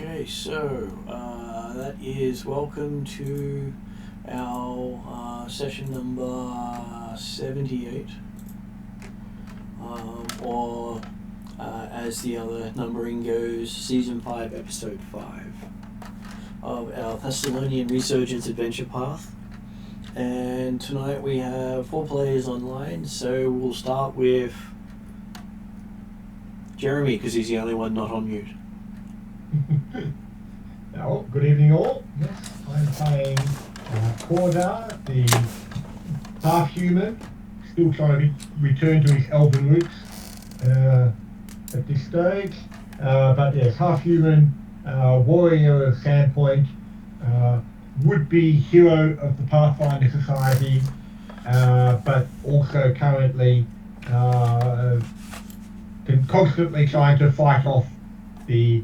Okay, so that is welcome to our session number 78, or as the other numbering goes, Season 5, Episode 5 of our Thassilonian Resurgeance adventure path. And tonight we have 4 players online, so we'll start with Jeremy, because he's the only one not on mute. Well, good evening all. Yes, I'm playing Cordar, the half-human, still trying to return to his elven roots at this stage. But yes, half-human, warrior of Sandpoint, would-be hero of the Pathfinder Society, but also currently constantly trying to fight off the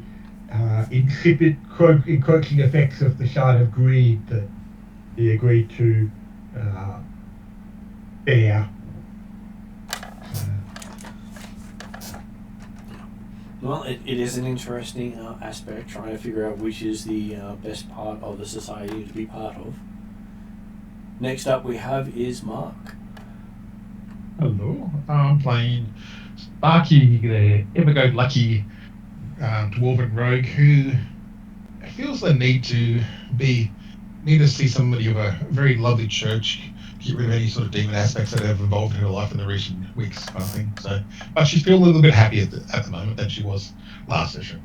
insipid encroaching effects of the Shard of Greed that he agreed to bear. Well, it is an interesting aspect, trying to figure out which is the best part of the society to be part of. Next up we have is Mark. Hello, I'm playing Sparky, the ever-go-lucky dwarven rogue who feels the need to see somebody of a very lovely church, get rid of any sort of demon aspects that have involved in her life in the recent weeks, kind of thing. So, but she's feeling a little bit happier at the moment than she was last session.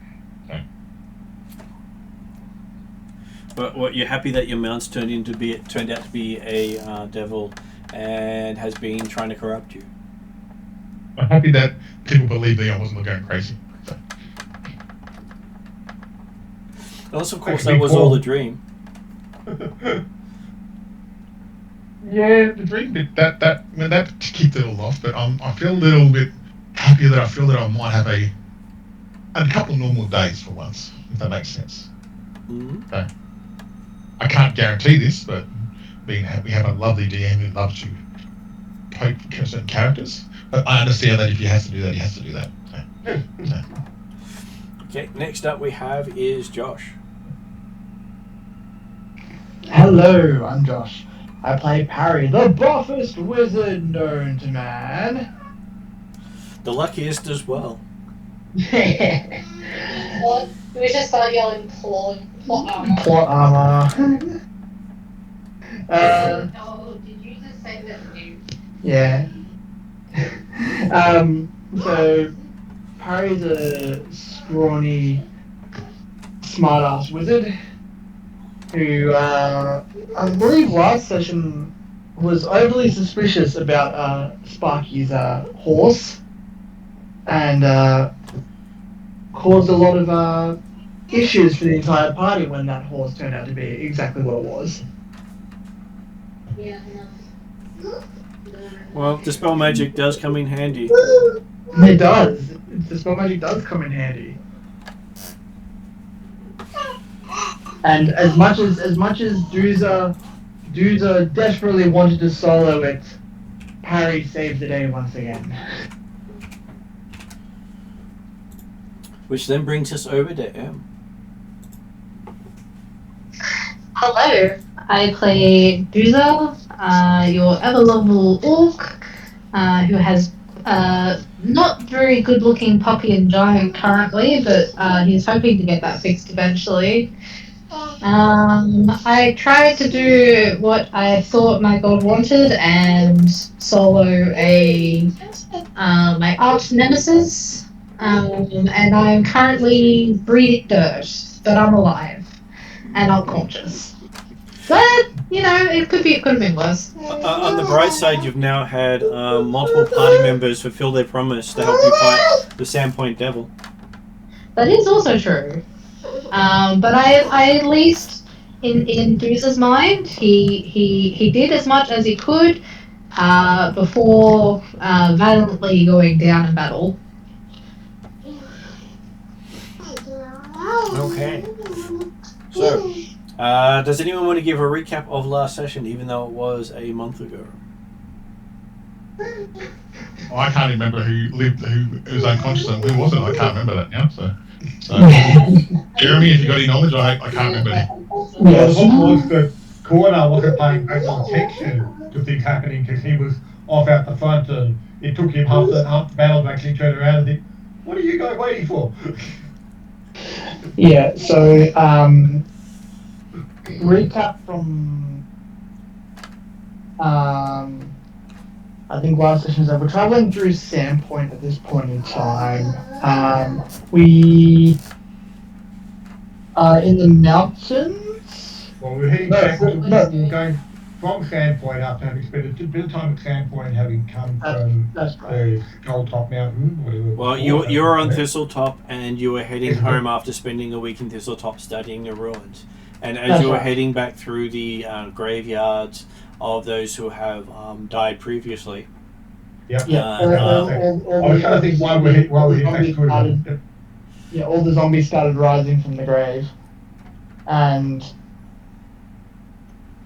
So. But what, you're happy that your mount's turned out to be a devil and has been trying to corrupt you? I'm happy that people believe that I wasn't going crazy. So. Unless, of course, that was all a dream. Yeah, the dream bit that kicked it all off. But I feel a little bit happier that I feel that I might have a couple of normal days for once, if that makes sense. Mm-hmm. So, I can't guarantee this, but we have a lovely DM who loves to poke certain characters. But I understand that if he has to do that, he has to do that. So. Okay, next up we have is Josh. Hello, I'm Josh. I play Parry, the buffest wizard known to man. The luckiest as well. What? We just start yelling plot armor. Plot armor. Oh, did you just say that you? Yeah. So Parry's a scrawny, smart-ass wizard who, I believe last session was overly suspicious about Sparky's horse and caused a lot of issues for the entire party when that horse turned out to be exactly what it was. Yeah, no. Well, Dispel Magic does come in handy. It does. Dispel Magic does come in handy. And as much as Dooza desperately wanted to solo it, Parry saved the day once again. Which then brings us over to M. Hello, I play Dooza, your ever-lovable orc, who has not very good-looking puppy and giant currently, but he's hoping to get that fixed eventually. I tried to do what I thought my god wanted and solo my arch nemesis, and I'm currently breathing dirt, but I'm alive and unconscious. But, it could have been worse. On the bright side, you've now had multiple party members fulfill their promise to help you fight the Sandpoint Devil. That is also true. But I at least, in Dooza's mind, he did as much as he could before valiantly going down in battle. Okay. So, does anyone want to give a recap of last session, even though it was a month ago? I can't remember who was unconscious and who wasn't. I can't remember that now. So So, Jeremy, if you got any knowledge, I can't remember. Well, the Yes. problem was that Corner wasn't paying great deal of attention to things happening because he was off out the front, and it took him half the battle to actually turn around and think, "What are you guys waiting for?" Yeah, so recap from I think last session is that we're traveling through Sandpoint at this point in time. We are in the mountains. Well, we're heading No, back. no. We're going from Sandpoint after having spent a bit of time at Sandpoint, having come from That's right. the Skulltop Mountain. Whatever. it was Well, called, you were on right? Thistletop, and you were heading Yes, home after spending a week in Thistletop studying the ruins. And as That's you were right. heading back through the graveyards of those who have died previously, Yep. Yeah, Uh, I was trying to think why we're heading back zombies through started, them. yeah, all the zombies started rising from the grave, and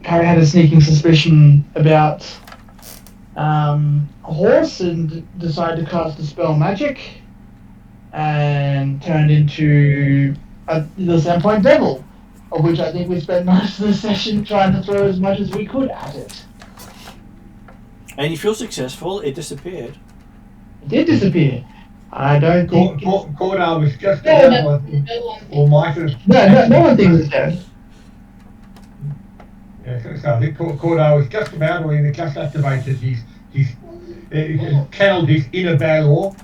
Harry had a sneaking suspicion about a horse and decided to cast Dispel Magic and turned into the Sandpoint Devil, of which I think we spent most of the session trying to throw as much as we could at it. and you feel successful, it disappeared. It did disappear. I don't think... Cordar was just No, about, or might have. No one thinks it's dead. Yeah, so I think Cordar was just about, or he just activated his channeled his inner battle,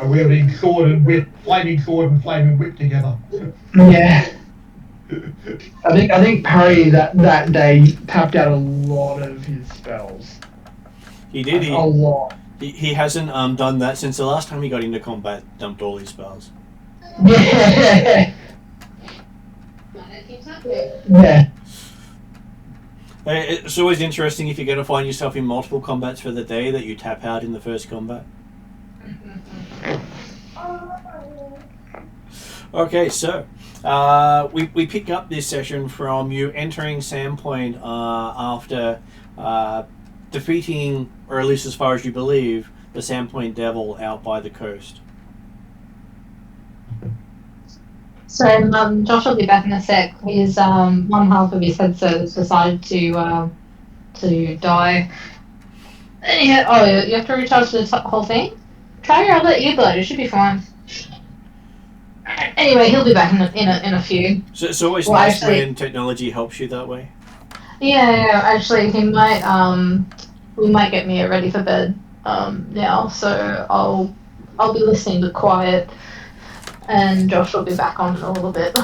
wielding sword and whip, flaming sword and flaming whip together. Yeah. I think Harry that day tapped out a lot of his spells. He did. A lot. He hasn't done that since the last time he got into combat. Dumped all his spells. Yeah. Yeah. It's always interesting if you're going to find yourself in multiple combats for the day that you tap out in the first combat. Okay, so we pick up this session from you entering Sandpoint after defeating, or at least as far as you believe, the Sandpoint Devil out by the coast. So Josh will be back in a sec. His one half of his headset has decided to die. And you have to recharge the whole thing? Try your other earbud, it should be fine. Anyway, he'll be back in a few. So it's always Well, nice actually- when technology helps you that way. Yeah, actually he might we might get Mia ready for bed now, so I'll be listening to quiet and Josh will be back on in a little bit.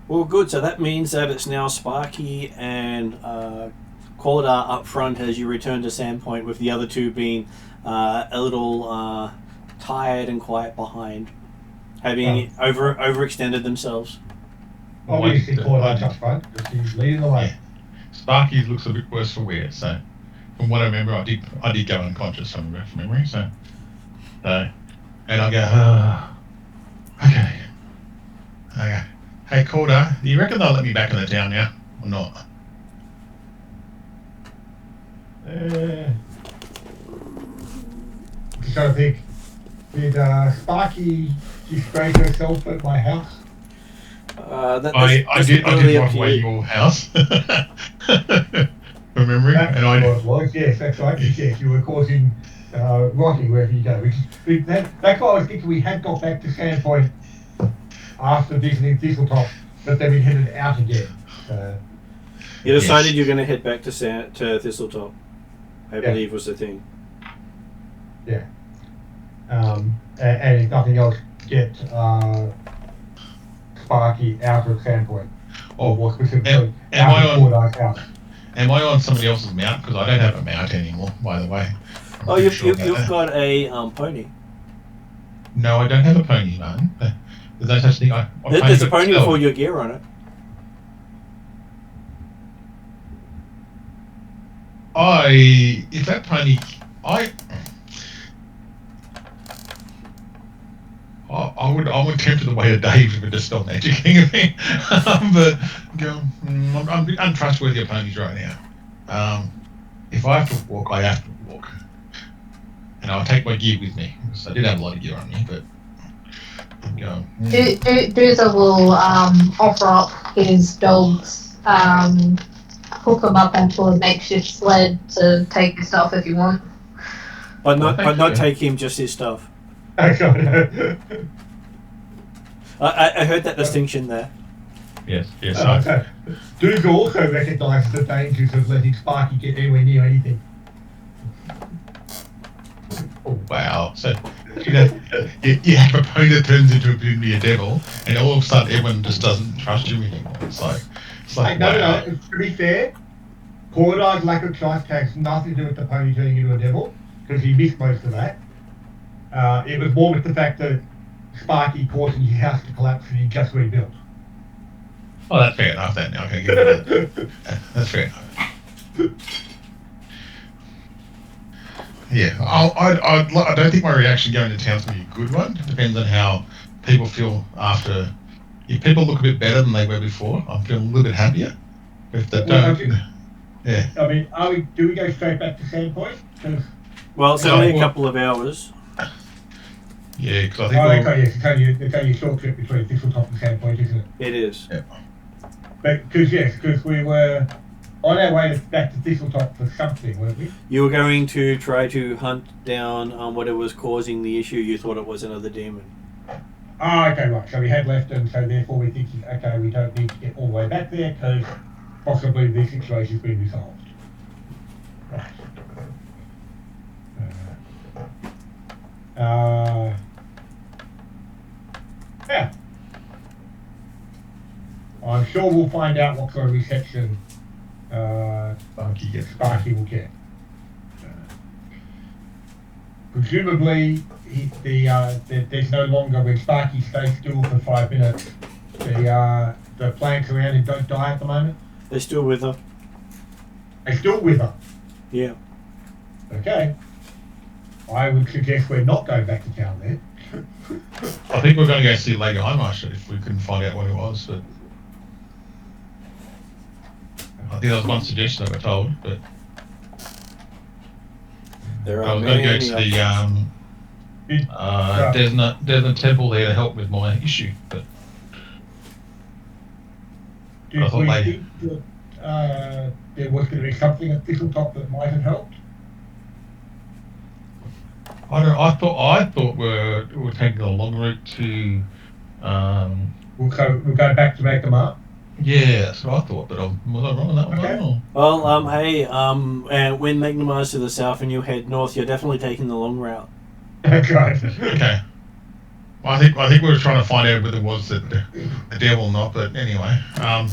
Well, good. So that means that it's now Sparky and Cordar up front as you return to Sandpoint, with the other two being a little tired and quiet behind, having overextended themselves. Obviously, Cordar just fine because he's leading the way. Sparky looks a bit worse for wear, so from what I remember, I did go unconscious from memory, so and I go, okay. Hey, Cordar, do you reckon they'll let me back in the town now, or not? Just trying to think. Did Sparky disgrace herself at my house? I did drive away your house from memory, That's and what I it was. Yes, that's right. Yes, you were causing rotting wherever you go. That's why I was thinking we had got back to Sandpoint after visiting Thistletop, but then we headed out again. You decided you're going to head back to Thistletop, I believe was the thing. Yeah. And if nothing else, get Sparky out of Sandpoint. Or more specifically, am out I of Cordar's house. Am I on somebody else's mount? Because I don't have a mount anymore, by the way. Oh, you've got a pony. No, I don't have a pony, man. There's no such thing. There's a pony with all your gear on it. If that pony, I'm tempted the way of Dave with the stop educating me, but I'm untrustworthy of ponies right now. If I have to walk, I have to walk, and I'll take my gear with me because I did have a lot of gear on me. But Doozer will offer up his dogs, hook them up onto a makeshift sled to take your stuff if you want. But not take him, just his stuff. I heard that distinction there. Yes. Duke also recognises the dangers of letting Sparky get anywhere near anything. Oh, wow. So, you have a pony that turns into a devil, and all of a sudden everyone just doesn't trust you anymore. It's like No. To be fair, Cordar's lack of trust has nothing to do with the pony turning into a devil, because he missed most of that. It was more with the fact that Sparky causing his house to collapse and he just rebuilt. Oh, that's fair enough then. Okay, give it that. That's fair enough. Yeah, I don't think my reaction going to town is going to be a good one. It depends on how people feel after. If people look a bit better than they were before, I'm feeling a little bit happier. If they don't, yeah. I mean, do we go straight back to Sandpoint? Well, it's only a couple of hours. Yeah, because I think. It's only a short trip between Thistletop and Sandpoint, isn't it? It is. Yeah. Because we were on our way back to Thistletop for something, weren't we? You were going to try to hunt down what it was causing the issue. You thought it was another demon. Ah, okay, right. So we had left, and so therefore we're thinking, okay, we don't need to get all the way back there because possibly this situation's been resolved. Right. Yeah. I'm sure we'll find out what sort of reception Sparky will get. Presumably, there's no longer, when Sparky stays still for 5 minutes, the plants around him don't die at the moment? They're still with her. They're still with her? Yeah. Okay. I would suggest we're not going back to town then. I think we're going to go see Lady Highmarsh if we can find out what it was. But I think that was one suggestion I got told. But There I was going to go to the there's a temple there to help with my issue. But I thought think that there was going to be something at Thistletop that might have helped? I thought we're taking a long route to. We'll go back to Magdamar. Yeah, that's what I thought, but was I wrong on that one? Okay. Well, hey, when Magdamar's to the south and you head north, you're definitely taking the long route. Okay. Okay. Well, I think we were trying to find out whether it was the devil or not, but anyway. I'm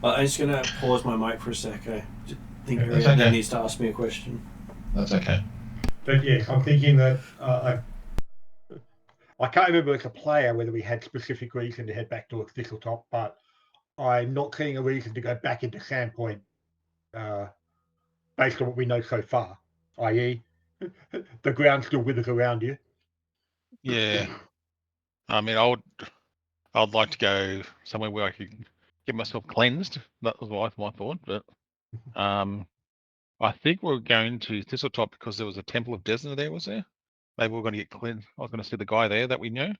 just gonna pause my mic for a sec. I think okay. needs to ask me a question. That's okay. But yes, I'm thinking that I can't remember as a player whether we had specific reason to head back towards Thistletop, but I'm not seeing a reason to go back into Sandpoint based on what we know so far, i.e. the ground still withers around you. Yeah. I mean, I'd like to go somewhere where I could get myself cleansed. That was my thought, but I think we're going to Thistletop because there was a Temple of Desna there, was there? Maybe we're going to get cleansed. I was going to see the guy there that we knew.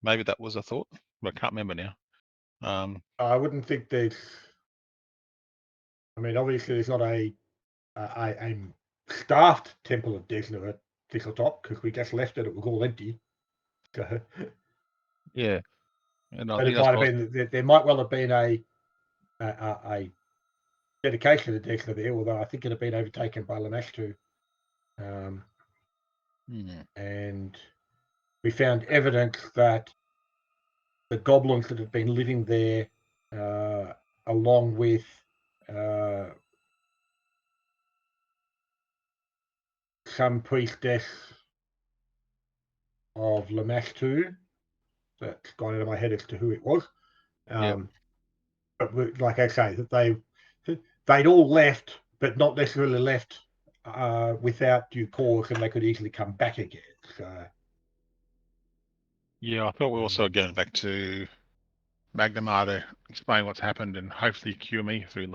Maybe that was a thought, but I can't remember now. I wouldn't think there's. I mean, obviously, there's not a staffed Temple of Desna at Thistletop because we just left it; it was all empty. So, yeah, and I but think it might have been. There might well have been a dedication to Desna there, although I think it had been overtaken by Lamashtu. And we found evidence that the goblins that had been living there, along with some priestess of Lamashtu, that's gone out of my head as to who it was. But like I say, that they'd all left, but not necessarily left without due cause, and they could easily come back again. So. Yeah, I thought we were also going back to Magdamar to explain what's happened and hopefully cure me through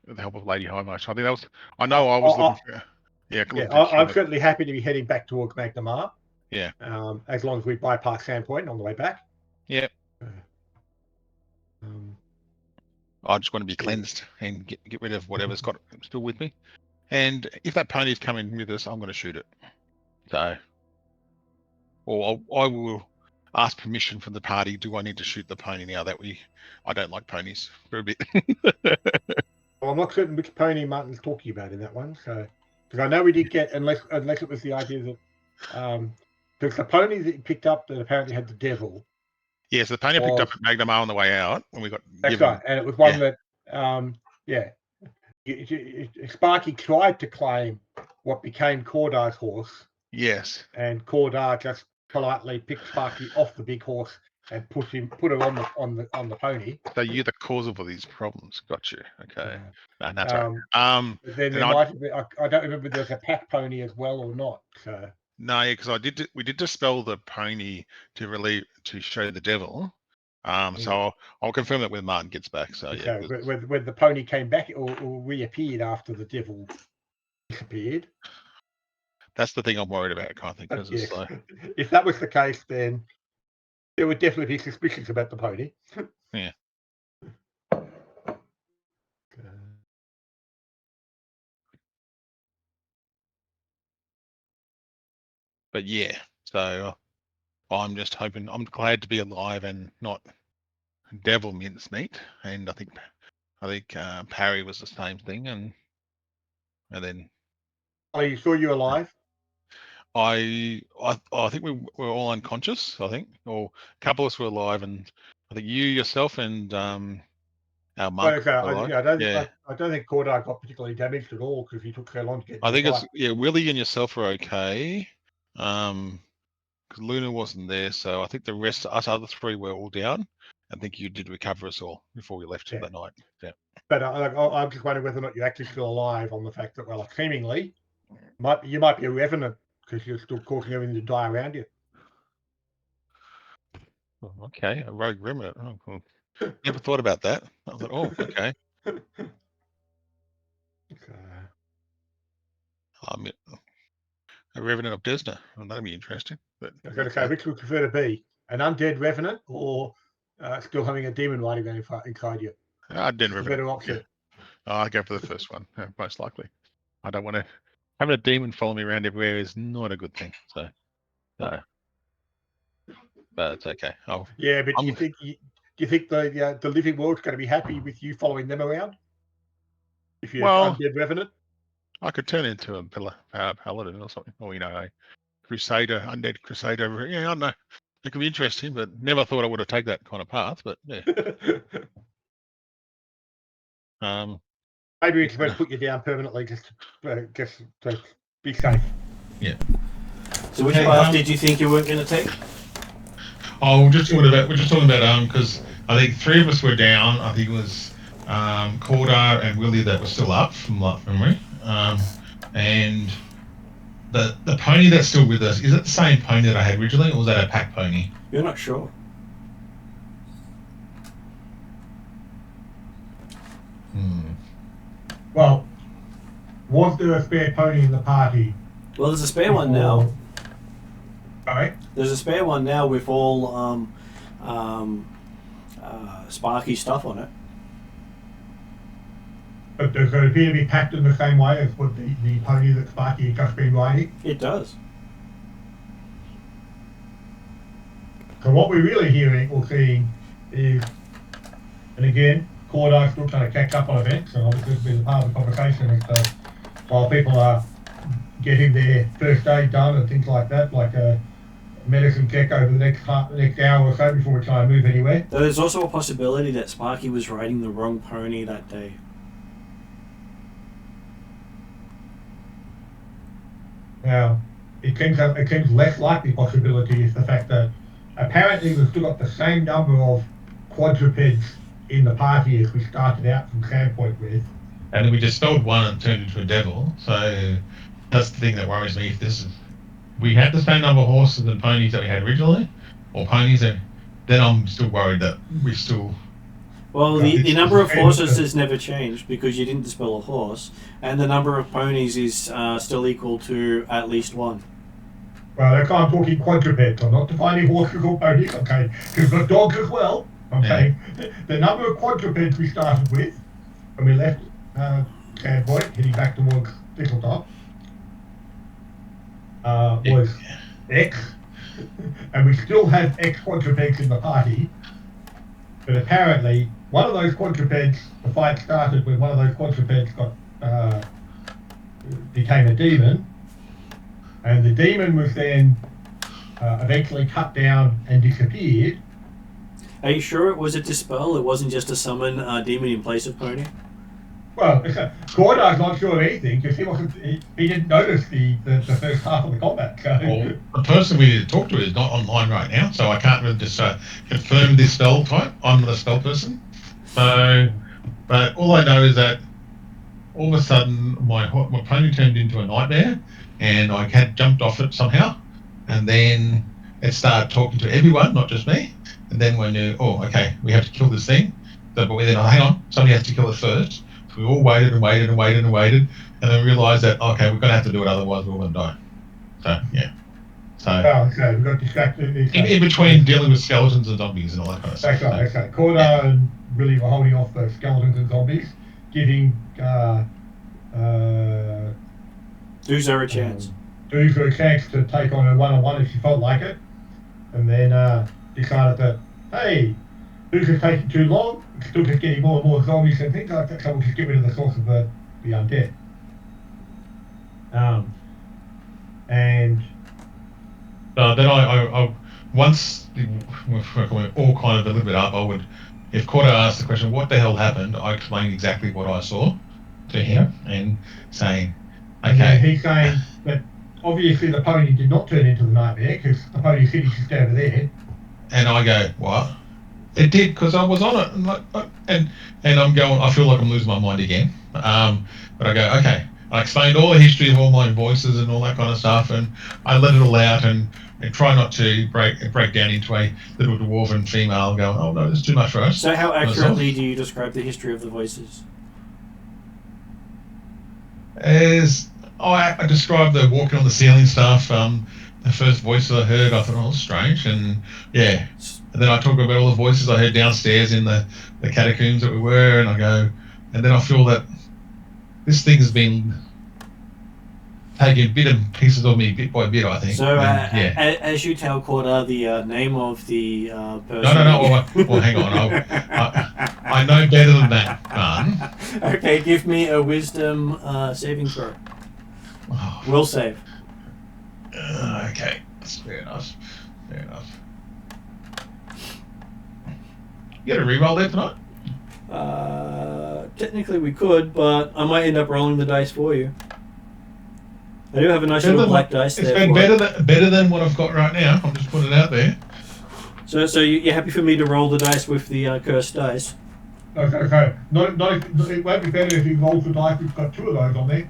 the help of Lady Highmarsh. I think that was. I know I was looking for. Yeah, I'm certainly happy to be heading back towards Magdamar. Yeah. As long as we bypass Sandpoint on the way back. Yeah. Um, I just want to be cleansed and get rid of whatever's got still with me. And if that pony's coming with us, I'm going to shoot it. So, or I will ask permission from the party. Do I need to shoot the pony now that I don't like ponies for a bit. well, I'm not certain which pony Martin's talking about in that one. So, because I know we did get, unless it was the idea that, because the pony that you picked up that apparently had the devil. Yeah, so the pony I picked up at Magnum on the way out when we got. That's right, and it was one that, Sparky tried to claim what became Cordar's horse. Yes. And Cordar just politely picked Sparky off the big horse and put her on the pony. So you're the cause of all these problems. Got you. Okay. No, that's right. Then there might have been, I don't remember if there's a pack pony as well or not. So. No, yeah, because we did dispel the pony to show the devil. So I'll confirm that when Martin gets back. So yeah. When the pony came back or reappeared after the devil disappeared. That's the thing I'm worried about, kind of thing. Because it's like, if that was the case, then there would definitely be suspicions about the pony. Yeah. But yeah, so I'm just hoping. I'm glad to be alive and not devil mincemeat. And I think Parry was the same thing, and then. Oh, you saw you alive? I think we were all unconscious. I think, or a couple of us were alive, and I think you yourself and our monk. I don't think Cordar got particularly damaged at all because he took so long to get. I think Willie and yourself were okay. Because Luna wasn't there, so I think the rest of us other three were all down. I think you did recover us all before we left that night. Yeah. But I'm just wondering whether or not you're actually still alive on the fact that, well, seemingly, you might be a revenant because you're still causing everything to die around you. Oh, okay, a rogue revenant. Oh, cool. Never thought about that. I thought, oh, okay. A revenant of Desna. Well, that'd be interesting. But I was going to say, which would you prefer to be? An undead revenant or still having a demon riding around inside you? Undead revenant. Better option. Yeah. I'd go for the first one, most likely. I don't want to. Having a demon follow me around everywhere is not a good thing. So, no. But it's okay. But do you think the living world's going to be happy with you following them around? If you're undead revenant? I could turn into a paladin or something, or a crusader, undead crusader. Yeah, I don't know. It could be interesting, but never thought I would have taken that kind of path. But yeah. Maybe we can put you down permanently just to be safe. Yeah. So which path did you think you weren't going to take? Oh, we're just talking about because I think three of us were down. I think it was Cordar and Willie that were still up from light memory. And the pony that's still with us, is it the same pony that I had originally, or was that a pack pony? You're not sure. Well, was there a spare pony in the party? Well, there's a spare one now. Alright. There's a spare one now with all Sparky stuff on it. But does it appear to be packed in the same way as what the pony that Sparky had just been riding? It does. So what we're really hearing or seeing is, and again, Cordar's still trying to catch up on events, and obviously this has been part of the conversation as to while people are getting their first aid done and things like that, like a medicine check over the next hour or so before we try and move anywhere. Though there's also a possibility that Sparky was riding the wrong pony that day. Now, it seems less likely possibility is the fact that apparently we've still got the same number of quadrupeds in the party as we started out from Sandpoint with. And then we dispelled one and turned into a devil. So that's the thing that worries me. If we had the same number of horses and ponies that we had originally, or ponies, then I'm still worried that we still... Well, the number of horses has never changed because you didn't dispel a horse, and the number of ponies is still equal to at least one. Well, that's why I'm talking quadrupeds. I'm not defining horses or ponies, okay? Because we've got dogs as well, okay? The number of quadrupeds we started with when we left Sandpoint, heading back towards Thistletop, was X, and we still have X quadrupeds in the party. But apparently, one of those quadrupeds, the fight started when one of those quadrupeds became a demon, and the demon was then eventually cut down and disappeared. Are you sure it was a dispel? It wasn't just a summon demon in place of pony? Well, Cordar's not sure of anything because he didn't notice the first half of the combat. So. Well, the person we need to talk to is not online right now, so I can't really just confirm this spell type. I'm not a spell person. So, but all I know is that all of a sudden my pony turned into a nightmare, and I had jumped off it somehow, and then it started talking to everyone, not just me. And then we knew, oh, okay, we have to kill this thing. So, but we then, hang on, somebody has to kill it first. So we all waited and waited and waited and waited, and then realised that, okay, we're going to have to do it, otherwise we're all going to die. So, yeah. So, okay, we got distracted. In between dealing with skeletons and zombies and all that kind of stuff. That's right, okay. Cordar and Willie were holding off the skeletons and zombies, giving Duzo a chance. Duzo a chance to take on a one-on-one if she felt like it, and then decided that, hey, Duzo's taking too long, it's still just getting more and more zombies and things like that, so we'll just get rid of the source of the undead. And then I once we're all kind of a little bit up, I would, if Cordo asked the question, what the hell happened, I explained exactly what I saw to him and saying, okay. And he's saying that obviously the pony did not turn into the nightmare because the pony finished just over there. And I go, what? It did, because I was on it, and like, and I'm going, I feel like I'm losing my mind again. But I go, okay. I explained all the history of all my voices and all that kind of stuff, and I let it all out and try not to break down into a little dwarven female going, oh no, this is too much for us. So how accurately do you describe the history of the voices? As I described the walking on the ceiling stuff, the first voices I heard, I thought, oh, strange, and yeah. And then I talk about all the voices I heard downstairs in the catacombs that we were, and I go, and then I feel that this thing has been taking bit and pieces of me bit by bit, I think. So, yeah. As you tell Corda the name of the person... No, well, hang on. I know better than that, man. Okay, give me a wisdom saving throw. Oh. Will save. Okay, that's fair enough. You got a reroll there tonight? Technically we could, but I might end up rolling the dice for you. I do have a nice little black dice there. It's been better than what I've got right now. I'm just putting it out there. So you're happy for me to roll the dice with the cursed dice? Okay. It won't be better if you roll the dice. We've got two of those on there.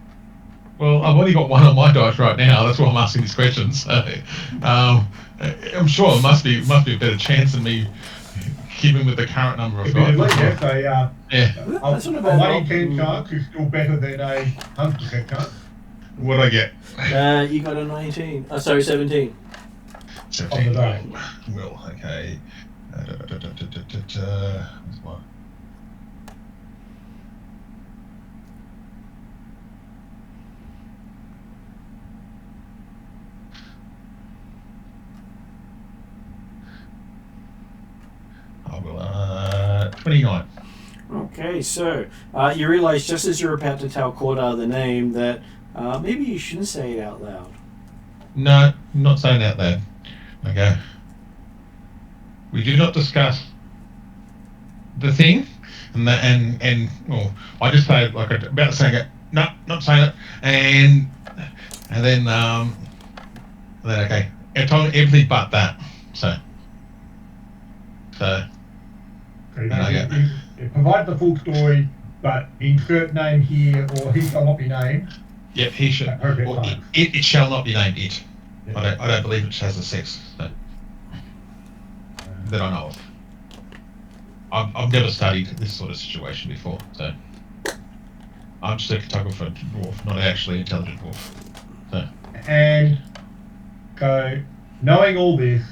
Well, I've only got one on my dice right now. That's why I'm asking these questions. So, I'm sure it must be a better chance than me keeping with the current number I've got. Yes, yeah. That's not a A bad 1 in 10 chance is still better than a 100% chance. What'd I get? You got a 19. Sorry, 17. 17. On the die. Well, okay. Where's mine? I will, 29. Okay, so you realise just as you're about to tell Corda the name that maybe you shouldn't say it out loud. No, not saying out loud. Okay. We do not discuss the thing, and well, I just say it like about saying it. No, not saying it, and then okay. I told everything but that. So. Provide the full story, but insert name here, or he shall not be named. Yep, he should. Or it shall not be named it. Yeah. I don't believe it has a sex. So. That I know of. I've never studied this sort of situation before, so I'm just a cartographer dwarf, not actually intelligent dwarf. So. And So, knowing all this,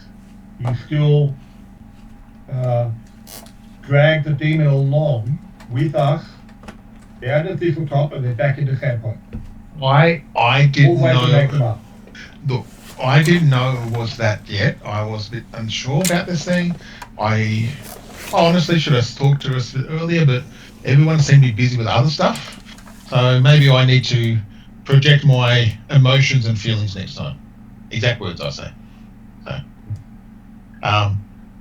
you still drag the demon along with us down to Thistletop and then back into Sandpoint. I didn't All the way to know. Magma. Look, I didn't know it was that yet. I was a bit unsure about this thing. I honestly should have talked to us a bit earlier, but everyone seemed to be busy with other stuff. So maybe I need to project my emotions and feelings next time. Exact words I say. So,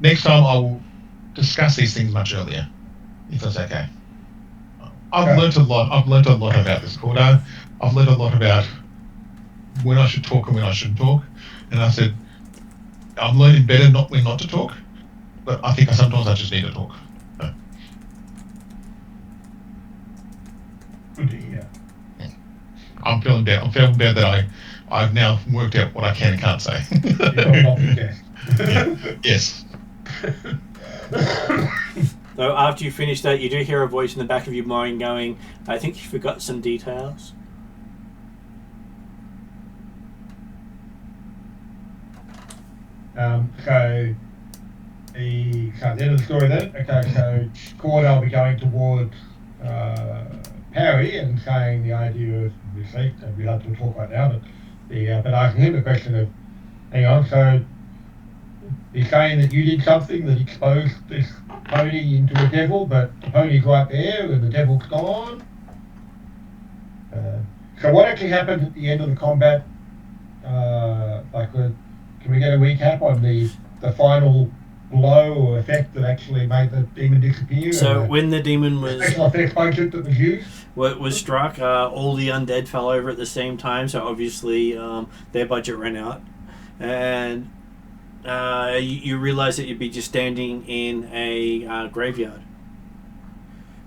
next time I will discuss these things much earlier, if that's okay. I've learnt a lot. I've learnt a lot about this Cordo. I've learnt a lot about when I should talk and when I shouldn't talk. And I said, I'm learning better not when not to talk, but I think sometimes I just need to talk. So. Good to hear. I'm feeling better. I'm feeling better that I've now worked out what I can and can't say. You've got off your chest. Yes. So after you finish that, you do hear a voice in the back of your mind going, I think you forgot some details. So the end of the story then. Okay, so Cordo will be going towards Parry and saying the idea of obviously, we have to talk right now, but asking him the question of, hang on, so he's saying that you did something that exposed this pony into a devil, but the pony's right there and the devil's gone. So what actually happened at the end of the combat? Can we get a recap on the final blow or effect that actually made the demon disappear? So when the demon was special effects budget that was used? was struck, all the undead fell over at the same time, so obviously their budget ran out. And you realize that you'd be just standing in a graveyard.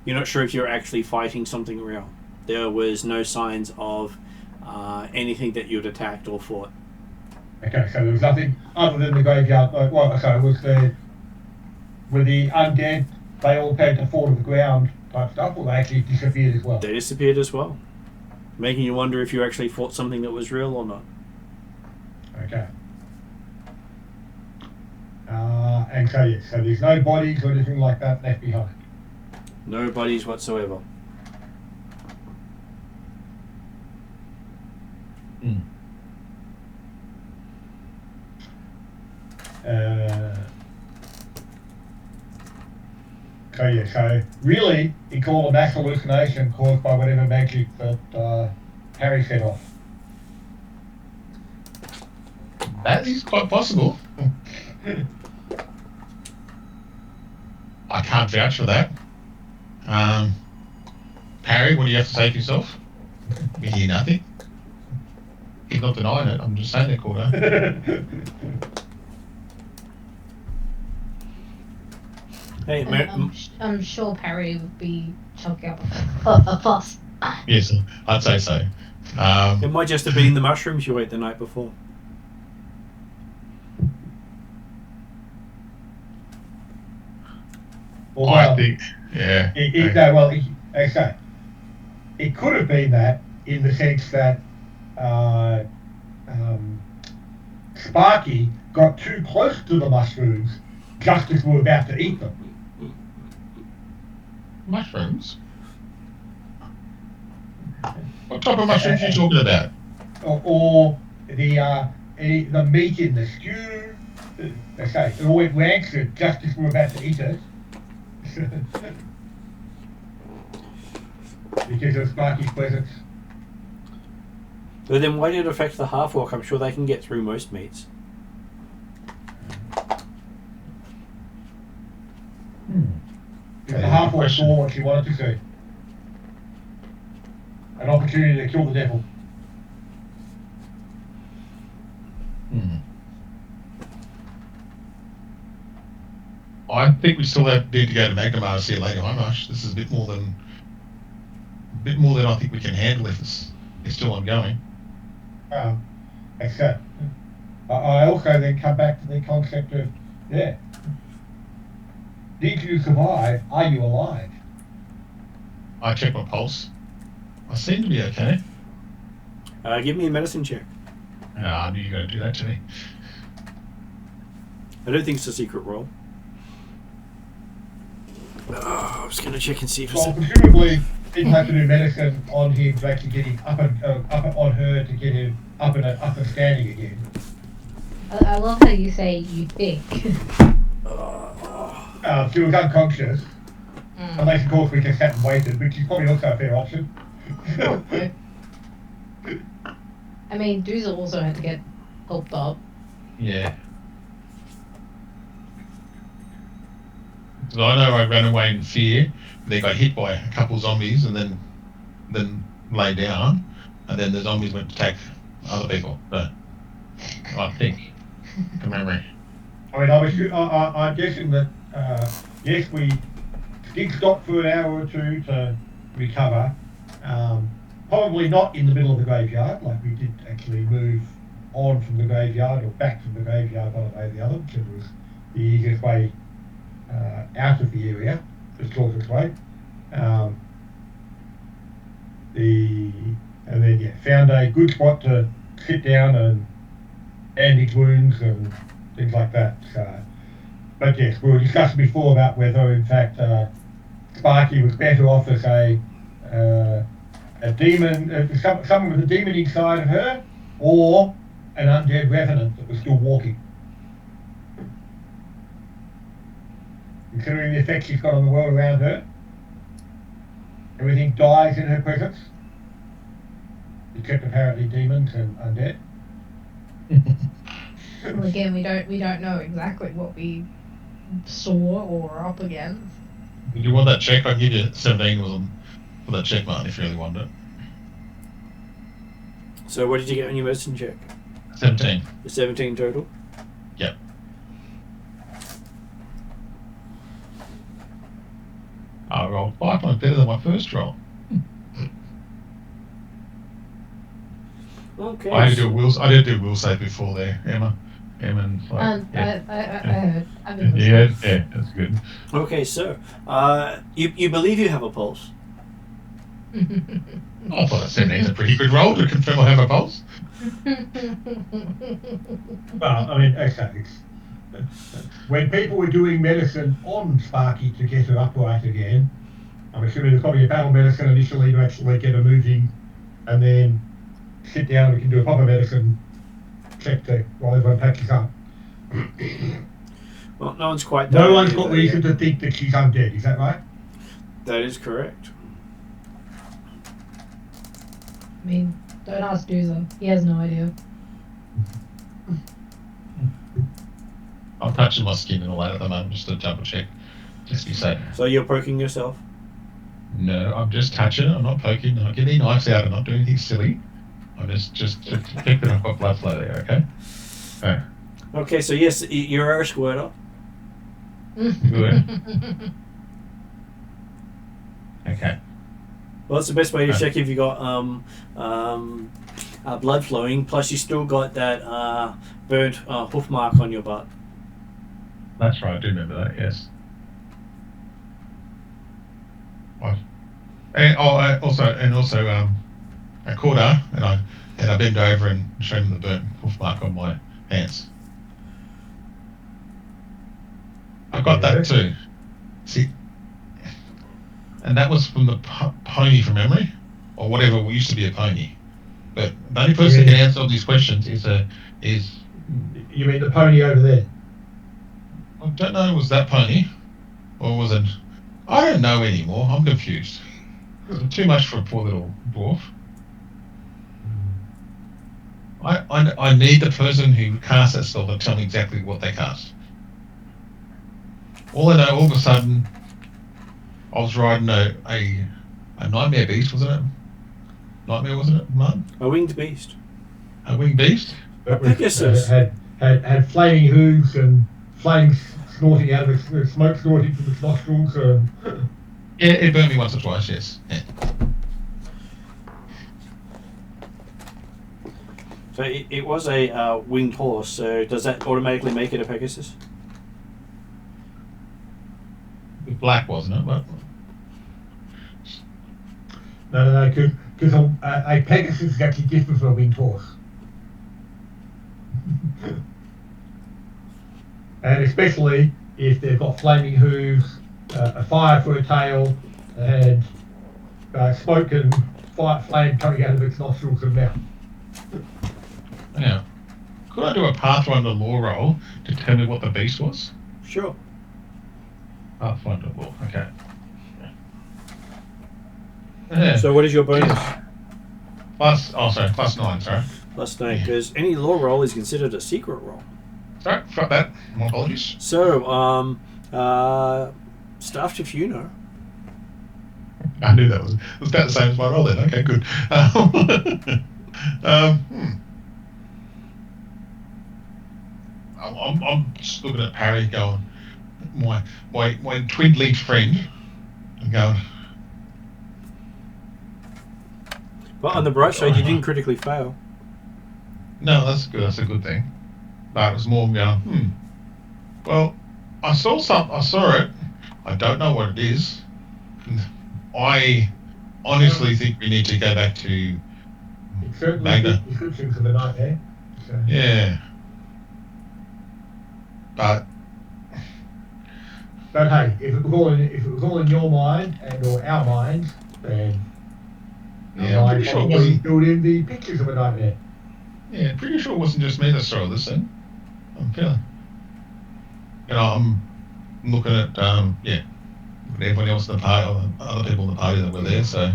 You're not sure if you're actually fighting something real. There was no signs of anything that you'd attacked or fought. Okay, so there was nothing other than the graveyard. Were the undead, they all had to fall to the ground type stuff, or they actually disappeared as well? They disappeared as well, making you wonder if you actually fought something that was real or not. Okay. And so there's no bodies or anything like that left behind? No bodies whatsoever. Mm. So really, he called a mass hallucination caused by whatever magic that Harry set off. That is quite possible. I can't vouch for that. Harry, what do you have to say for yourself? We hear nothing. He's not denying it. I'm just saying that, Cordo. Hey, I'm sure Parry would be choking up a fuss. Yes, I'd say so. it might just have been the mushrooms you ate the night before. Well, I think, yeah. It could have been that in the sense that Sparky got too close to the mushrooms just as we were about to eat them. Mushrooms? What type of mushrooms are you talking about? Or the meat in the stew. Okay, it all went rancid just as we were about to eat it. Because of Sparky's presence. But then why did it affect the half-orc? I'm sure they can get through most meats. The half-orc saw what she wanted to see. An opportunity to kill the devil. I think we still need to go to Magnemar to see it later on, Rush. This is a bit more than I think we can handle if it's still ongoing. Except, I also then come back to the concept of, did you survive? Are you alive? I check my pulse. I seem to be okay. Give me a medicine check. I knew you were going to do that to me. I don't think it's a secret roll. I was going to check and see if it's... Well, presumably, it had to do medicine on him to actually get him up on her to get him up and standing again. I love how you say you think. She was unconscious. Mm. Unless, of course, we just sat and waited, which is probably also a fair option. Probably. I mean, Doozer also had to get helped up. Yeah. So I know I ran away in fear, then got hit by a couple of zombies, and then lay down, and then the zombies went to attack other people. So I think, from memory. I mean, I'm guessing that, yes, we did stop for an hour or two to recover. Probably not in the middle of the graveyard, like we did actually move on from the graveyard or back from the graveyard one way or the other, because it was the easiest way out of the area, the shortest way. And then found a good spot to sit down and bandage wounds and things like that. But yes, we were discussing before about whether, in fact, Sparky was better off as a demon, someone with a demon inside of her, or an undead revenant that was still walking. Considering the effect she's got on the world around her, everything dies in her presence, except apparently demons and undead. Well, again, we don't know exactly what we saw or are up against. Did you want that check? I'll give you 17 was on for that check, Martin, if you really want it. So what did you get on your medicine check? 17. The 17 total? Yep. I rolled 5 points better than my first roll. Okay. I did do a will save before there, Emma. And I heard. I've been yeah, listening. yeah, that's good. Okay, so you believe you have a pulse? I thought 17 is a pretty good roll to confirm I have a pulse. Well, I mean, okay. When people were doing medicine on Sparky to get her upright again, I'm assuming there's probably a battle medicine initially to actually get her moving, and then sit down and we can do a proper medicine check while everyone patches up. Well, no one's quite. No one's got reason to think that she's undead, is that right? That is correct. I mean, don't ask Doozer. He has no idea. I'm touching my skin and all that at the moment just to double check. Just be safe. So you're poking yourself? No, I'm just touching it. I'm not poking. I'm not getting any knives out. I'm not doing anything silly. I'm just checking I've got blood flow there, okay? Okay. Okay, so yes, you're a squirter. Good. Okay. Well, that's the best way to check if you got blood flowing. Plus, you still got that burnt hoof mark on your butt. That's right. I do remember that. Yes. What? And also a quarter, and I bend over and show him the burnt hoof mark on my hands. I got that too. See, and that was from the pony from memory, or whatever used to be a pony. But the only person who can answer all these questions is. You mean the pony over there? I don't know. Was that pony, or was it? I don't know anymore. I'm confused. Too much for a poor little dwarf. I need the person who cast that spell to tell me exactly what they cast. All I know, all of a sudden, I was riding a nightmare beast, wasn't it? Nightmare, wasn't it, Martin? A winged beast. A winged beast? Pegasus. Had flaming hooves and flames snorting out of its smoke snorting from its nostrils. Yeah, it burned me once or twice, yes. Yeah. So it was a winged horse, so does that automatically make it a Pegasus? It was black, wasn't it? But... No, because a Pegasus is actually different from a winged horse. And especially if they've got flaming hooves, a fire for a tail, and smoke and flame coming out of its nostrils and mouth. Yeah. Could I do a Pathfinder lore roll to tell me what the beast was? Sure. Pathfinder lore, okay. Yeah. So what is your bonus? Plus 9, sorry. Plus 9, because any lore roll is considered a secret roll. Sorry, forgot that. My apologies. So, Staff, if you know. I knew that was about the same as my roll then. Okay, good. I'm just looking at Parry going, my twin-linked friend, and going. But on the bright side, you didn't critically fail. No, that's good. That's a good thing. But it was more going, well, I saw it. I don't know what it is. I honestly think we need to go back to Magna. Descriptions of the nightmare. So. Yeah. But hey, if it was all in your mind and or our minds, then yeah, I'm pretty sure it wasn't. Build in the pictures of a nightmare. Yeah, pretty sure it wasn't just me that saw this thing. I'm feeling. I'm looking at everyone else in the party, other people in the party that were there. So,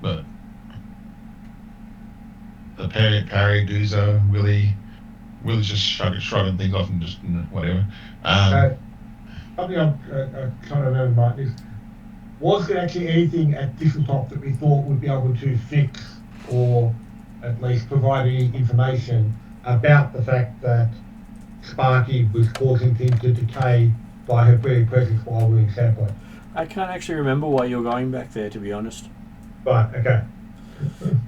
but the Parry, Duzo, Willie's just shrugging things off and just whatever. Something I'm trying to remember, Martin, is was there actually anything at Thistletop that we thought would be able to fix or at least provide any information about the fact that Sparky was causing things to decay by her very presence while we were in Sandpoint? I can't actually remember why you're going back there, to be honest. Right, okay.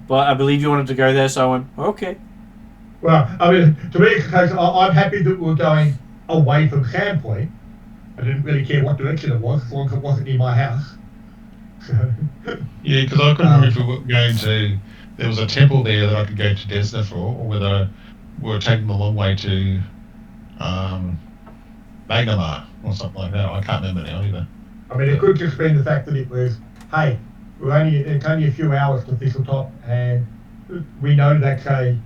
But I believe you wanted to go there, so I went, okay. Well, I mean, to me, it's a case I'm happy that we're going away from Sandpoint. I didn't really care what direction it was, as long as it wasn't near my house. So, yeah, because I couldn't remember if we were going to... There was a temple there that I could go to Desna for, or whether we were taking the long way to Magnamar or something like that. I can't remember now either. I mean, it could just be the fact that it was, hey, it's only a few hours to Thistletop, and we know that's a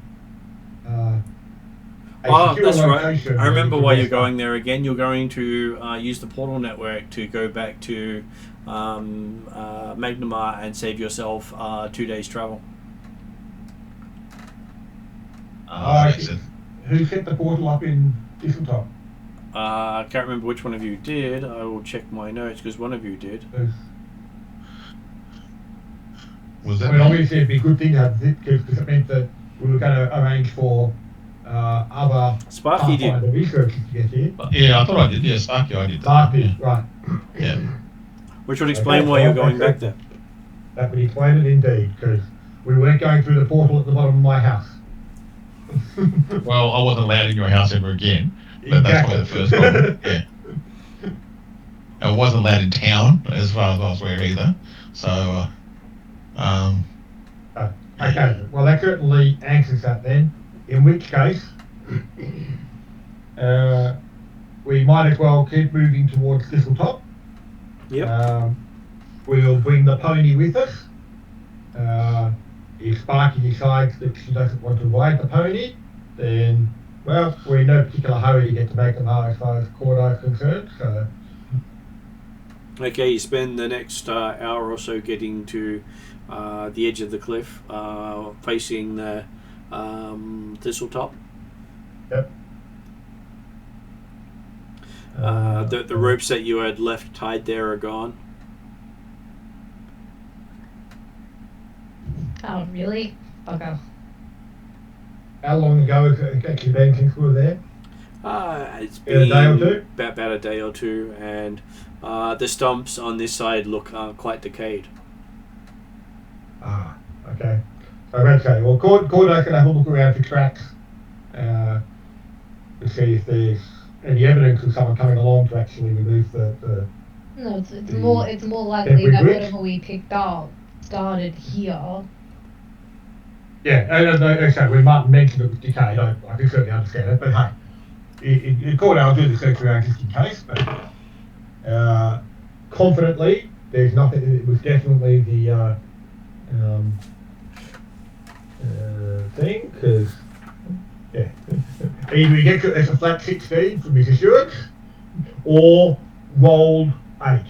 that's right. location. I remember why you're going there again. You're going to use the portal network to go back to Magnamar and save yourself 2 days travel. Who set the portal up in Thistletop? I can't remember which one of you did. I will check my notes because one of you did. Was that? I mean, obviously it'd be a good thing to have it because it meant that we were going to arrange for other Sparky did. researchers to get here. Yeah, I thought I did. Yeah, Sparky, I did. Sparky, right. Yeah. Which would explain why you're going back there. That would explain it indeed, because we weren't going through the portal at the bottom of my house. Well, I wasn't allowed in your house ever again. But that's probably the first problem. Yeah. I wasn't allowed in town, as far as I was aware either. So, okay, well that certainly answers that then. In which case, we might as well keep moving towards Thistletop. Yep. We'll bring the pony with us. If Sparky decides that she doesn't want to ride the pony, then, well, we're in no particular hurry to get to Magnamar as far as Corda is concerned, so... Okay, you spend the next hour or so getting to the edge of the cliff, facing the Thistletop. Yep. The ropes that you had left tied there are gone. Oh, really? Okay. How long ago has it actually been since we were there? It's been a day or two? About a day or two, and the stumps on this side look quite decayed. Ah, okay. Okay, well, Cordo's can have a look around for tracks to see if there's any evidence of someone coming along to actually remove the No, it's more likely that bridge? whatever we picked up started here. Yeah, okay, when Martin mentioned it was decayed, I can certainly understand it, but hey. I'll do the search around just in case, but confidently, there's nothing. It was definitely the thing, because yeah, either we get as a flat 16 from his assurance, or rolled 8.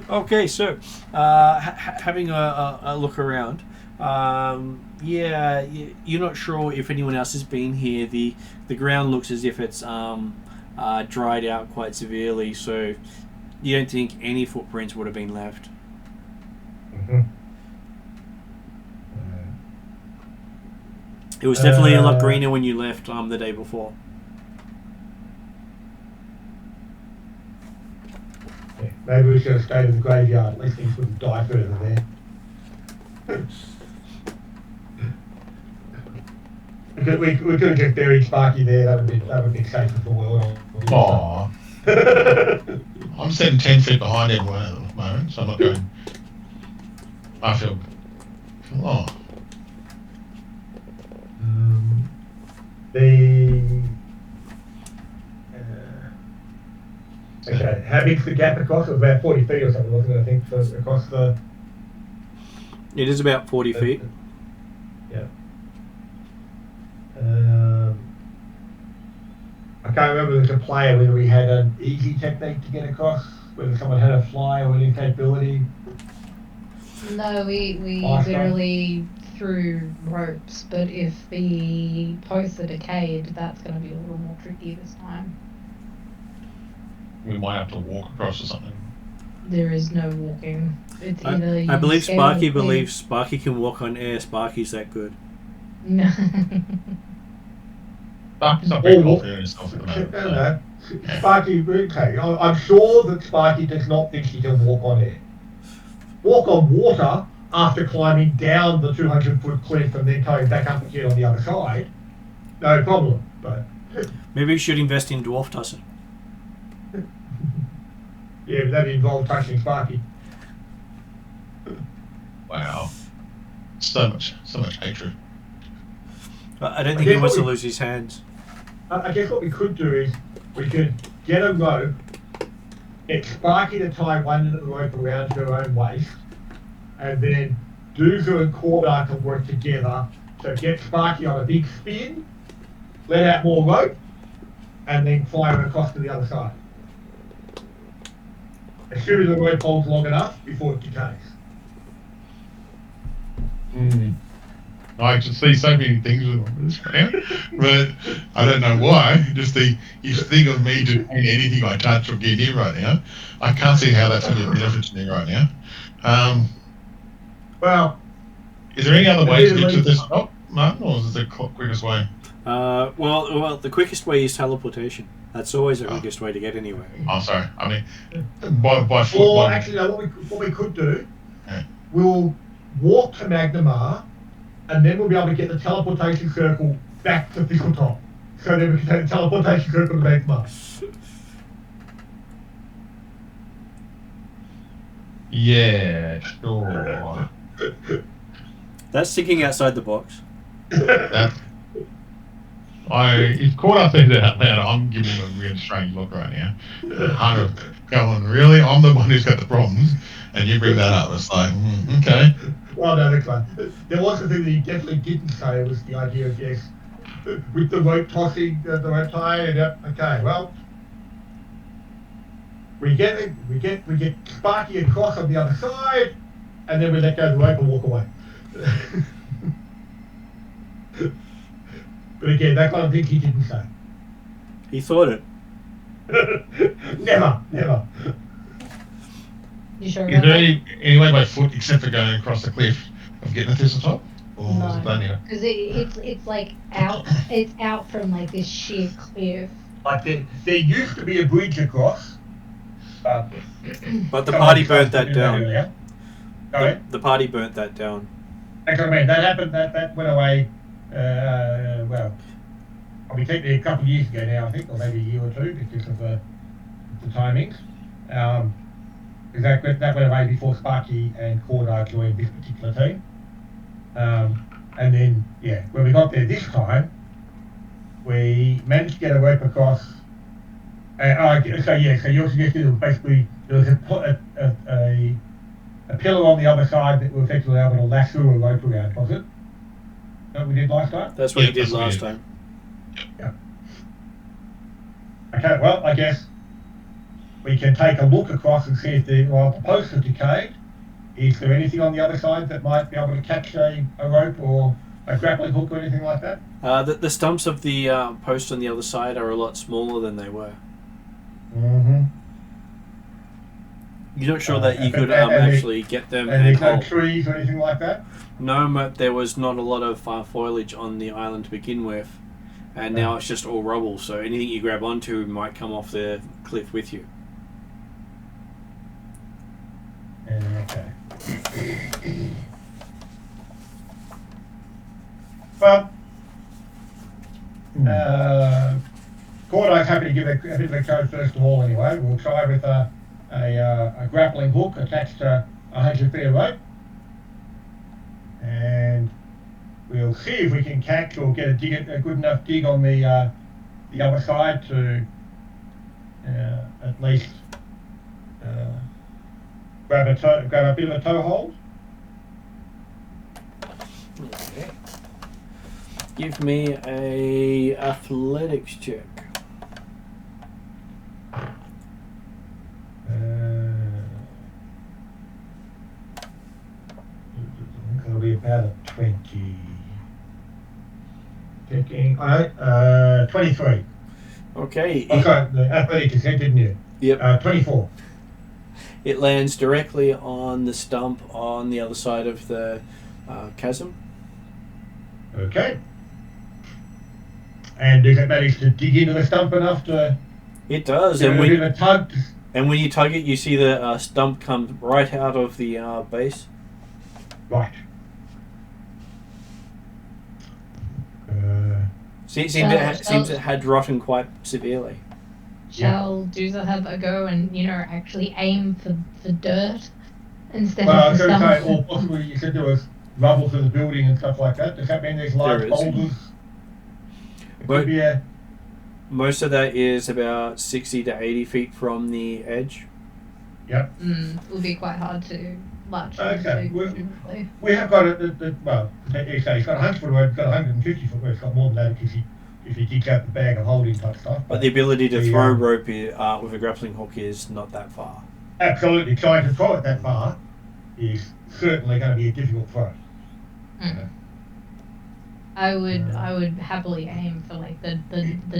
Okay, so having a look around, you're not sure if anyone else has been here. The ground looks as if it's dried out quite severely, so you don't think any footprints would have been left. Mm-hmm. It was definitely a lot greener when you left the day before. Yeah, maybe we should have stayed in the graveyard. At least things wouldn't die further there. we could have just buried Sparky there. That would be safer for the world. Aww. I'm sitting 10 feet behind everyone at the moment, so I'm not going. I feel. Oh. Okay, how big's the gap across? It was about 40 feet or something, wasn't it? I think, so across the... It is about 40 feet. Yeah. I can't remember as a player whether we had an easy technique to get across, whether someone had a fly or any capability. No, we literally threw ropes, but if the posts are decayed, that's going to be a little more tricky this time. We might have to walk across or something. There is no walking. It's either I believe scale Sparky or clear. believes Sparky can walk on air. Sparky's that good. No. Sparky's not very confident in himself at the moment. No. Sparky, okay, I'm sure that Sparky does not think he can walk on air. Walk on water after climbing down the 200-foot cliff and then coming back up again on the other side, no problem. But maybe we should invest in dwarf tussin. Yeah, but that involved touching Sparky. Wow. So much hatred. I don't think he wants to lose his hands. I guess what we could do is we could get a rope, get Sparky to tie one end of the rope around her own waist, and then Doozer and Cordar can work together to get Sparky on a big spin, let out more rope, and then fly her across to the other side. As soon as the rope holds long enough before it decays. I can see so many things with this round, but I don't know why. Just you think of me doing anything I touch or get in right now. I can't see how that's going to be a benefit to me right now. Well, is there any other way to get to this top, Martin, or is it the quickest way? Well, the quickest way is teleportation. That's always the quickest way to get anywhere. Oh, sorry. I mean, by foot. Or actually, no, what we could do, we'll walk to Magnamar, and then we'll be able to get the teleportation circle back to Thistletop. So then we can take the teleportation circle to Magnamar. Yeah, sure. That's thinking outside the box. If caught up in that out loud, I'm giving him a real strange look right now. Going, really? I'm the one who's got the problems, and you bring that up. It's like, okay. Well, no, that's fine. There was the thing that he definitely didn't say was the idea of, yes, with the rope tossing, the rope tie, and okay, well, we get Sparky across on the other side, and then we let go of the rope and walk away. But again, that kind of thing he didn't say. He thought it. Never. You sure? Is there any way by foot except for going across the cliff of getting to the top? Or is it done here? Because it's like out. It's out from like this sheer cliff. Like there used to be a bridge across. But the party burnt that down. Sorry? The party burnt that down. That's what I mean. That happened. That went away. Well, probably technically a couple of years ago now, I think, or maybe a year or two, because of the timings. Because that went away before Sparky and Cordar joined this particular team. And then, yeah, when we got there this time, we managed to get a rope across. So your suggestion was basically there was a pillar on the other side that we were effectively able to lasso a rope around, was it? That we did last time? That's what Yeah, you did that's what we last did. time. Okay, well, I guess we can take a look across and see if the posts are decayed. Is there anything on the other side that might be able to catch a rope or a grappling hook or anything like that? The stumps of the post on the other side are a lot smaller than they were. Mm-hmm. You're not sure that you could and actually get them And there's no hold. trees or anything like that? No, but there was not a lot of foliage on the island to begin with, and now it's just all rubble, so anything you grab onto might come off the cliff with you. Okay. Well, Cordo's happy to give a bit of a code first of all anyway. We'll try with a grappling hook attached to 100 feet of rope. And we'll see if we can catch or get a good enough dig on the other side to at least grab a bit of a toe hold. Okay. Give me a athletics check. It'll be about a 20. Checking. 23. Okay. Oh, sorry, the athletics you said, didn't you? Yep. 24. It lands directly on the stump on the other side of the chasm. Okay. And does it manage to dig into the stump enough to It does, give and it a bit of a tug? when you tug it, you see the stump come right out of the base. Right. Seems it had rotten quite severely. Shall Dooza have a go and, actually aim for dirt instead Well, I of was the going to say, stump? or possibly you said there was rubble to the building and stuff like that. Does that mean there's large There is. boulders? It could be a... Most of that is about 60 to 80 feet from the edge. Yep. It would be quite hard to march Okay. into, presumably. We have got well, you say it's got 100 foot where it's got 150 foot where it's got more than that if you dig out the bag of holding type stuff. But the ability to throw rope with a grappling hook is not that far. Absolutely. Trying to throw it that far is certainly going to be a difficult throw. I would happily aim for like the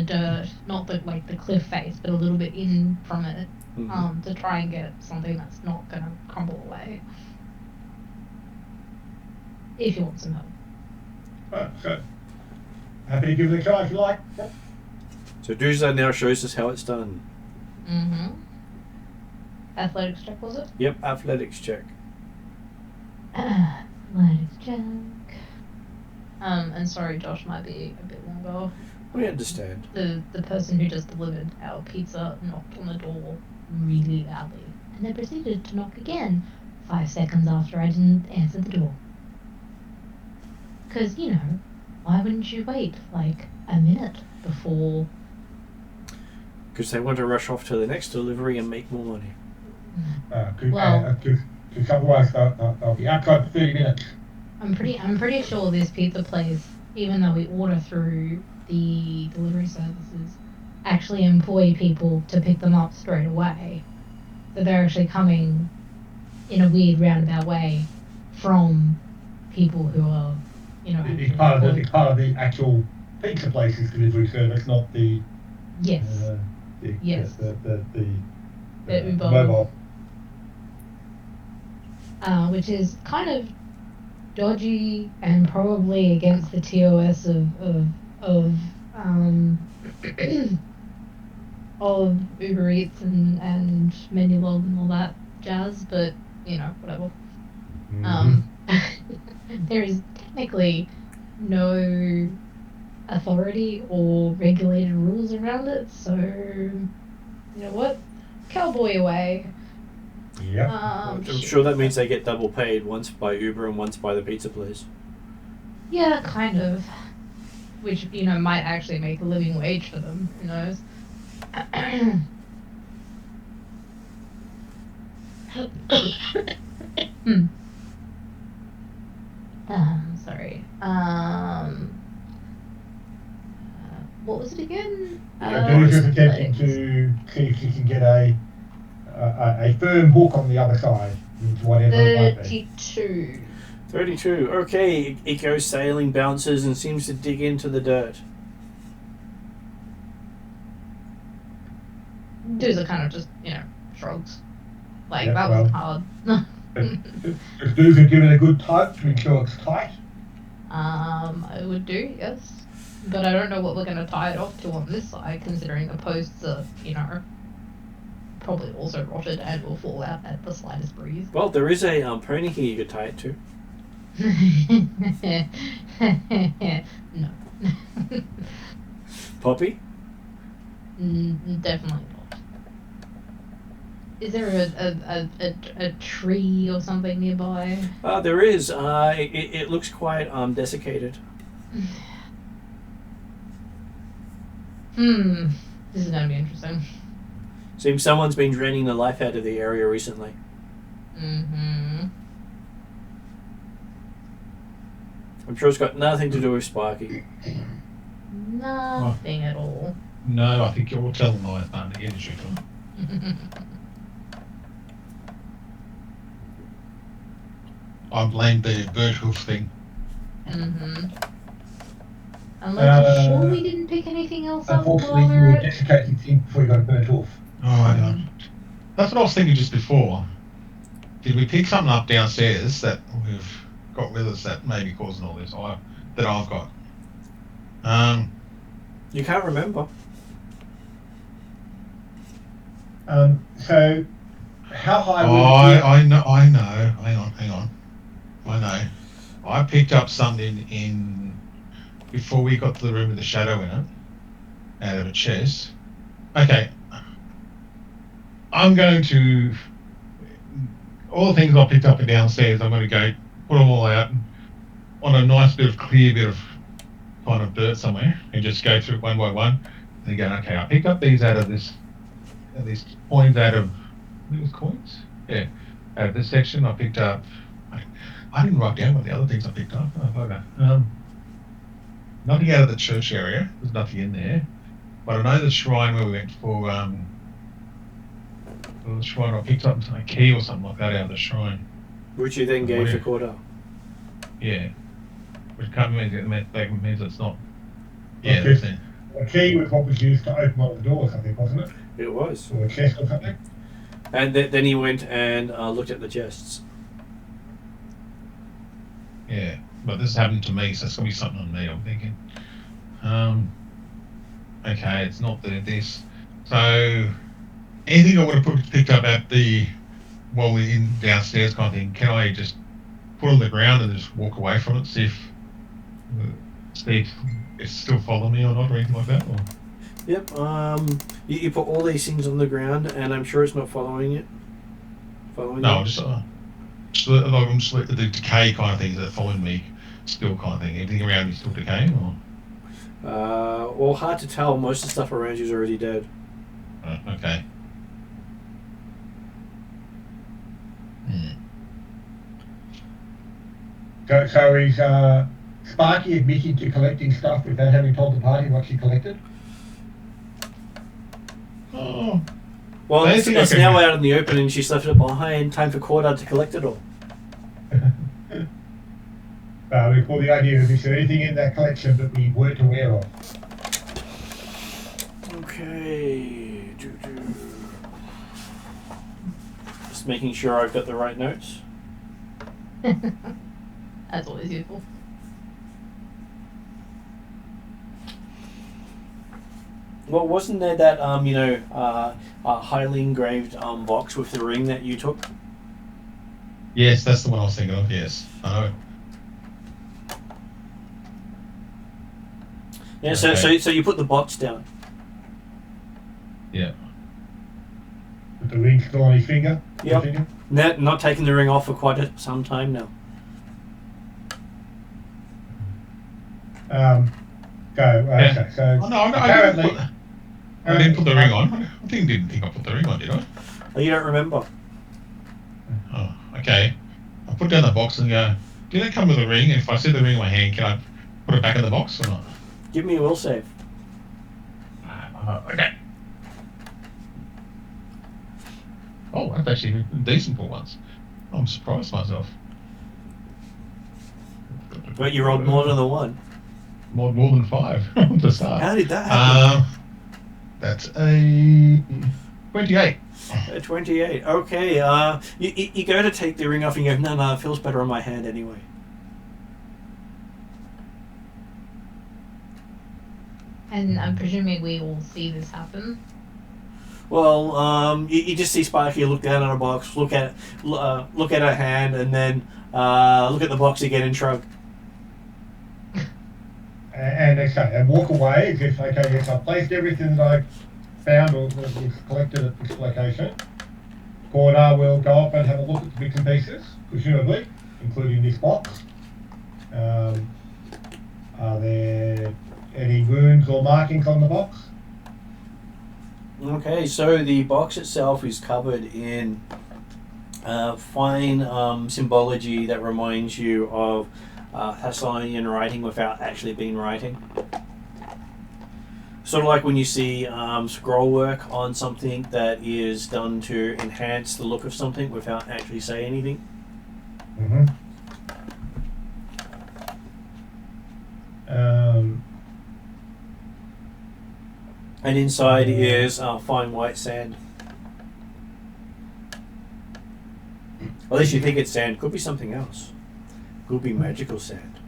dirt, not the cliff face, but a little bit in from it, to try and get something that's not gonna crumble away. If you want some help. Right, so happy to give it a try if you like. So Doomsday now shows us how it's done. Athletics check, was it? Yep, athletics check. Athletics check. And sorry, Josh, might be a bit longer. We understand. The person who just delivered our pizza knocked on the door really loudly, and then proceeded to knock again 5 seconds after I didn't answer the door. Because, why wouldn't you wait like a minute before? Because they want to rush off to the next delivery and make more money. Because otherwise they'll be outside for 30 minutes. I'm pretty sure this pizza place, even though we order through the delivery services, actually employ people to pick them up straight away. So they're actually coming in a weird roundabout way from people who are, It's part of the actual pizza place's delivery service, not the yes, the Uber. mobile. Which is kind of dodgy and probably against the TOS of Uber Eats and Menulog and all that jazz, but whatever. There is technically no authority or regulated rules around it, so you know what? Cowboy away. Yep. I'm sure that means they get double paid, once by Uber and once by the pizza place. Yeah, kind of. which might actually make a living wage for them. Who knows? Sorry. What was it again? Do's attempting to see if she can get a firm hook on the other side into whatever it might be. 32. 32. Okay, it goes sailing, bounces, and seems to dig into the dirt. Dudes are kind of just, shrugs. Like, Yeah, that well. was hard. If Do's are given a good tug to ensure it's tight. I would do, yes. But I don't know what we're going to tie it off to on this side, considering the posts are, probably also rotted and will fall out at the slightest breeze. Well, there is a pony here you could tie it to. No. Poppy? Definitely not. Is there a tree or something nearby? There is. It looks quite desiccated. This is going to be interesting. Seems someone's been draining the life out of the area recently. Mm-hmm. I'm sure it's got nothing to do with Sparky. Nothing at all. No, I think you're telling lies, man. The energy from. I blame the bird hoof thing. Mm-hmm. Unless you're sure we didn't pick anything else up while Unfortunately, you we're were at... desiccating thing before you got burnt off. Oh, I don't. That's what I was thinking just before. Did we pick something up downstairs that we've got with us that may be causing all this? That I've got. You can't remember. So, how high I know. Hang on. I know. I picked up something before we got to the room with the shadow in it, out of a chest. Okay. I'm going to... All the things I picked up downstairs, I'm going to go put them all out on a nice clear bit of kind of dirt somewhere and just go through it one by one and go, okay, I picked up these out of these coins out of... I think it was coins? Yeah. Out of this section, I picked up... I didn't write down what the other things I picked up. Oh, okay. Nothing out of the church area. There's nothing in there. But I know the shrine where we went for the shrine, I picked up a key or something like that out of the shrine. Which you then gave to Corda. Yeah. Which can't means it's not. Yeah, Okay. that's it. A key was what was used to open one of the doors, I think, wasn't it? It was. Or a chest or something? And then he went and looked at the chests. Yeah. But this happened to me, so it's going to be something on me, I'm thinking. Okay, it's not this. So, anything I would have picked up at while we're in downstairs kind of thing, can I just put on the ground and just walk away from it, see if it's still following me or not, or anything like that? Or? Yep. You put all these things on the ground, and I'm sure it's not following it. No, I'm just the decay kind of things that are following me still kind of thing. Anything around me still decaying, or? Well, hard to tell. Most of the stuff around you is already dead. Okay. So is Sparky admitting to collecting stuff without having told the party what she collected? Oh. Well, it's now out in the open, and she's left it behind. Time for Corda to collect it all. Well, the idea is there anything in that collection that we weren't aware of? Okay. Just making sure I've got the right notes. That's always useful. Well, wasn't there that highly engraved box with the ring that you took? Yes, that's the one I was thinking of. Yes, I know. Yeah. Okay. So you put the box down. Yeah. With the ring still on his finger? Yep. Not taking the ring off for quite some time now. Go. Okay, so Oh, no, apparently, I didn't put the ring on. I didn't think I put the ring on, did I? Oh, you don't remember? Oh, okay. I put down the box and go, did it come with a ring? And if I see the ring in my hand, can I put it back in the box or not? Give me a will save. Okay. Oh, that's actually decent for once. I'm surprised myself. But you rolled more than the one. More than 5 to start. How did that happen? That's a 28. 28. Okay. You go to take the ring off and you go, no, it feels better on my hand anyway. And I'm presuming we all see this happen. Well, you just see Sparky look down at a box, look at her hand, and then look at the box again and shrug. And walk away as if, okay, yes, I've placed everything that I found or that was collected at this location. Cordar will go up and have a look at the bits and pieces, presumably, including this box. Are there any wounds or markings on the box? Okay, so the box itself is covered in fine symbology that reminds you of Thassilonian writing without actually being writing. Sort of like when you see scroll work on something that is done to enhance the look of something without actually saying anything. Mm-hmm. And inside is fine white sand. At least you think it's sand. Could be something else. Could be magical sand.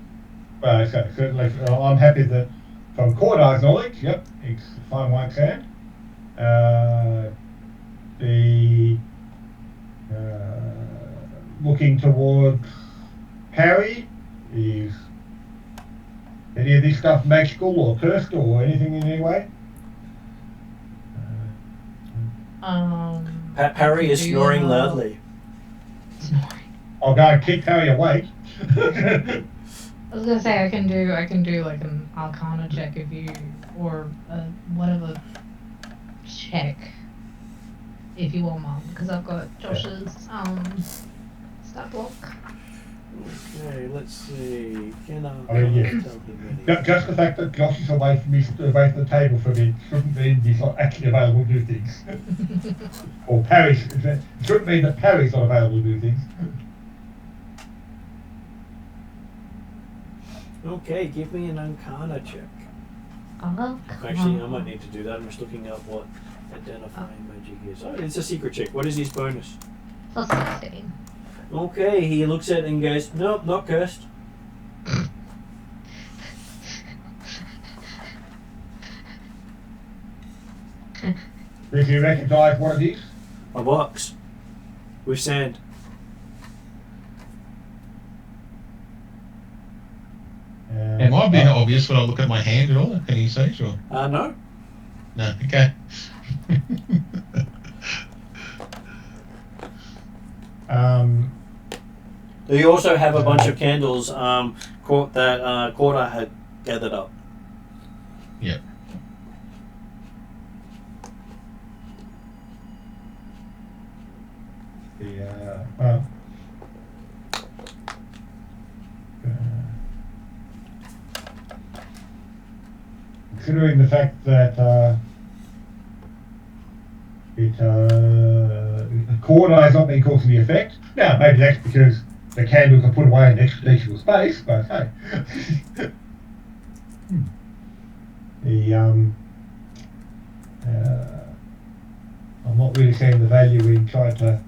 Well, okay, certainly. I'm happy that from Cordar's knowledge, yep, it's fine white sand. Looking towards Harry, is any of this stuff magical or cursed or anything in any way? Harry is snoring loudly. I'll go and keep Harry awake. I was gonna say I can do like an Arcana check if you or whatever check if you want, Mum, because I've got Josh's stat block. Okay, let's see. Can I mean, yeah. tell him any? Just the fact that Josh is away from the table for me shouldn't mean he's not actually available to do things. Or Parry shouldn't mean that Parry's not available to do things. Okay, give me an Arcana check. Oh, Actually, I might need to do that. I'm just looking up what identifying magic is. Oh, it's a secret check. What is his bonus? plus 16. Okay, he looks at it and goes, nope, not cursed. Did you recognise what it is? A box with sand. Am I being obvious when I look at my hand at all? Can you say, sure? No. No, okay. You also have a bunch of candles that Corda had gathered up. Yep. Considering the fact that the corner has not been causing the effect. Now, maybe that's because the candles are put away in extra space, but hey. I'm not really seeing the value in trying to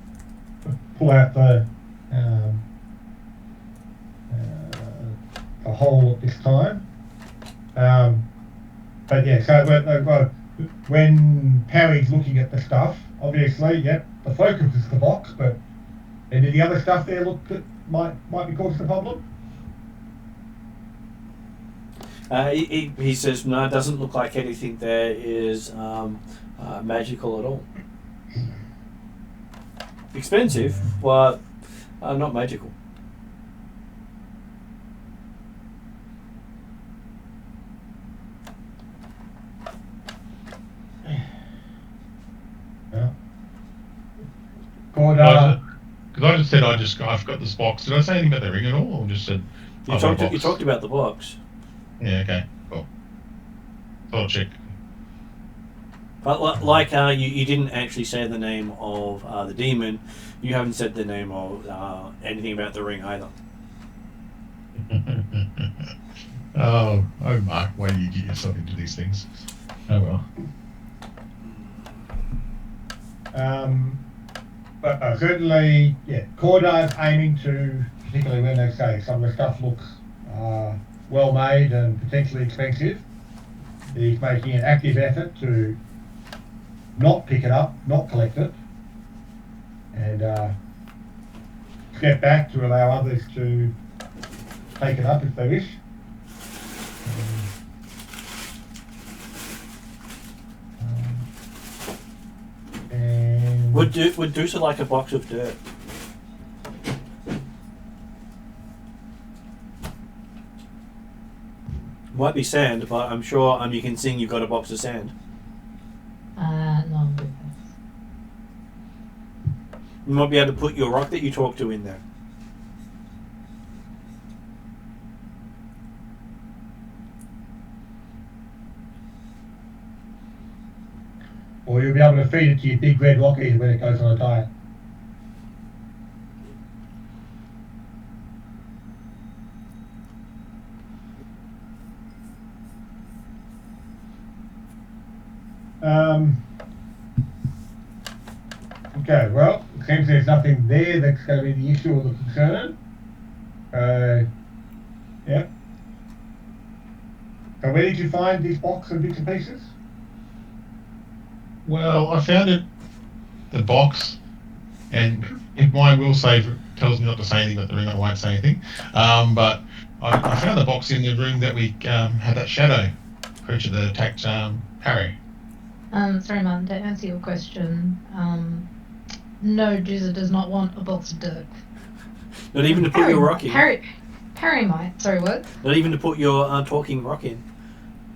pull out the hole at this time. But yeah, so when Parry's looking at the stuff, obviously, yep, the focus is the box, but any of the other stuff there look that might be causing the problem? He says, no, it doesn't look like anything there is magical at all. Expensive, but not magical. Cordar. Because I just said I've got this box. Did I say anything about the ring at all, or just said You talked about the box. Yeah. Okay. Cool. I'll check. But you didn't actually say the name of the demon. You haven't said the name of anything about the ring either. Oh, Mark, why do you get yourself into these things? Oh well. But certainly, yeah, Cordar's aiming to, particularly when they say some of the stuff looks well made and potentially expensive, he's making an active effort to not pick it up, not collect it, and step back to allow others to take it up if they wish. And Would Doosa like a box of dirt? Might be sand, but I'm sure you can sing you've got a box of sand. No, I'm good. You might be able to put your rock that you talk to in there. or you'll be able to feed it to your big red rock eater when it goes on a diet. Okay, well, it seems there's nothing there that's going to be the issue or the concern. Yeah. So where did you find this box of bits and pieces? Well, I found it, the box, and if my will save tells me not to say anything about the ring, I won't say anything. But I found the box in the room that we had that shadow creature that attacked Harry. Sorry, Mum, to answer your question, no, Juicer does not want a box of dirt. Not even to put your rock in. Harry might. Sorry, what? Not even to put your talking rock in.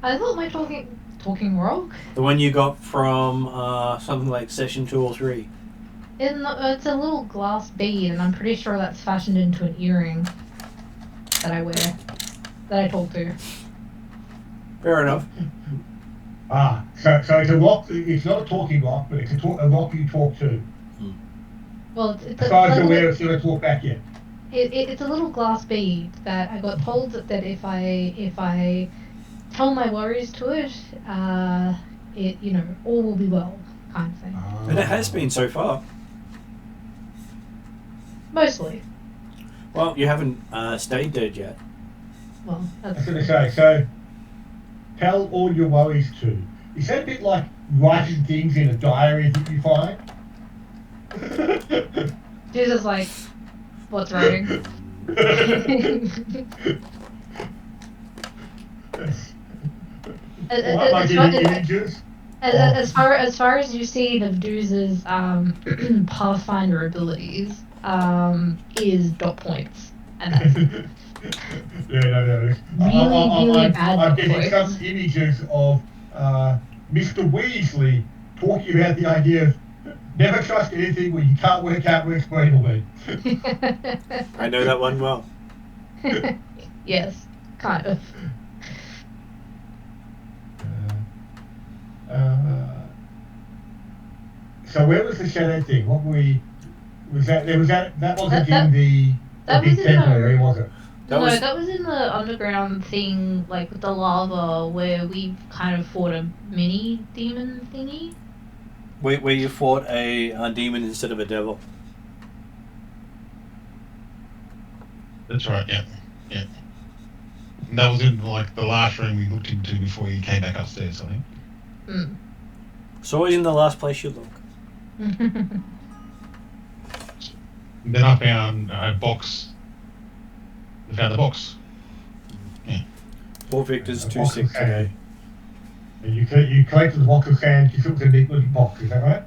I thought my talking rock? The one you got from something like session 2 or 3. It's a little glass bead, and I'm pretty sure that's fashioned into an earring that I wear, that I talk to. Fair enough. So it's a rock. It's not a talking rock, but it's a rock you talk to. Well, it's as far as you're aware, it's going to talk back yet. It's a little glass bead that I got told that if I tell my worries to it, all will be well, kind of thing. And it has been so far. Mostly. Well, you haven't stayed dead yet. Well, I was going to say, so tell all your worries to. Is that a bit like writing things in a diary that you find? Jesus, like, what's writing? As far as you've seen of Dooze's Pathfinder abilities, is dot points, and that's no. really bad. I'm getting some images of Mr. Weasley talking about the idea of never trust anything when you can't work out where it's going to be. I know that one well. Yes, kind of. So where was the shadow thing? That wasn't in the big temple, where was it? That was in the underground thing, like with the lava, where we kind of fought a mini demon thingy. Where you fought a demon instead of a devil. That's right, yeah. And that was in like the last room we looked into before you came back upstairs, I think. It's always in the last place you look. And then I found a box. We found the box. Yeah. 4 Victors, 2 6 today. You collected the box of sand, you took the neat looking box, is that right?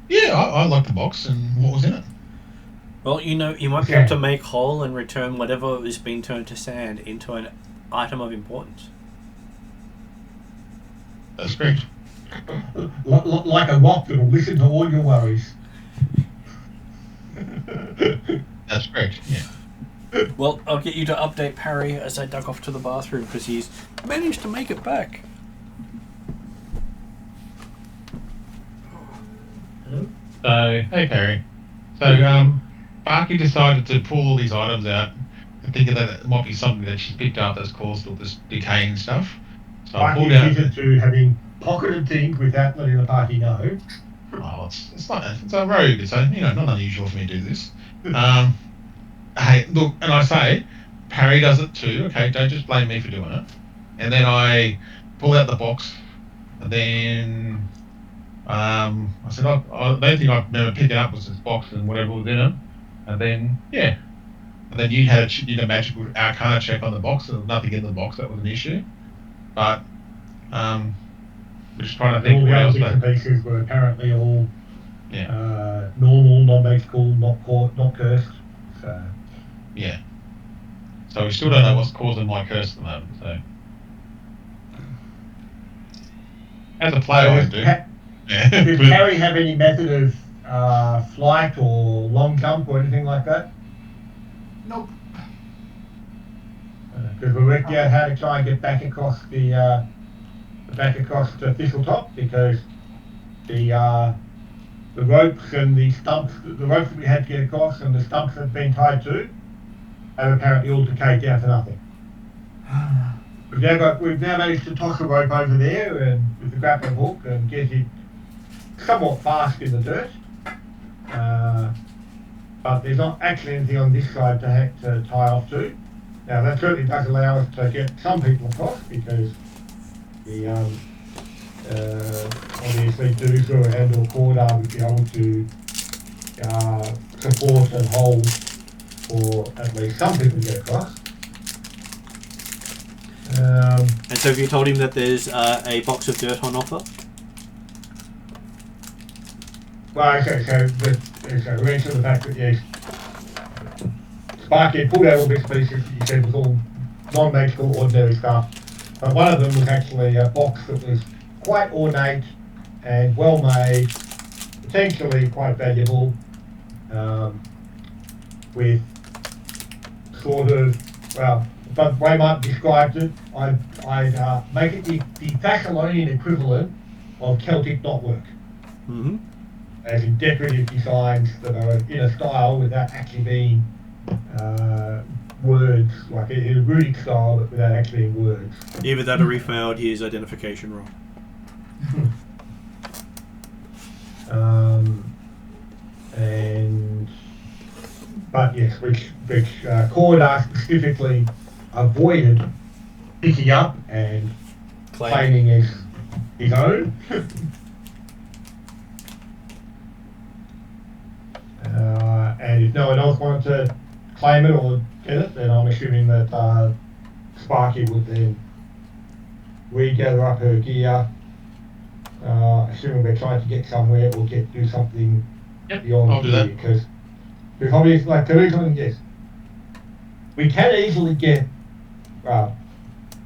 Yeah, I like the box and what was in it. Well, you might be able to make whole and return whatever is being turned to sand into an item of importance. That's great. Like a rock that will listen to all your worries. That's correct. Yeah. Well, I'll get you to update Parry as I duck off to the bathroom because he's managed to make it back. Hello? So, hey Perry. So, Barky decided to pull all these items out and thinking that it might be something that she picked up that's caused all this decaying stuff. So I Parky pulled out. admitted to having pocketed things without letting the party know. Oh, it's a rogue. It's not unusual for me to do this. Hey, look, and I say, Parry does it too. Okay, don't just blame me for doing it. And then I pull out the box, and then I said, the only thing I remember picking up was this box and whatever was in it. And then and then you did a magical arcana check on the box, and there was nothing in the box that was an issue. But we're just trying to think All the what other else. bits and pieces were apparently all Yeah. normal, non-magical, not caught, not cursed. So Yeah. So we still don't know what's causing my curse at the moment. So as a player, I do. Does Harry have any method of flight or long jump or anything like that? Nope. Because we worked out how to try and get back across to Thistletop, because the ropes and the stumps, the ropes that we had to get across and the stumps that have been tied to, have apparently all decayed down to nothing. We've now managed to toss a rope over there and with the grappling hook and get it somewhat fast in the dirt. But there's not actually anything on this side to tie off to. Now that certainly does allow us to get some people across, because the obviously Doomsday and or Cordar would be able to support and hold for at least some people to get across. And so have you told him that there's a box of dirt on offer? Well, okay, so we mentioned the fact that, yes, Sparky had pulled out all these pieces that you said was all non-magical, ordinary stuff. But one of them was actually a box that was quite ornate and well made, potentially quite valuable, with sort of, well, but the way Mark described it, I'd make it the Thassilonian equivalent of Celtic knotwork. Mm-hmm. As in decorative designs that are in a style without actually being words, like in a runic style, but without actually being words. Either that or he failed his identification role. But yes, which Cordar specifically avoided picking up and claiming as his own. And if no one else wanted to claim it or get it, then I'm assuming that Sparky would then regather up her gear, assuming we're trying to get somewhere or do something beyond I'll do here, that. because obviously, like the reason is, we can easily get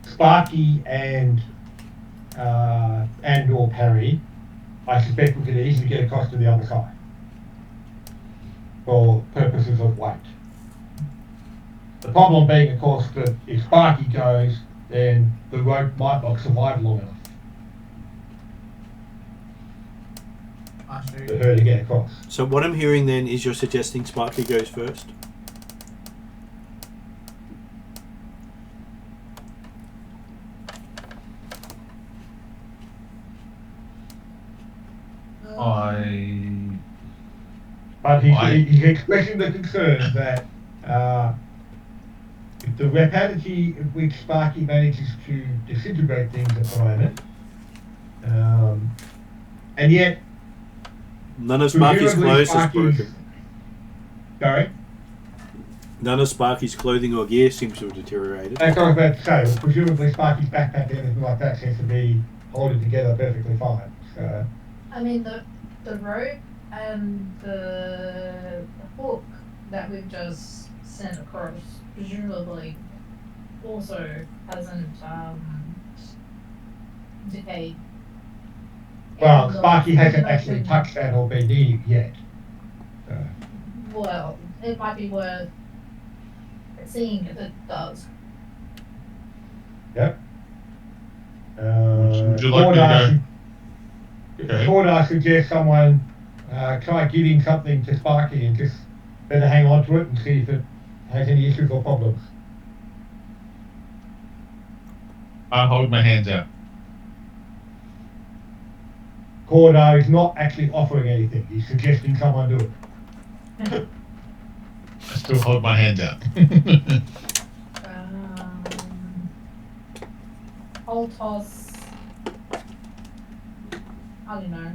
Sparky and or Parry. I suspect we could easily get across to the other side for purposes of weight. The problem being, of course, that if Sparky goes, then the rope might not survive long enough for her to get across. So what I'm hearing then is you're suggesting Sparky goes first? But he's expressing the concern that the rapidity at which Sparky manages to disintegrate things at the moment, and yet none of Sparky's clothes is broken. Sorry? None of Sparky's clothing or gear seems to have deteriorated. That's what I was about to say. Presumably Sparky's backpack and everything like that seems to be holding together perfectly fine. So. I mean, the rope and the hook that we've just sent across presumably also hasn't decayed. Well, Sparky hasn't actually touched that or been near it yet. So. Well, it might be worth seeing if it does. Yep. Would you like me to go? Okay. Cordar suggests someone try giving something to Sparky and just better hang on to it and see if it has any issues or problems. I hold my hands out. Cordar is not actually offering anything. He's suggesting someone do it. I still hold my hands out. I'll toss, I don't know,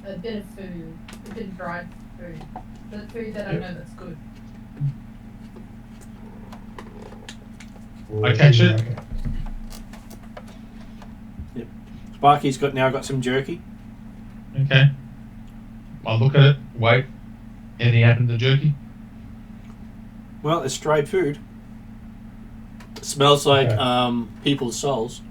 a bit of food, a bit of dried food, the food that I know that's good. I catch it. Yep. Sparky's now got some jerky. Okay. I'll look at it, wait. Anything happen to the jerky? Well, it's dried food. It smells like people's souls.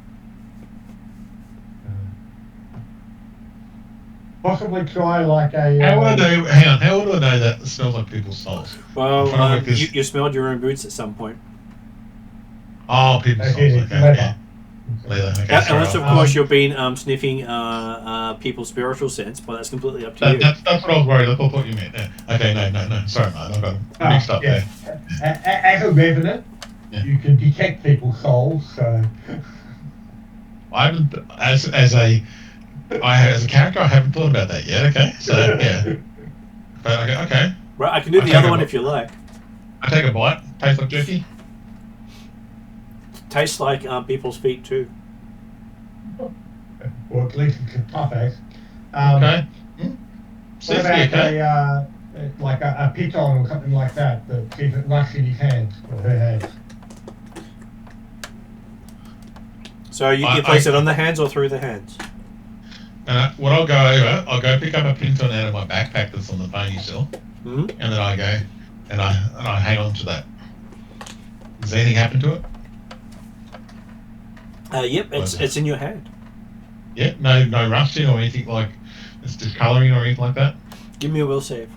Possibly try like a. How would I know? Hang on. How would I know that it smells like people's souls? Well, you smelled your own boots at some point. Oh, people's souls. Okay. Leather. Okay. Unless, of course, you've been sniffing people's spiritual sense, but that's completely up to you. That's what I was worried. I thought what you meant. Yeah. Okay. No. Sorry, mate. I got mixed up there. As a revenant, you can detect people's souls. So. I haven't, as a character, I haven't thought about that yet. Okay, so yeah, but okay. Right, I can do the other one if you like. I take a bite. Tastes like jerky. Tastes like people's feet too. Or at least it's tough as. Okay. What about like a piton or something like that keeps it lush in his hands or her hands? So you place it on the hands or through the hands? And what I'll go pick up a piton out of my backpack that's on the pony still, and then I go and I hang on to that. Does anything happen to it? Yep, it's in your hand. Yeah, no rusting or anything like it's discoloring or anything like that. Give me a will save.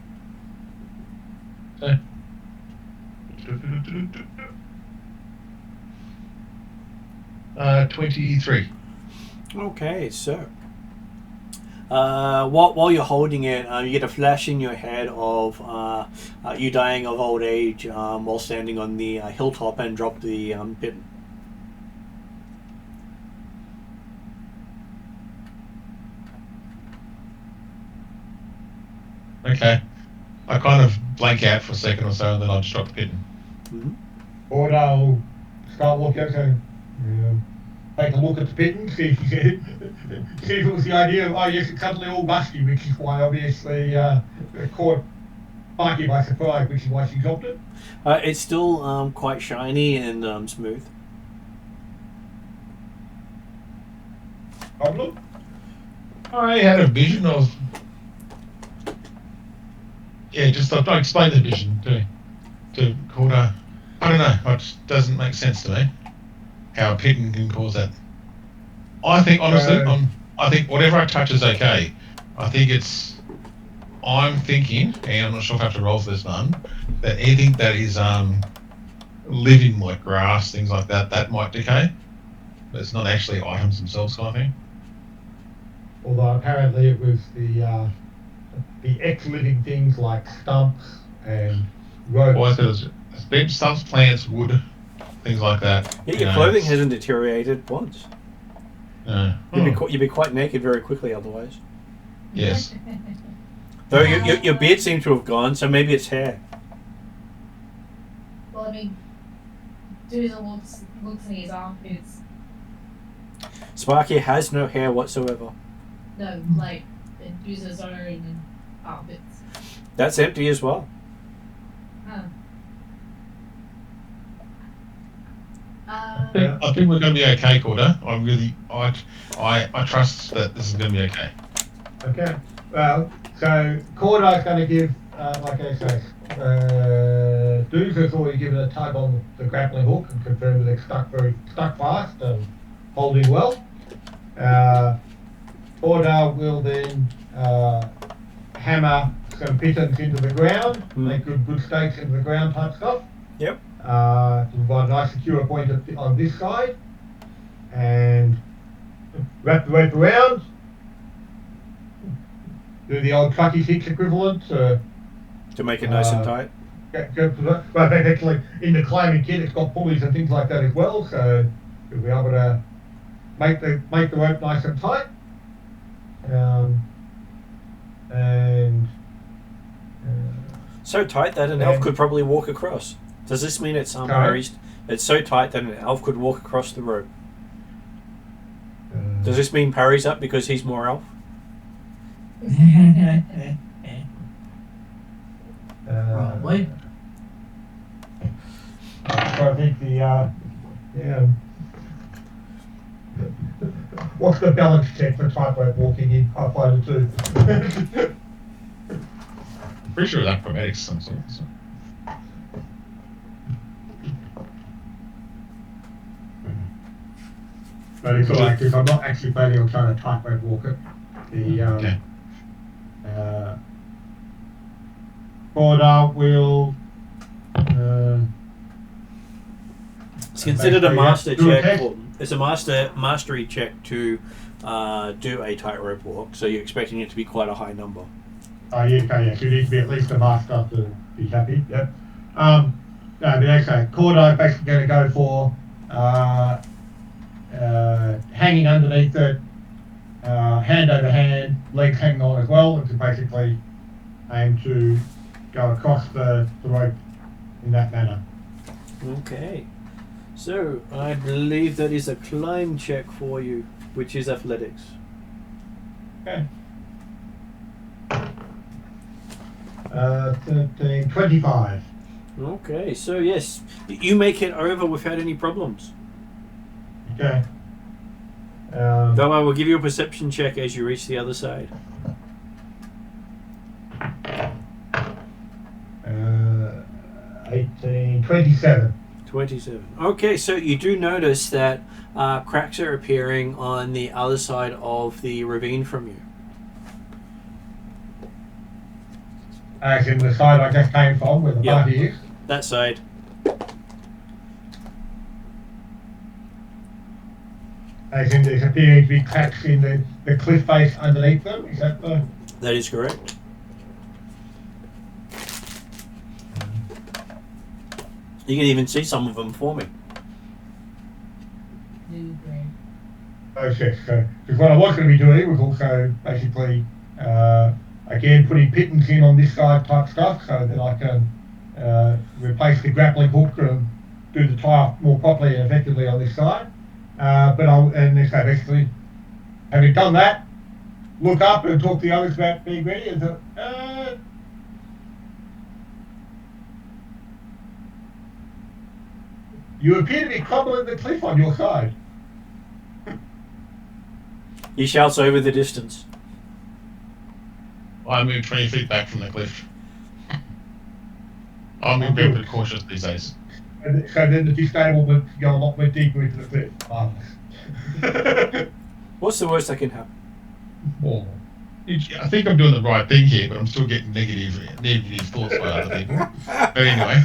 Okay. 23. Okay, so while you're holding it, you get a flash in your head of you dying of old age while standing on the hilltop and drop the pit. Okay. I kind of blank out for a second or so, and then I just drop the pitten. Or I'll start looking at it, take a look at the pitten, see if it was the idea of, oh yes, it's suddenly all musty, which is why obviously caught Sparky by surprise, which is why she dropped it. It's still quite shiny and smooth. Problem? I had a vision of... Yeah, just I explain the vision to Corda. I don't know. It just doesn't make sense to me how a pitten can cause that. I think honestly, I think whatever I touch is okay. I think it's. I'm thinking, and I'm not sure if I have to roll for this one, that anything that is living like grass, things like that, that might decay. But it's not actually items themselves, kind of thing. Although apparently it was the ex-living things like stumps and ropes. Well, there's bench stumps, plants, wood, things like that. Yeah, your clothing hasn't deteriorated once. No. You'd be quite naked very quickly otherwise. Yes. Though your beard seems to have gone, so maybe it's hair. Well, I mean, Doozle looks in his armpits. Sparky has no hair whatsoever. No, like Doozle's own armpits. That's empty as well. Oh. I think we're going to be okay, Corda. I trust that this is going to be okay. Okay. Well, so Corda's going to give, like I say, Doozle's already given a tug on the grappling hook and confirmed that it's stuck fast and holding well. Corda will then hammer some pittance into the ground, make good stakes into the ground type stuff. Yep. To provide a nice secure point on this side, and wrap the rope around. Do the old trucky six equivalent To make it nice and tight. Well, actually, in the climbing kit, it's got pulleys and things like that as well, so you'll be able to make the rope nice and tight. So tight that an elf could probably walk across. Does this mean it's parried? It's so tight that an elf could walk across the rope. Does this mean parries up because he's more elf? Probably. So I think what's the balance check for tightrope walking in Pathfinder 2? Pretty sure it's acrobatics some sort. So. But it's all right, because I'm not actually planning on trying to tightrope walk it. Okay. Border will. It's considered a master do a check. test. It's a mastery check to do a tightrope walk. So you're expecting it to be quite a high number. Oh, yeah, okay, yeah. So you need to be at least a master to be happy. Yep. No, but okay. Cordo basically going to go for hanging underneath it, hand over hand, legs hanging on as well, and to basically aim to go across the rope in that manner. Okay. So I believe that is a climb check for you, which is athletics. Okay. 13, 25. Okay, so yes, you make it over without any problems. Okay. Though I will give you a perception check as you reach the other side. 18, 27. 27. Okay, so you do notice that cracks are appearing on the other side of the ravine from you. As in the side I just came from, where the Yep. party is. That side. As in there's appearing to be cracks in the cliff face underneath them. Is that the... That is correct. You can even see some of them forming. process. So, because what I was going to be doing was also basically, again, putting pittance in on this side type stuff so that I can replace the grappling hook and do the tie more properly and effectively on this side. And so basically, having done that, look up and talk to the others about being ready and so, you appear to be crumbling the cliff on your side. He shouts over the distance. I moved 20 feet back from the cliff. I'm being a bit cautious these days. And so then the disablement go a lot more deeper into the cliff. Marvelous. What's the worst that can happen? Well, I think I'm doing the right thing here, but I'm still getting negative thoughts by other people. But anyway.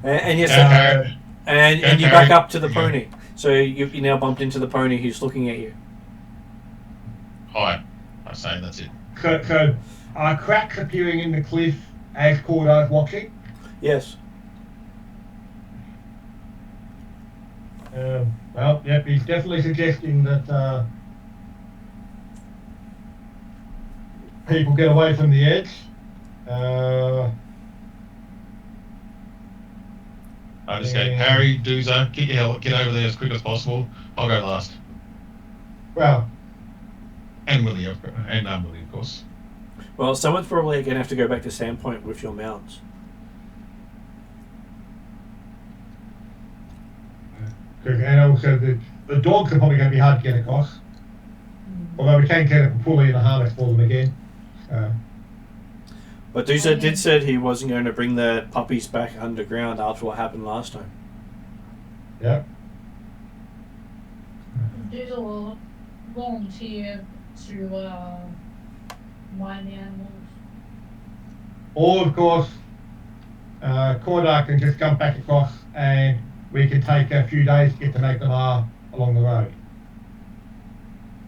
And yes, Okay. and you back up to the pony. So you now bumped into the pony who's looking at you. Hi. I say that's it. So are cracks appearing in the cliff as Cordo's watching? Yes. Well, yep, he's definitely suggesting that people get away from the edge. I just go, Harry, Doozer, get over there as quick as possible. I'll go last. Well, And Willie, and Willie, of course. Well, someone's probably going to have to go back to Sandpoint with your mounts. and also the dogs are probably going to be hard to get across. Although we can get a pulley and a harness for them again. But Dusa did said he wasn't going to bring the puppies back underground after what happened last time. Yeah. Doodle. volunteer to mind the animals? Or, of course, Cordar can just jump back across and we can take a few days to get to Magnemar along the road.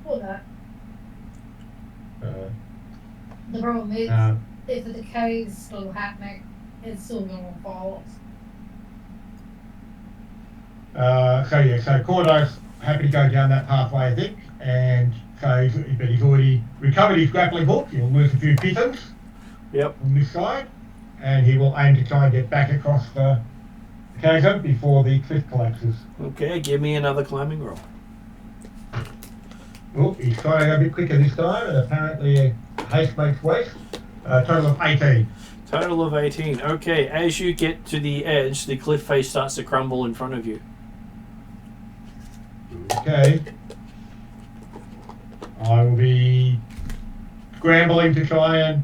Or that. Uh, The problem is, if the decay is still happening, it's still going to fall. So Cordo's happy to go down that pathway, I think, and so but he's already recovered his grappling hook. He'll lose a few pittons. Yep. On this side, and he will aim to try and get back across the chasm before the cliff collapses. Okay, give me another climbing roll. Oh, he's trying to go a bit quicker this time, and apparently haste makes waste. Total of 18. Total of 18. Okay, as you get to the edge, the cliff face starts to crumble in front of you. Okay. I will be scrambling to try and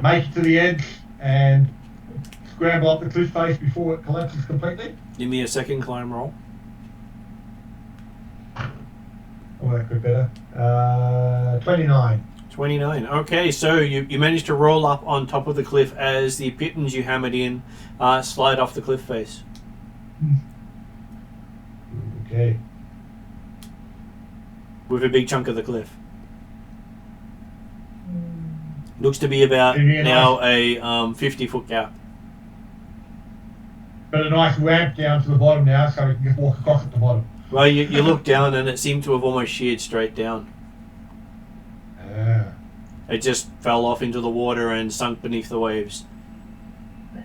make it to the edge and scramble up the cliff face before it collapses completely. Give me a second climb roll. Oh, that could be better. 29. 29. Okay, so you managed to roll up on top of the cliff as the pittons you hammered in slide off the cliff face. Okay. With a big chunk of the cliff. Looks to be about now a 50-foot gap. But a nice ramp down to the bottom now, so we can just walk across at the bottom. Well, you look down and it seemed to have almost sheared straight down. It just fell off into the water and sunk beneath the waves.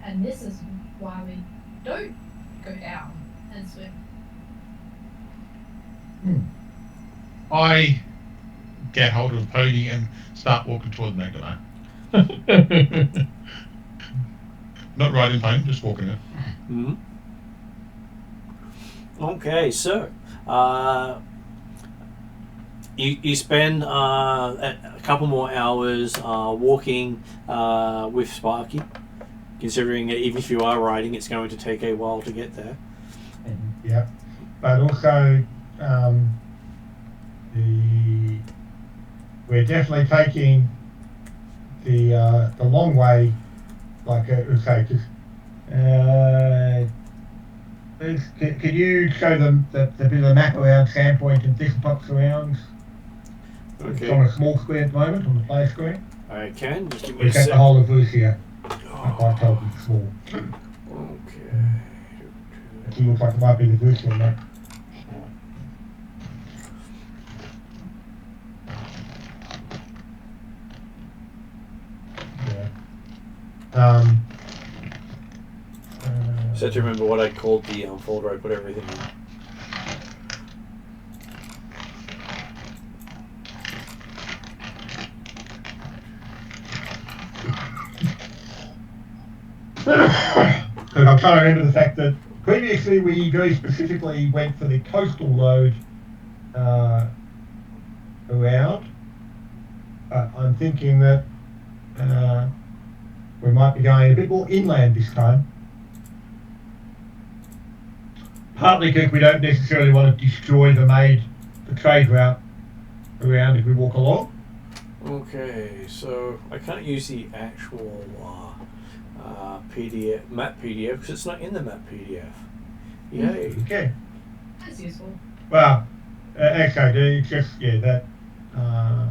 And this is why we don't go down and swim. I get hold of the pony and start walking towards Magdalene. Not riding home, just walking it. Mm-hmm. Okay, so you spend a couple more hours walking with Sparky, considering even if you are riding, it's going to take a while to get there. Yeah, but also we're definitely taking the long way, like say, just can you show them the bit of the map around Sandpoint and Thistlepop surrounds? Okay. It's on a small screen at the moment on the play screen. I can. Just give me We a got sec. the whole of Varisia. I can't tell if it's small. Okay. It looks like it might be the Varisia map. Yeah. Just have to remember what I called the folder I put everything in. Because I'm trying to remember the fact that previously we very specifically went for the coastal road around. I'm thinking that we might be going a bit more inland this time. Partly because we don't necessarily want to destroy the trade route around if we walk along. Okay, so I can't use the actual PDF map PDF because it's not in the map PDF. Yay! Okay. That's useful. Well, actually, it's just that. I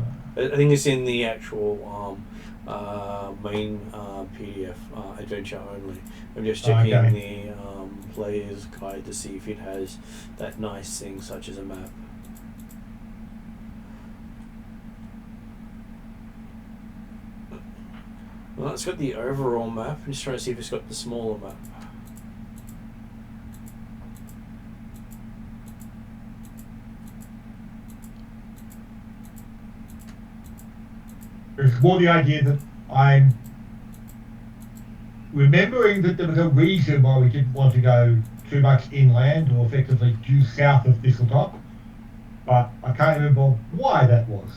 think it's in the actual main PDF adventure only. I'm just checking the player's guide to see if it has that nice thing such as a map. Well, it's got the overall map. I'm just trying to see if it's got the smaller map. It's more the idea that I'm remembering that there was a reason why we didn't want to go too much inland or effectively due south of Thistletop, but I can't remember why that was.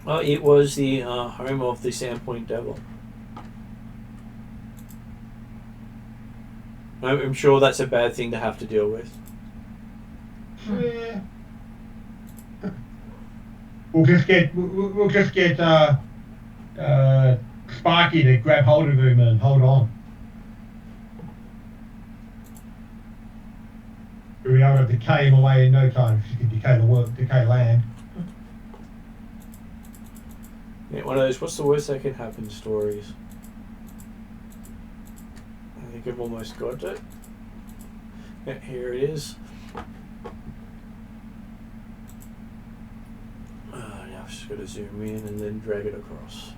Oh, it was the home of the Sandpoint Devil. I'm sure that's a bad thing to have to deal with. Yeah. we'll just get Sparky to grab hold of him and hold on. We'll be able to decay him away in no time. She can decay land. Yeah, one of those, what's the worst that can happen stories. I think I've almost got it. Yeah, here it is. Now I've just got to zoom in and then drag it across.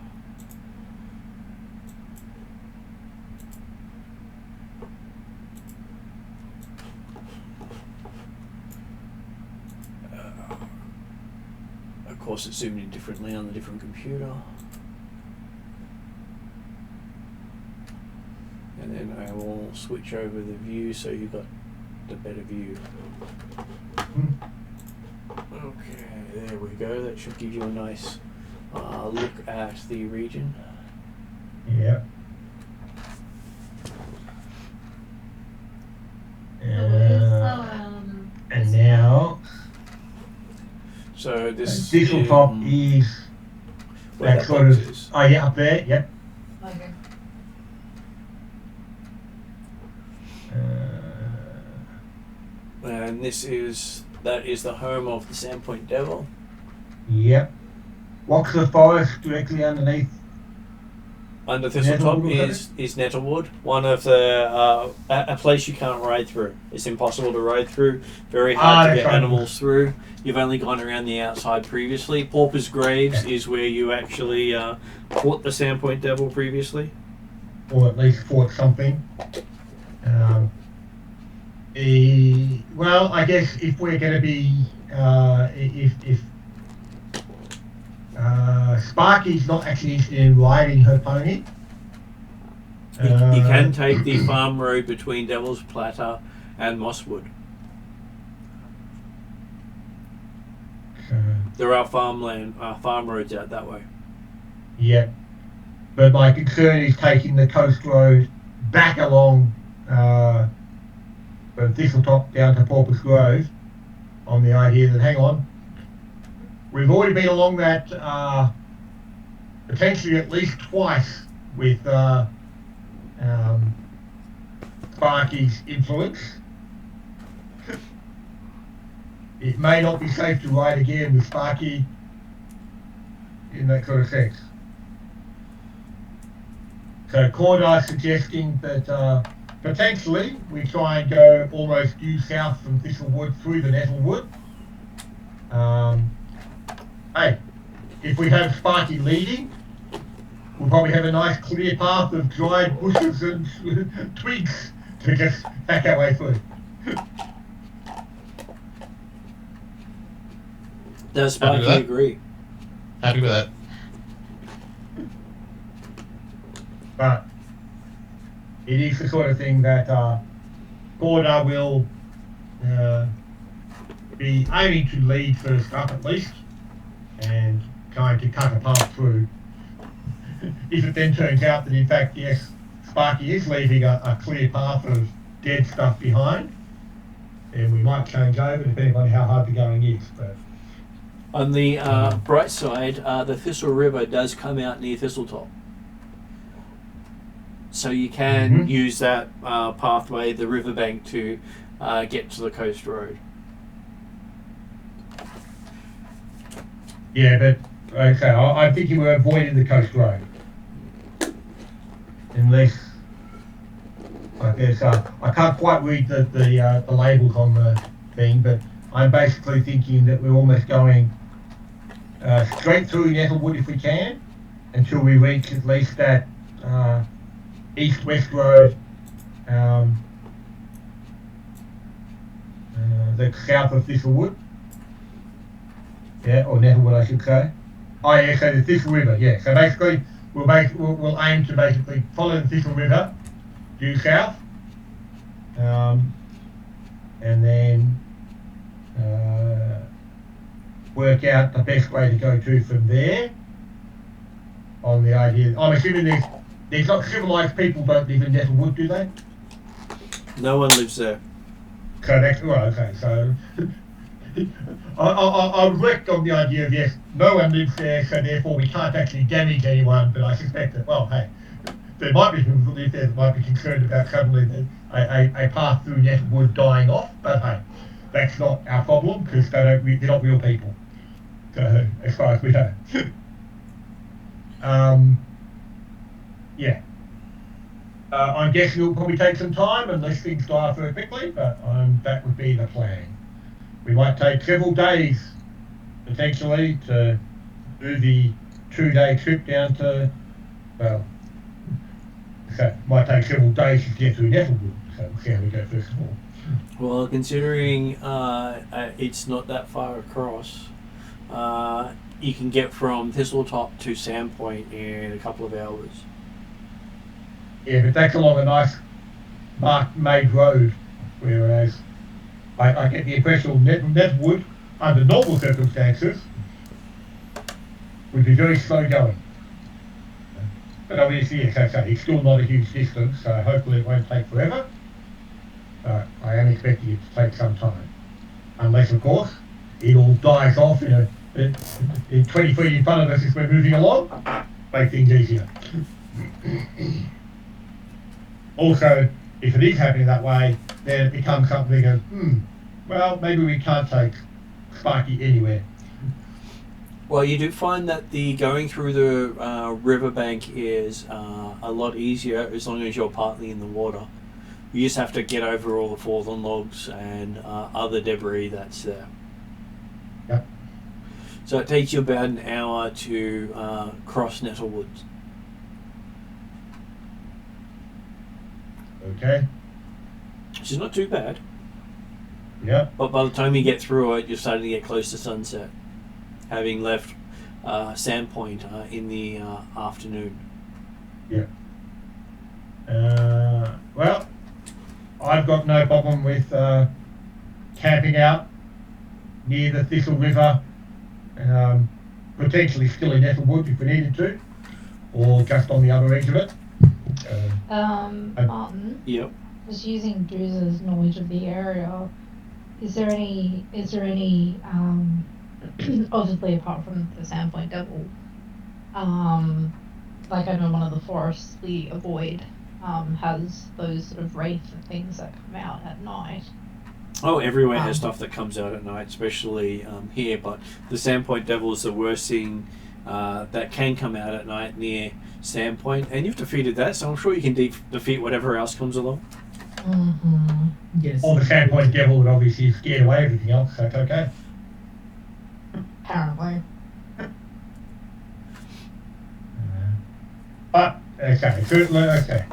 Of course, it's zoomed in differently on the different computer. And then I will switch over the view so you've got the better view. Okay, there we go. That should give you a nice look at the region. Yeah. And now, so this top is that sort of. is. Oh yeah, up there. Yep. Okay. And that is the home of the Sandpoint Devil. Yep. What's the forest directly underneath? Under Thistletop is Nettlewood, one of the a place you can't ride through. It's impossible to ride through. Very hard to get animals through. You've only gone around the outside previously. Pauper's Graves is where you actually fought the Sandpoint Devil previously, or at least fought something. Well, I guess if we're going to be if Sparky's not actually interested in riding her pony. You can take the farm road between Devil's Platter and Mosswood. There are farm roads out that way. Yeah, but my concern is taking the coast road back along from Thistletop down to Pauper's Grove, on the idea that, hang on, we've already been along that potentially at least twice with Sparky's influence. It may not be safe to ride again with Sparky in that sort of sense. So Cordar's suggesting that potentially we try and go almost due south from Thistlewood through the Nettlewood. Hey, if we have Sparky leading, we'll probably have a nice clear path of dried bushes and twigs to just hack our way through. Does Sparky agree? Happy with that. But it is the sort of thing that Cordar will be aiming to lead first up at least, and trying to cut a path through. If it then turns out that in fact, yes, Sparky is leaving a clear path of dead stuff behind, then we might change over depending on how hard the going is. But on the bright side, the Thistle River does come out near Thistletop. So you can use that pathway, the riverbank, to get to the coast road. Yeah, but okay, I'm thinking we're avoiding the coast road. Unless, I guess, I can't quite read the labels on the thing, but I'm basically thinking that we're almost going straight through Nettlewood if we can, until we reach at least that east-west road that's south of Thistlewood. Yeah, or Nettlewood, I should say. Oh yeah, so the Thistle River, yeah. So basically, we'll aim to basically follow the Thistle River due south, and then work out the best way to go to from there. On the idea, I'm assuming there's not civilized people don't live in Nettlewood, do they? No one lives there. So that's right. Okay, so I reflect on the idea of, yes, no one lives there, so therefore we can't actually damage anyone, but I suspect that, well, hey, there might be people who live there that might be concerned about suddenly a path through Nettlewood dying off, but hey, that's not our problem, because they're not real people, so, as far as we know. Yeah. I'm guessing it'll probably take some time unless things die very quickly, but that would be the plan. We might take several days, potentially, to do the 2-day trip down to, well, so it might take several days to get through Nettlewood, so we'll see how we go first of all. Well, considering it's not that far across, you can get from Thistletop to Sandpoint in a couple of hours. Yeah, but that's along a nice marked-made road, whereas I get the impression Nettlewood, under normal circumstances, would be very slow going. But obviously, yes, it's still not a huge distance, so hopefully it won't take forever. But I am expecting it to take some time. Unless, of course, it all dies off in 20 feet in front of us as we're moving along. Make things easier. Also, if it is happening that way, then it becomes something of, well, maybe we can't take Sparky anywhere. Well, you do find that the going through the riverbank is a lot easier as long as you're partly in the water. You just have to get over all the fallen logs and other debris that's there. Yep. So it takes you about an hour to cross Nettlewoods. Okay. Which is not too bad. Yep. But by the time you get through it, you're starting to get close to sunset, having left Sandpoint in the afternoon. Yeah. Well, I've got no problem with camping out near the Thistle River, potentially still in Nettlewood if we needed to, or just on the other edge of it. Martin. Yep. Was using Drew's knowledge of the area. Is there any obviously apart from the Sandpoint Devil, like I know one of the forests we avoid has those sort of wraith things that come out at night. Oh, everywhere has stuff that comes out at night, especially here, but the Sandpoint Devil is the worst thing that can come out at night near Sandpoint, and you've defeated that, so I'm sure you can defeat whatever else comes along. Mm-hmm. Yes. Or the Sandpoint Devil would obviously scare away everything else, so that's okay. Apparently. But, okay, certainly, okay.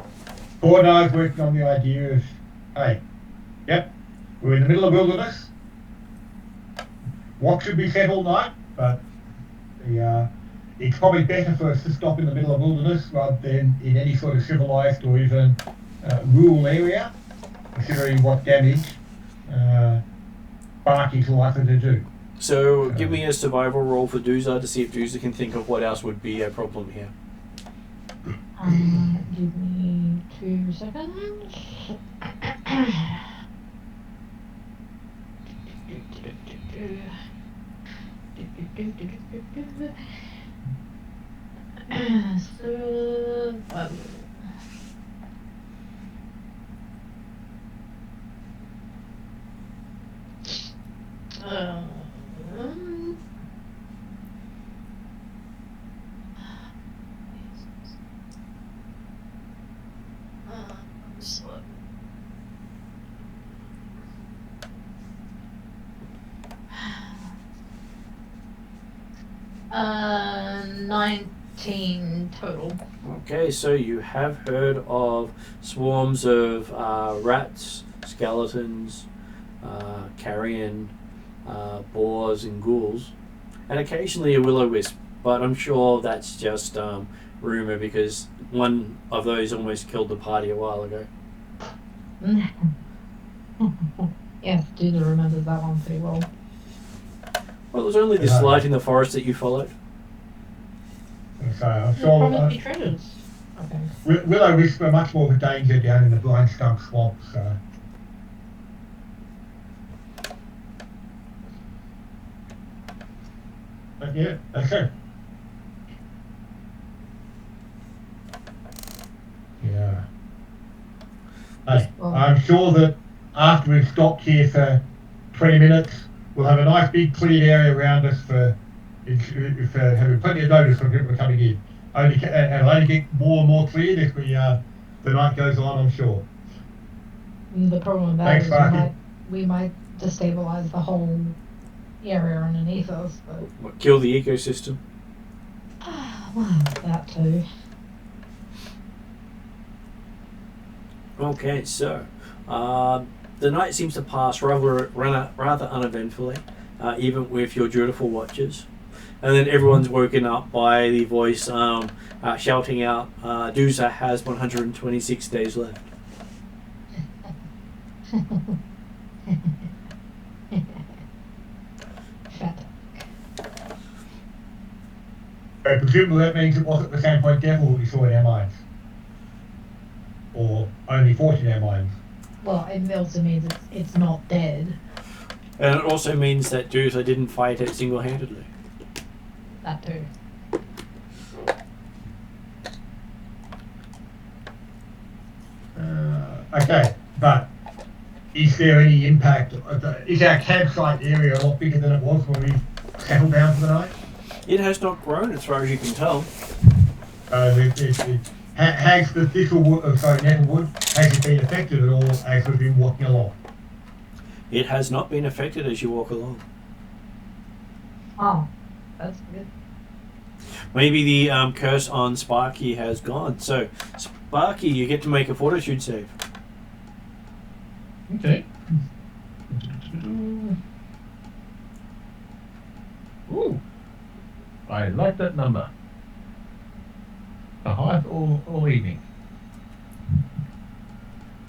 Cordar's working on the idea of, hey, yep, we're in the middle of wilderness. What should be said all night, but it's probably better for us to stop in the middle of wilderness rather than in any sort of civilized or even rural area, considering what damage Barky's likely to do. So give me a survival roll for Dooza to see if Dooza can think of what else would be a problem here. Give me 2 seconds. Uh, 19 total. Okay, so you have heard of swarms of rats, skeletons, carrion, boars and ghouls, and occasionally a will-o-wisp, but I'm sure that's just rumour because one of those almost killed the party a while ago. Yes, Dooza remembers that one pretty well. Well, it was only this light in the forest that you followed. So I'm There probably sure be treasures. Okay. will-o-wisp are much more of a danger down in the blind stump swamp, so. yeah, okay. Yeah. Hey, I'm sure that after we've stopped here for 20 minutes, we'll have a nice big cleared area around us for having plenty of notice when people are coming in. And it'll only get more and more cleared as the night goes on, I'm sure. The problem with that Thanks, is we might destabilize the whole area underneath us. But... What, kill the ecosystem? Well, that too. Okay, so the night seems to pass rather uneventfully, even with your dutiful watchers. And then everyone's woken up by the voice shouting out, Doomsday has 126 days left. Presumably that means it wasn't the Sandpoint devil we saw in our minds. Or only fought in our minds. Well, it also means it's not dead. And it also means that Doomsday didn't fight it single-handedly. That too. Okay, but is there any impact? Is our campsite area a lot bigger than it was when we settled down for the night? It has not grown as far as you can tell. Has the Nettlewood, has it been affected at all as we've been walking along? It has not been affected as you walk along. Oh, that's good. Maybe the curse on Sparky has gone. So, Sparky, you get to make a fortitude save. Okay. Ooh. I like that number. The highest all evening.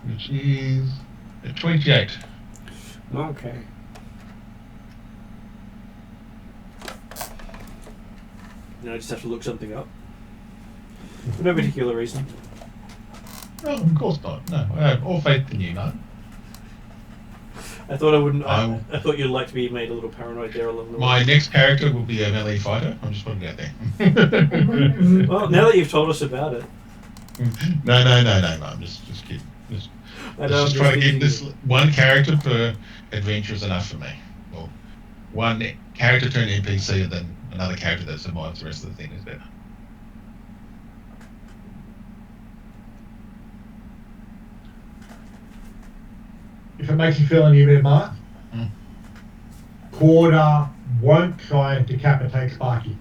Which is a 28. Okay. Now I just have to look something up. For no particular reason. Well, of course not. No, I have all faith in you, man. I thought I wouldn't. I thought you'd like to be made a little paranoid there along the way. My next character will be a melee fighter. I'm just putting it out there. Well, now that you've told us about it. No. I'm just kidding. Just trying to get this one character per adventure is enough for me. Well, one character turn NPC and then another character that survives the rest of the thing is better. If it makes you feel any better, Mark, Corda won't try and decapitate Sparky.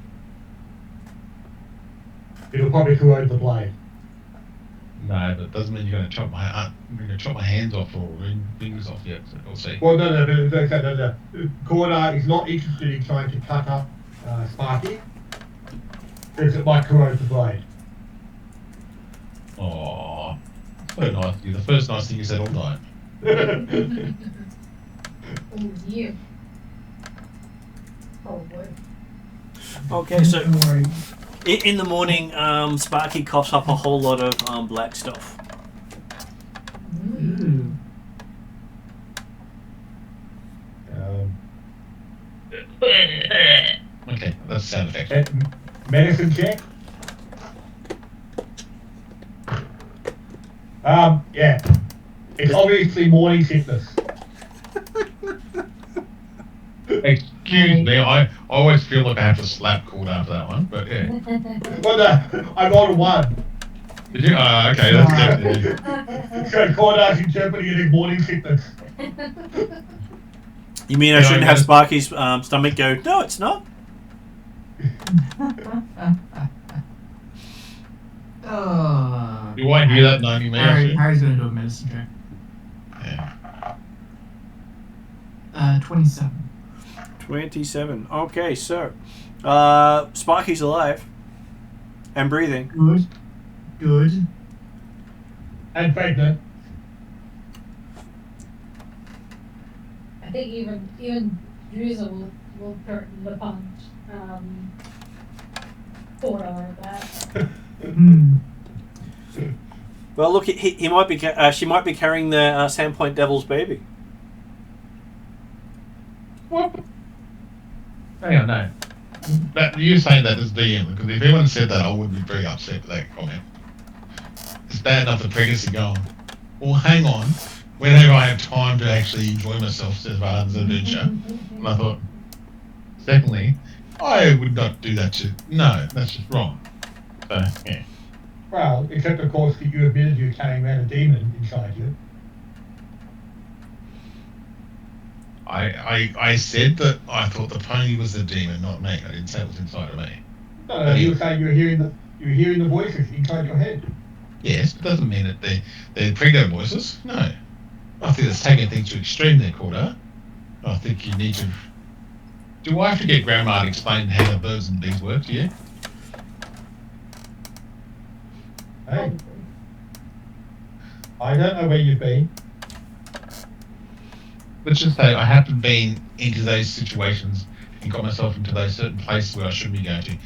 It'll probably corrode the blade. No, but it doesn't mean you're going to chop my hands off or fingers off yet. So we'll see. Well, no. Corda is not interested in trying to cut up Sparky because it might corrode the blade. Oh, so nice. You're the first nice thing you said all night. Oh, yeah. Oh, boy. Okay, so in the morning, Sparky coughs up a whole lot of black stuff. Okay, that's the sound effect. Medicine check. Yeah. It's obviously morning sickness. Excuse me, I always feel like I have to slap Cord after that one, but yeah. Well, no, I rolled a 1. Did you? Okay, that's definitely. So Corda's interpreting it as morning sickness. You mean I shouldn't have Sparky's stomach go, no, it's not? You won't hear that knowing me. Harry's going to do a medicine check. Yeah. 27. 27. Okay, so Sparky's alive and breathing. Good. And pregnant. I think even Drizzle will curtain the punch. Order like that. Well, look, he might be. She might be carrying the Sandpoint Devil's baby. What? Hang on, no. that you saying that as DM, because if anyone said that, I would be very upset with that comment. It's bad enough the pregnancy going. Well, hang on. Whenever I have time to actually enjoy myself as far as adventure, and I thought, secondly, I would not do that to. No, that's just wrong. So yeah. Well, except of course that you admitted you're carrying around a demon inside you. I said that I thought the pony was the demon, not me. I didn't say it was inside of me. No, you were saying you were hearing the voices inside your head. Yes, but doesn't mean that they're pregnant voices. No. I think that's taking things to extreme there, Corda. I think you need to. Do I have to get Grandma to explain how the birds and bees work to you? Hey. I don't know where you've been. Let's just say I haven't been into those situations and got myself into those certain places where I shouldn't be going to.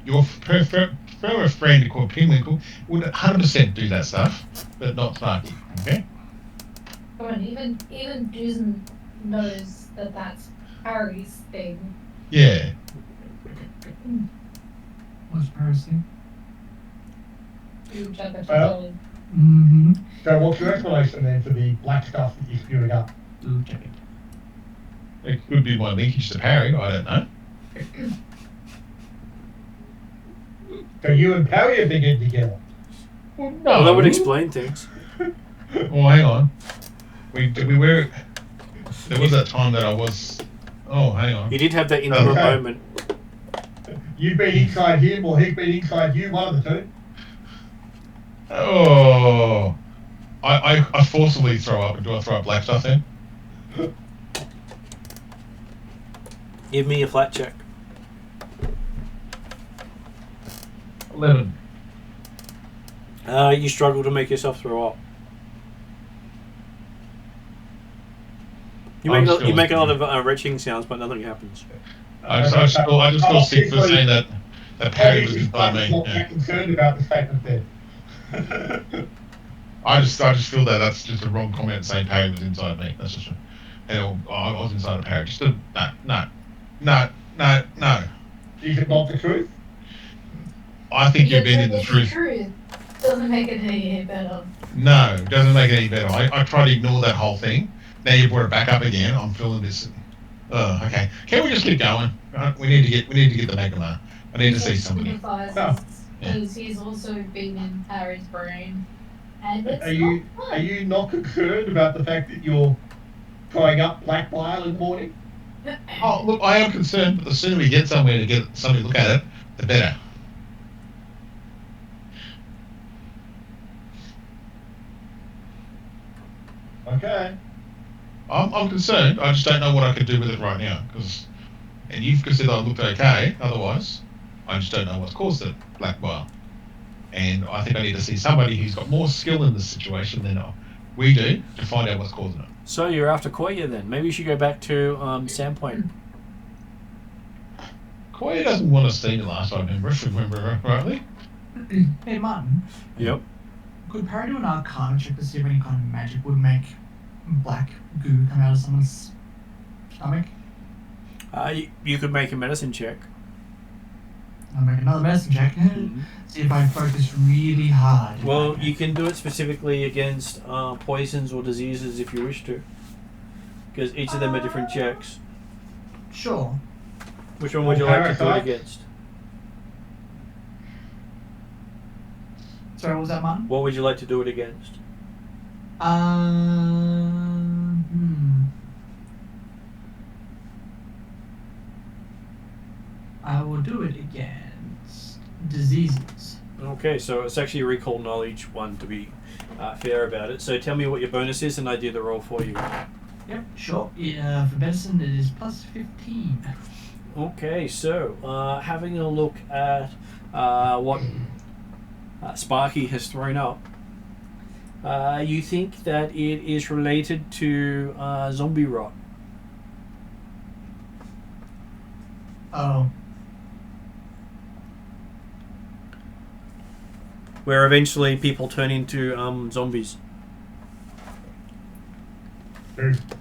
Your former friend called Pinwinkle would 100% do that stuff, but not Sparky, okay? Come on, even Dusan knows that that's Harry's thing. Yeah. What's Paris thing? Well, Mm-hmm. so what's your explanation then for the black stuff that you're spewing up? Ooh, check it. It could be my linkage to Parry, I don't know. So you and Parry have been getting together. Well, no. Well, that would explain things. Well, hang on. We were. There was that time that I was. Oh, hang on. You did have that intimate Okay. moment. You've been inside him or he's been inside you, one of the two. Oh. I forcibly throw up. Do I throw up black stuff then? Give me a flat check. 11. You struggle to make yourself throw up. You make a lot of retching sounds, but nothing happens. I just feel sick for saying that Parry was inside me. Not Yeah. that concerned about the statement there. I just feel that that's just a wrong comment saying Parry was inside me. That's just, I was inside of Parry. Just no. Is it not the truth? I think you've been in the truth. Doesn't make it any better. No, it doesn't make it any better. I try to ignore that whole thing. Now you brought it back up again. I'm feeling this. Okay. Can we just keep going? We need to get the Megama. I need to see somebody. Because he's also been in Harry's brain. And it's Are you not concerned about the fact that you're throwing up black bile in the morning? Oh, look, I am concerned, but the sooner we get somewhere to get somebody to look at it, the better. Okay. I'm concerned. I just don't know what I can do with it right now. And you've said I looked okay. Otherwise, I just don't know what's caused it, black bile. And I think I need to see somebody who's got more skill in this situation than we do to find out what's causing it. So you're after Koya then. Maybe you should go back to Sandpoint. Koya doesn't want to see me last time, if I remember rightly. Hey, Martin. Yep. Could Parry do an Arcana check to see if any kind of magic would make black goo come out of someone's stomach? You could make a medicine check. I'll make another medicine check. See if I focus really hard. Well, you can do it specifically against poisons or diseases if you wish to. Because each of them are different checks. Sure. Which one would you like to do it Parasite? against? Sorry, what was that, Martin? What would you like to do it against? I will do it against diseases. Okay, so it's actually a recall knowledge one to be fair about it. So tell me what your bonus is and I do the roll for you. Yep, sure. For medicine, it is plus 15. Okay, so having a look at what Sparky has thrown up, you think that it is related to zombie rot. Oh. Where eventually people turn into zombies.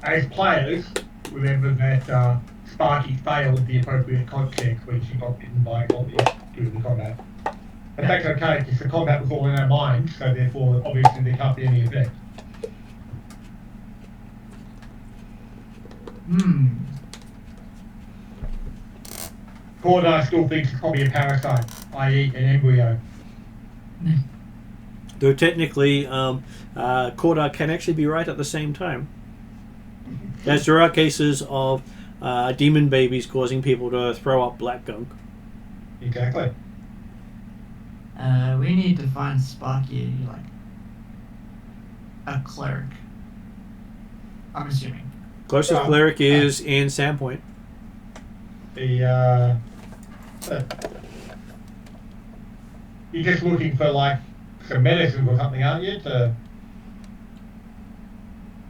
As players, remember that Sparky failed the appropriate con checks when she got bitten by zombies during the combat. But that's okay, because the combat was all in our minds, so therefore, obviously, there can't be any effect. Cordar still thinks it's probably a parasite, i.e. an embryo. Though technically, Cordar can actually be right at the same time. As there are cases of demon babies causing people to throw up black gunk. Exactly. We need to find Sparky, like, a cleric. I'm assuming. Closest cleric is in Sandpoint. You're just looking for, like, some medicines or something, aren't you? To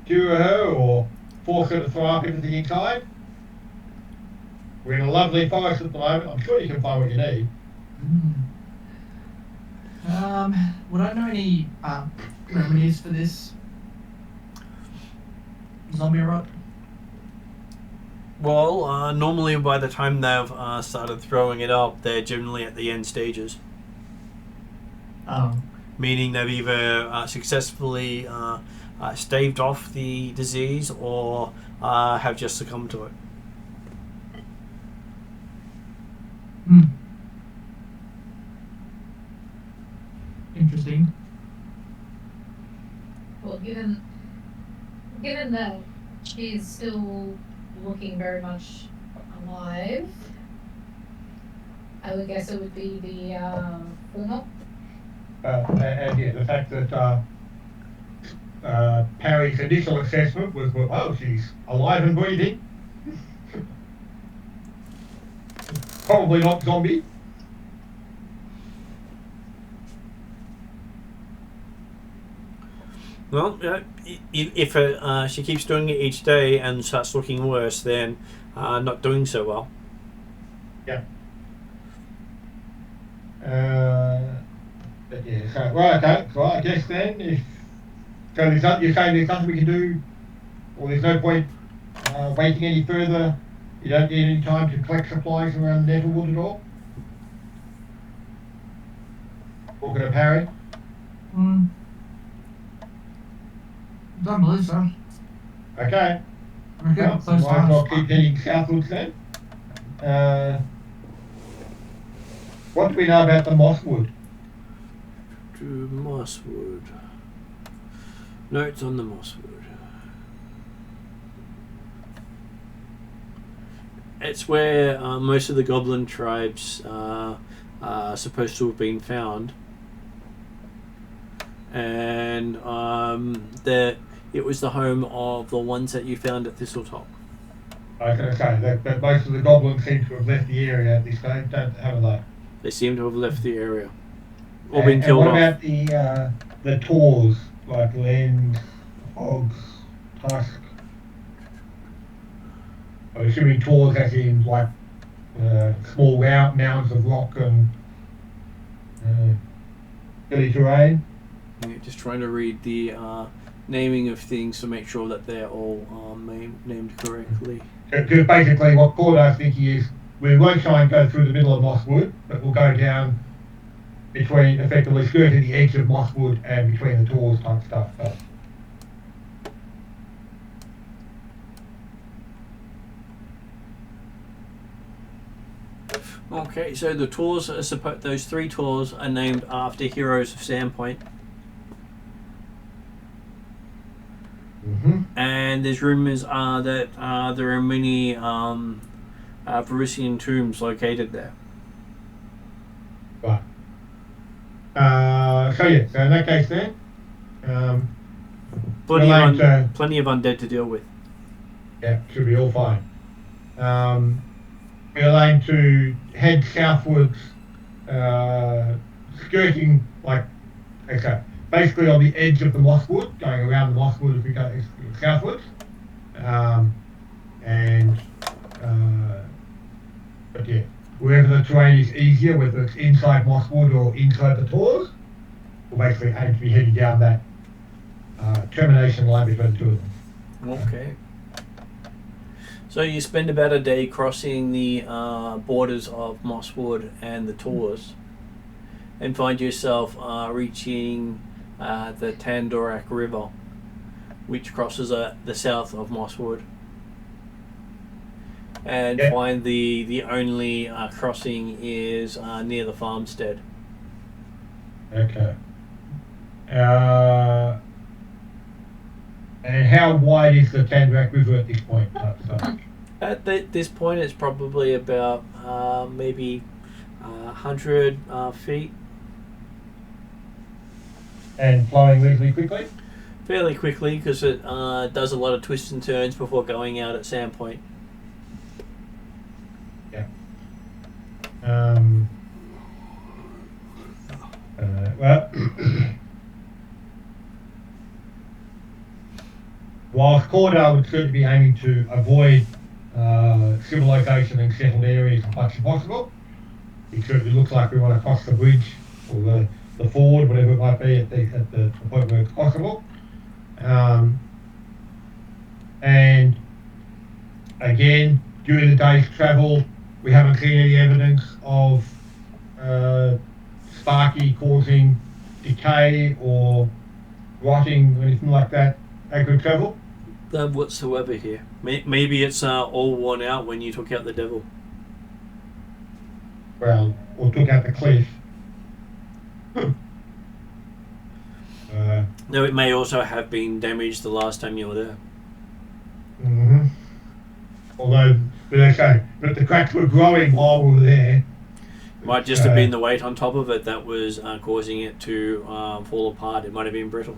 cure her or force her to throw up everything inside? We're in a lovely forest at the moment. I'm sure you can find what you need. Would I know any remedies for this zombie rot? Well, normally by the time they've started throwing it up, they're generally at the end stages. Oh. Meaning they've either successfully staved off the disease or have just succumbed to it. Interesting. Well, given that she's still looking very much alive, I would guess it would be the former. And yeah, the fact that Parry's initial assessment was, well, she's alive and breathing. Probably not zombie. Well, if she keeps doing it each day and starts looking worse, then not doing so well. Yeah. But yeah, so, right, okay. So I guess then, you're saying there's nothing we can do, or there's no point waiting any further. You don't need any time to collect supplies around Neverwood at all? Talking to Parry? Don't believe so. Okay. We're getting Well, close to might as well us. keep heading southwards then. What do we know about the Mosswood? To Mosswood. Notes on the Mosswood. It's where most of the goblin tribes are supposed to have been found. And it was the home of the ones that you found at Thistletop. I was going to say that most of the goblins seem to have left the area at this stage, haven't they? They seem to have left the area. Or been killed off. And what about the Tors, like Lend, Hogs, Tusk? I'm assuming Tors as in like small mounds of rock and hilly terrain. Yeah, just trying to read the naming of things to make sure that they're all named correctly. Because basically what Cordar's thinking is, we won't try and go through the middle of Mosswood, but we'll go down between, effectively skirting the edge of Mosswood and between the Tors type stuff. But okay, so the tours are those 3 tours are named after heroes of Sandpoint. And there's rumours that there are many Varisian tombs located there. Right. So in that case then, plenty of undead to deal with. Yeah, should be all fine. We'll aim to head southwards, skirting, like, okay, basically on the edge of the Mosswood, going around the Mosswood as we go southwards. But yeah, wherever the terrain is easier, whether it's inside Mosswood or inside the Tors, we'll basically aim to be heading down that termination line between the two of them. Okay. So you spend about a day crossing the borders of Mosswood and the Tors, and find yourself reaching the Tandorak River, which crosses the south of Mosswood, and find the only crossing is near the farmstead. Okay. And how wide is the Tandorak River at this point? At this point, it's probably about maybe 100 feet. And flowing reasonably quickly? Fairly quickly, because it does a lot of twists and turns before going out at Sandpoint. Yeah. Well, whilst Cordar would certainly be aiming to avoid civilization and settled areas as much as possible, it certainly looks like we want to cross the bridge or the ford, whatever it might be, at the point where it's possible. And again, during the day's travel, we haven't seen any evidence of Sparky causing decay or rotting or anything like that as we travel. None whatsoever here. Maybe it's all worn out when you took out the devil. Well, or took out the cliff. No, it may also have been damaged the last time you were there. Mm-hmm. Although, but the cracks were growing while we were there. Might just have been the weight on top of it that was causing it to fall apart. It might have been brittle.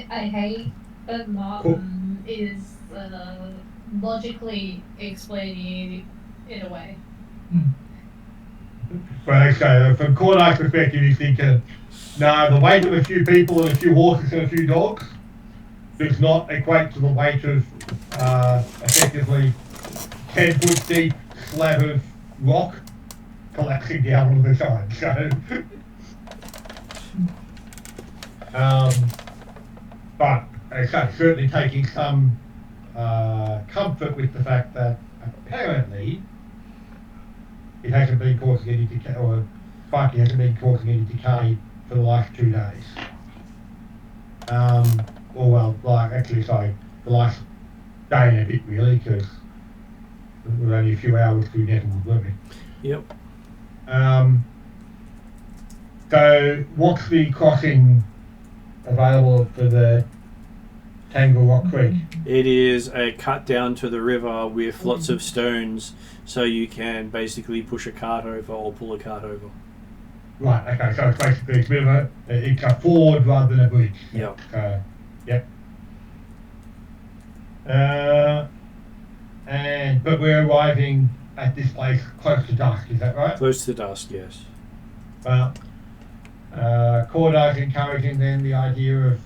I hate, but Martin is logically explaining it away. Well, okay, from Cornar's perspective, he's thinking, no, the weight of a few people and a few horses and a few dogs does not equate to the weight of effectively 10-foot deep slab of rock collapsing down on the side. So, but certainly taking some comfort with the fact that apparently it hasn't been causing any decay, or Sparky hasn't been causing any decay for the last 2 days. Or well, the last day and a bit really, because we were only a few hours through Nettlewood, weren't we? Yep. So what's the crossing available for the Tangle Rock Creek? It is a cut down to the river with lots of stones, so you can basically push a cart over or pull a cart over. Right, okay, so it's basically it's a ford rather than a bridge. Yep. Yep. But we're arriving at this place close to dusk, is that right? Close to dusk, yes. Well, Cordar's encouraging then the idea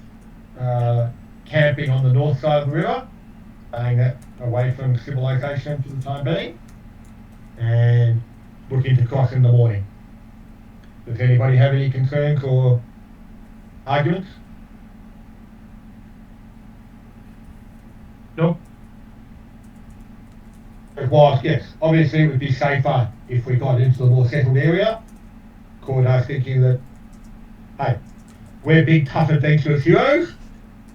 of camping on the north side of the river, staying that away from civilization for the time being, and looking to cross in the morning. Does anybody have any concerns or arguments? No? Whilst, yes, obviously it would be safer if we got into the more settled area. Cordar's thinking that, hey, we're big, tough, adventurous heroes.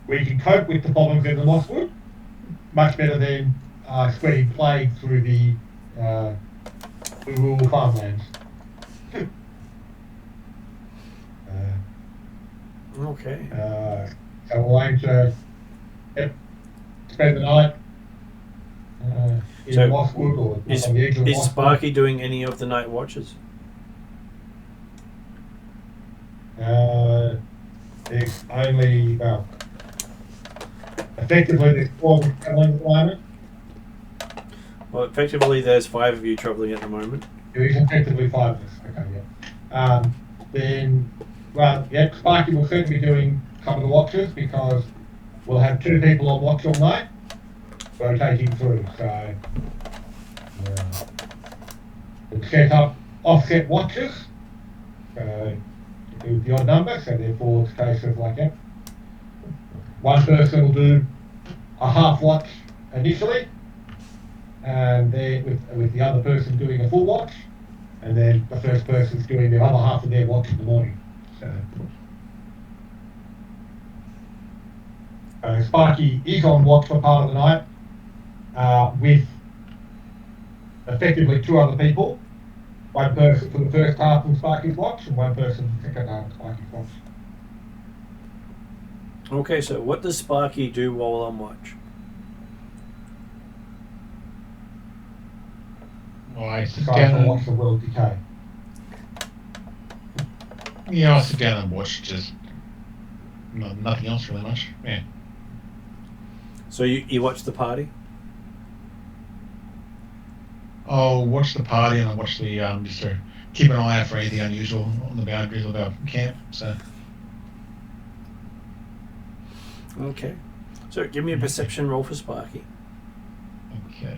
We can cope with the problems in the Mosswood much better than spreading plague through the rural farmlands. Okay. So we'll aim to spend the night in the Mosswood or on the edge of the Is Mosswood. Sparky doing any of the night watches? There's only, well, effectively there's 4 travelling at the moment. Well, effectively there's 5 of you travelling at the moment. There is effectively 5 of us. Okay, yeah. Then, well, yeah, Sparky will certainly be doing some of the watches because we'll have 2 people on watch all night, rotating through. So, we'll set up offset watches. So, Sparky with the odd number, so therefore it's a case of like, yeah, one person will do a half watch initially, and then with the other person doing a full watch, and then the first person's doing the other half of their watch in the morning. So Sparky is on watch for part of the night with effectively 2 other people. One person for the first half of Sparky's watch and one person for the second half of Sparky's watch. Okay, so what does Sparky do while on watch? I sit Try down to and watch the world decay. yeah, I sit down and watch just nothing else really much. Yeah. So you watch the party? I'll watch the party and I'll watch the just to keep an eye out for anything unusual on the boundaries of our camp. So Okay. So give me a perception roll for Sparky. okay.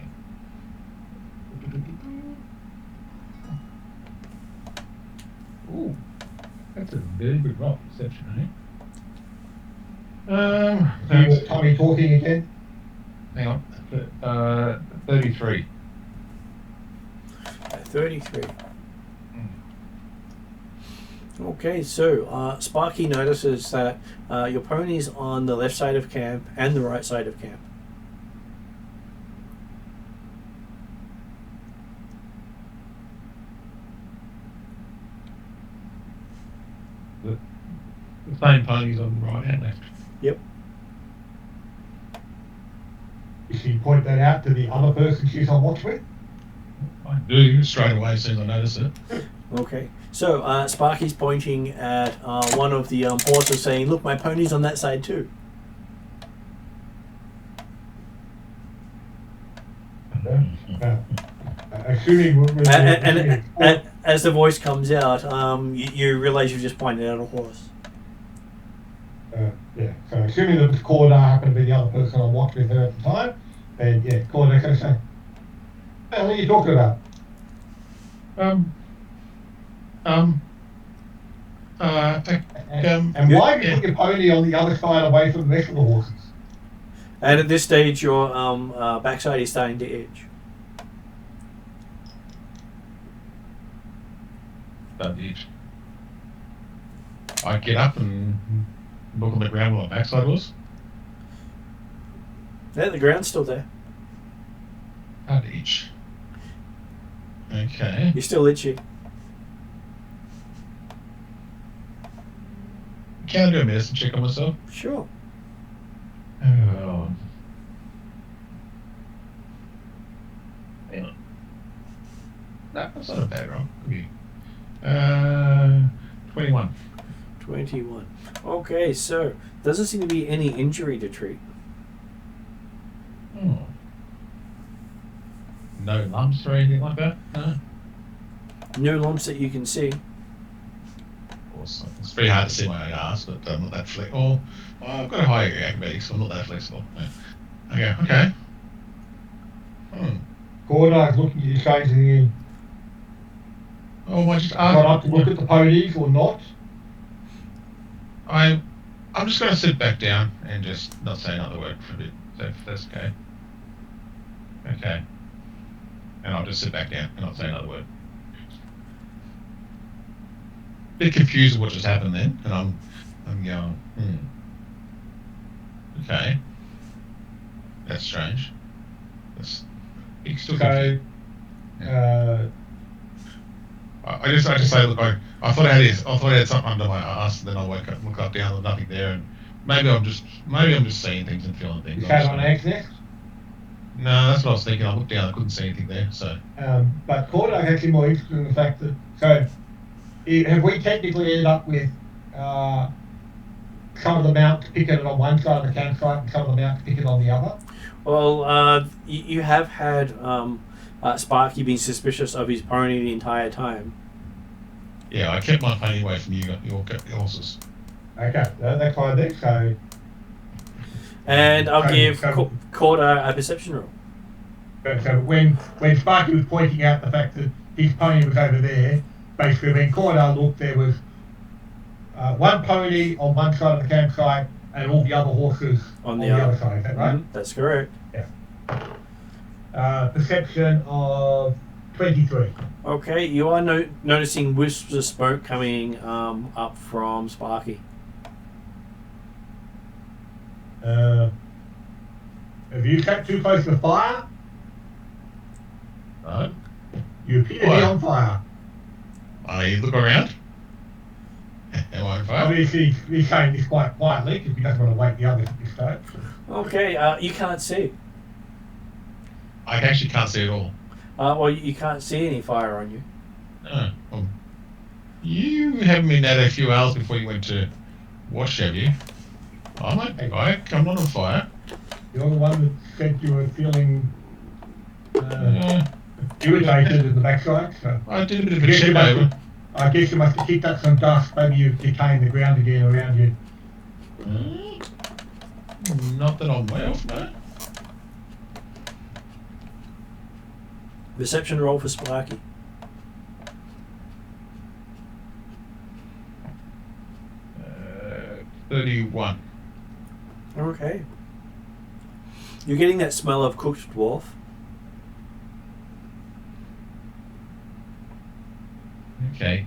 Ooh, that's a very good roll, perception, Is Tommy talking again? hang on, 33. 33. Okay, so Sparky notices that your pony's on the left side of camp and the right side of camp. The same ponies on the right and left. Yep. You should point that out to the other person she's on watch with. I do straight away as soon as I notice it. Okay. So Sparky's pointing at one of the horses saying, look, my pony's on that side too. Assuming And as the voice comes out, you realize you've just pointed out a horse. yeah, so assuming that Cordar happened to be the other person on watch with her at the time, then yeah, Cordar can say, "What the hell are you talking about?" And why have you put your pony on the other side away from the rest of the horses? And at this stage, your backside is starting to itch. That itch. I get up and look on the ground where my backside was. Yeah, the ground's still there. That itch. Okay. You're still itchy. Can I do a medicine check on myself? Sure. Oh. Hang on. No, that's not a bad roll. Okay. 21. 21. Okay, so doesn't seem to be any injury to treat. Oh. No lumps or anything like that? No? No lumps that you can see. Awesome. It's very hard to see my own ass, but I'm not that flexible. Well, I've got a higher academic, so I'm not that flexible. Yeah. Okay. Cordar's looking at you strangely. Oh, I just Got up to look at the ponies or not? I'm just going to sit back down and just not say another word for a bit. So if that's okay. Okay. And I'll just sit back down and not say another word. Bit confused with what just happened then, and I'm going, okay. That's strange. That's still confused. I just say, look, I thought I had something under my ass, and then I look up down, there's nothing there, and maybe I'm just seeing things and feeling things. Is that on access? No, that's what I was thinking. I looked down, I couldn't see anything there. So. But Cordar's actually more interested in the fact that have we technically ended up with some of the mounts picketed on one side of the campsite and some of the mounts picketed on the other? Well, you have had Sparky being suspicious of his pony the entire time. Yeah, I kept my pony away from your horses. Okay, that's fine then. So. And I'll give Cordar a perception roll. So when Sparky was pointing out the fact that his pony was over there, basically when Cordar looked, there was one pony on one side of the campsite and all the other horses on the other side. Is that right? Mm-hmm. That's correct. Yeah. Perception of 23. Okay, you are noticing wisps of smoke coming up from Sparky. Have you kept too close to the fire? No. You appear to be on fire. I look around. Am I on fire? Obviously, he's saying this quite quietly because he doesn't want to wake the others at this stage. Okay, you can't see. I actually can't see at all. Well, you can't see any fire on you. No. You haven't been at a few hours before you went to wash, have you? I'm I'm not on fire. You're the one that said you were feeling irritated in the backside. So I did a bit of a check over. I guess you must have kicked up some dust. Maybe you've decayed the ground again around you. Not that I'm aware of, no. Perception roll for Sparky. Uh, 31. Okay. You're getting that smell of cooked dwarf. Okay.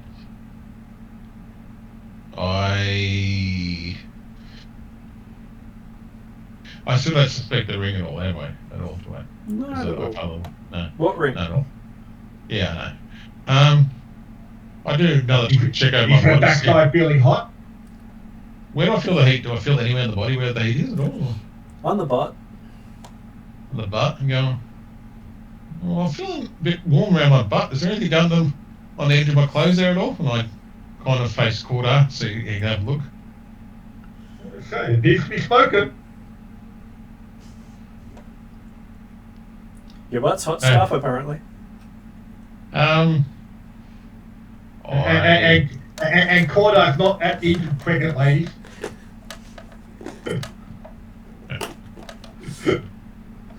I still don't suspect the ring at all, anyway. At all, do I? Not at all. No. What ring? Not at all. Yeah, no. I do another check over my Is your body. backside feeling hot? Where do I feel the heat? Do I feel anywhere in the body where the heat is at all? On the butt. On the butt? I'm going, well, I'm feeling a bit warm around my butt. Is there anything under on the edge of my clothes there at all? And I kind of face quarter so you can have a look. So it needs to be spoken. Your butt's hot stuff, apparently. And Corda's not at the pregnant ladies.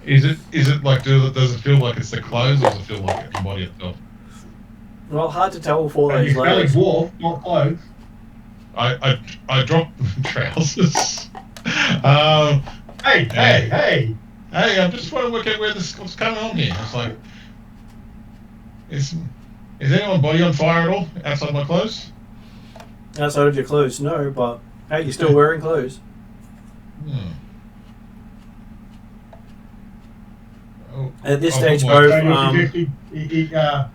Is it like, does it feel like it's the clothes or does it feel like the body itself? Well, hard to tell with all And those you're smelling layers. dwarf, not clothes. I dropped trousers. Hey! Hey, I'm just trying to work out what's going on here. It's like, is anyone's body on fire at all outside my clothes? Outside of your clothes, no, but hey, you're still wearing clothes. Oh, At this I'll stage, put my- both.